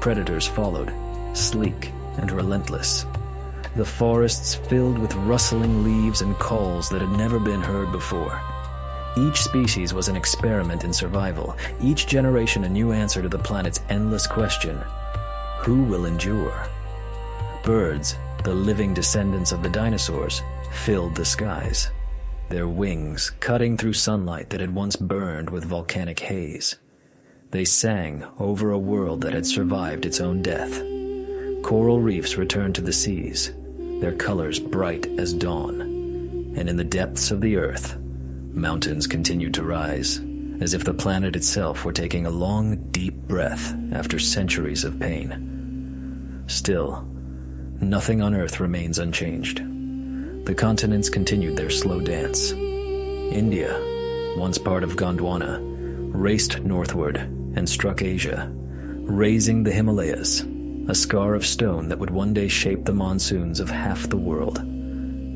Predators followed, sleek and relentless. The forests filled with rustling leaves and calls that had never been heard before. Each species was an experiment in survival, each generation a new answer to the planet's endless question: who will endure? Birds, the living descendants of the dinosaurs, filled the skies, their wings cutting through sunlight that had once burned with volcanic haze. They sang over a world that had survived its own death. Coral reefs returned to the seas, their colors bright as dawn. And in the depths of the earth, mountains continued to rise, as if the planet itself were taking a long, deep breath after centuries of pain. Still, nothing on Earth remains unchanged. The continents continued their slow dance. India, once part of Gondwana, raced northward and struck Asia, raising the Himalayas, a scar of stone that would one day shape the monsoons of half the world.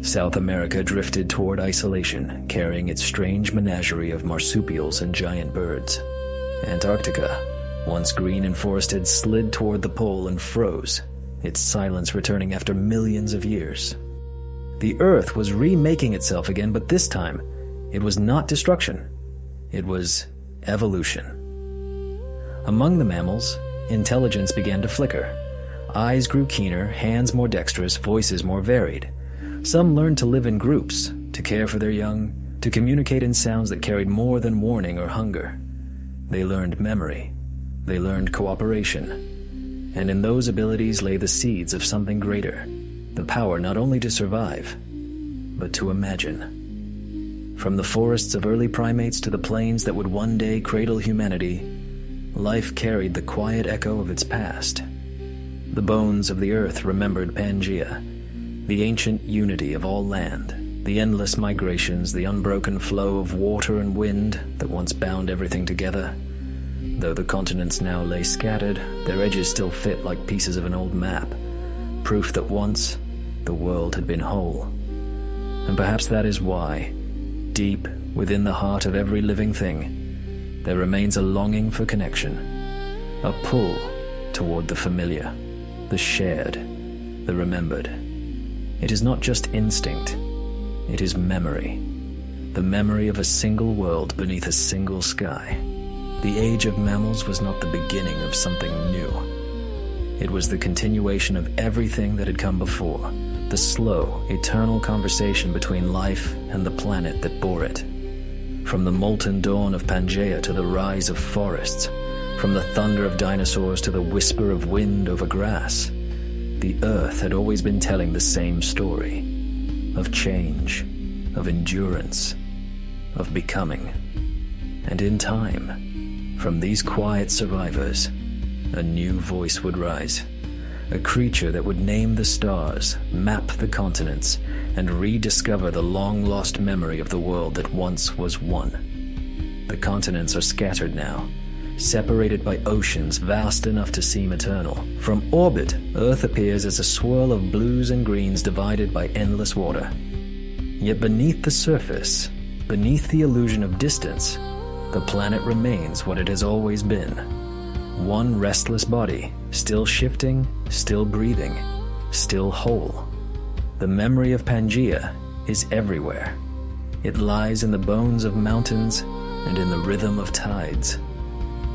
South America drifted toward isolation, carrying its strange menagerie of marsupials and giant birds. Antarctica, once green and forested, slid toward the pole and froze, its silence returning after millions of years. The Earth was remaking itself again, but this time, it was not destruction. It was evolution. Among the mammals, intelligence began to flicker. Eyes grew keener, hands more dexterous, voices more varied. Some learned to live in groups, to care for their young, to communicate in sounds that carried more than warning or hunger. They learned memory. They learned cooperation. And in those abilities lay the seeds of something greater, the power not only to survive, but to imagine. From the forests of early primates to the plains that would one day cradle humanity, life carried the quiet echo of its past. The bones of the earth remembered Pangaea, the ancient unity of all land, the endless migrations, the unbroken flow of water and wind that once bound everything together. Though the continents now lay scattered, their edges still fit like pieces of an old map, proof that once the world had been whole. And perhaps that is why, deep within the heart of every living thing, there remains a longing for connection, a pull toward the familiar, the shared, the remembered. It is not just instinct, it is memory. The memory of a single world beneath a single sky. The age of mammals was not the beginning of something new. It was the continuation of everything that had come before, the slow, eternal conversation between life and the planet that bore it. From the molten dawn of Pangaea to the rise of forests, from the thunder of dinosaurs to the whisper of wind over grass, the Earth had always been telling the same story, of change, of endurance, of becoming. And in time, from these quiet survivors, a new voice would rise, a creature that would name the stars, map the continents, and rediscover the long-lost memory of the world that once was one. The continents are scattered now, separated by oceans vast enough to seem eternal. From orbit, Earth appears as a swirl of blues and greens divided by endless water. Yet beneath the surface, beneath the illusion of distance, the planet remains what it has always been. One restless body, still shifting, still breathing, still whole. The memory of Pangaea is everywhere. It lies in the bones of mountains and in the rhythm of tides.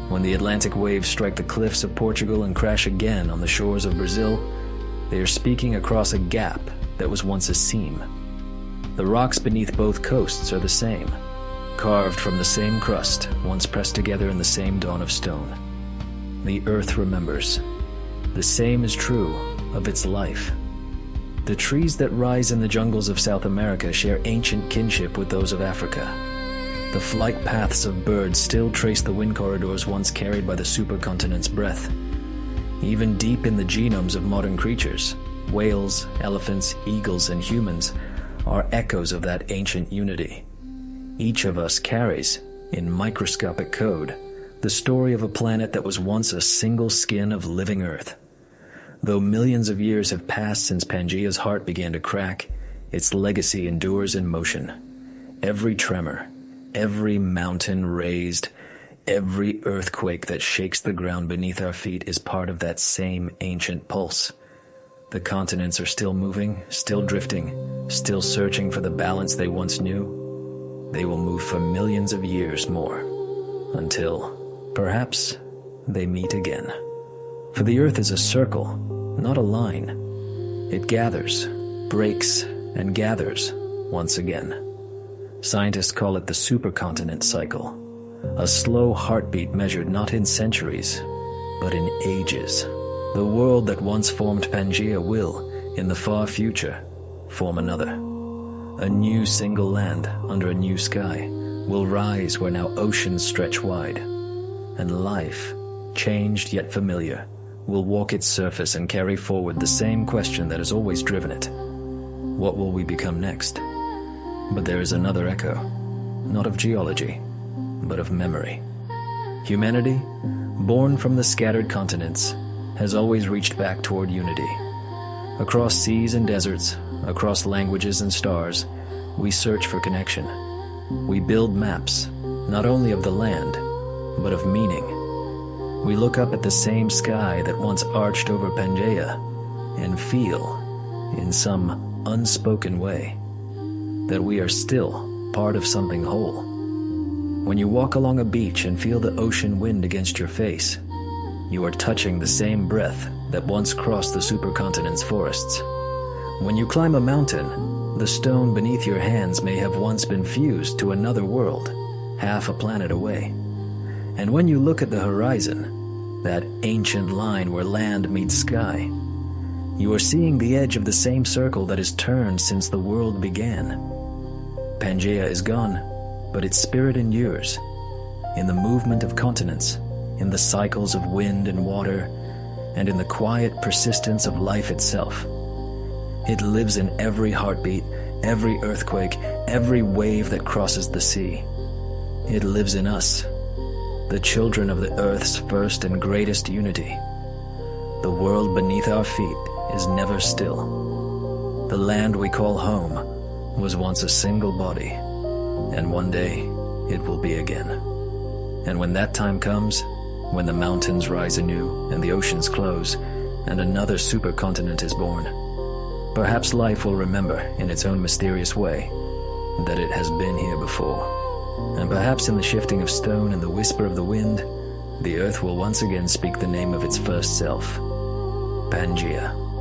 When the Atlantic waves strike the cliffs of Portugal and crash again on the shores of Brazil, they are speaking across a gap that was once a seam. The rocks beneath both coasts are the same, carved from the same crust, once pressed together in the same dawn of stone. The earth remembers. The same is true of its life. The trees that rise in the jungles of South America share ancient kinship with those of Africa. The flight paths of birds still trace the wind corridors once carried by the supercontinent's breath. Even deep in the genomes of modern creatures, whales, elephants, eagles, and humans are echoes of that ancient unity. Each of us carries, in microscopic code, the story of a planet that was once a single skin of living Earth. Though millions of years have passed since Pangaea's heart began to crack, its legacy endures in motion. Every tremor, every mountain raised, every earthquake that shakes the ground beneath our feet is part of that same ancient pulse. The continents are still moving, still drifting, still searching for the balance they once knew. They will move for millions of years more, until, perhaps, they meet again. For the Earth is a circle, not a line. It gathers, breaks, and gathers once again. Scientists call it the supercontinent cycle, a slow heartbeat measured not in centuries, but in ages. The world that once formed Pangaea will, in the far future, form another. A new single land under a new sky will rise where now oceans stretch wide. And life, changed yet familiar, will walk its surface and carry forward the same question that has always driven it. What will we become next? But there is another echo, not of geology, but of memory. Humanity, born from the scattered continents, has always reached back toward unity. Across seas and deserts, across languages and stars, we search for connection. We build maps, not only of the land, but of meaning. We look up at the same sky that once arched over Pangaea and feel, in some unspoken way, that we are still part of something whole. When you walk along a beach and feel the ocean wind against your face, you are touching the same breath that once crossed the supercontinent's forests. When you climb a mountain, the stone beneath your hands may have once been fused to another world, half a planet away. And when you look at the horizon, that ancient line where land meets sky, you are seeing the edge of the same circle that has turned since the world began. Pangaea is gone, but its spirit endures, in the movement of continents, in the cycles of wind and water, and in the quiet persistence of life itself. It lives in every heartbeat, every earthquake, every wave that crosses the sea. It lives in us, the children of the earth's first and greatest unity. The world beneath our feet is never still. The land we call home was once a single body, and one day it will be again. And when that time comes, when the mountains rise anew and the oceans close, and another supercontinent is born, perhaps life will remember in its own mysterious way that it has been here before. And perhaps in the shifting of stone and the whisper of the wind, the earth will once again speak the name of its first self, Pangaea.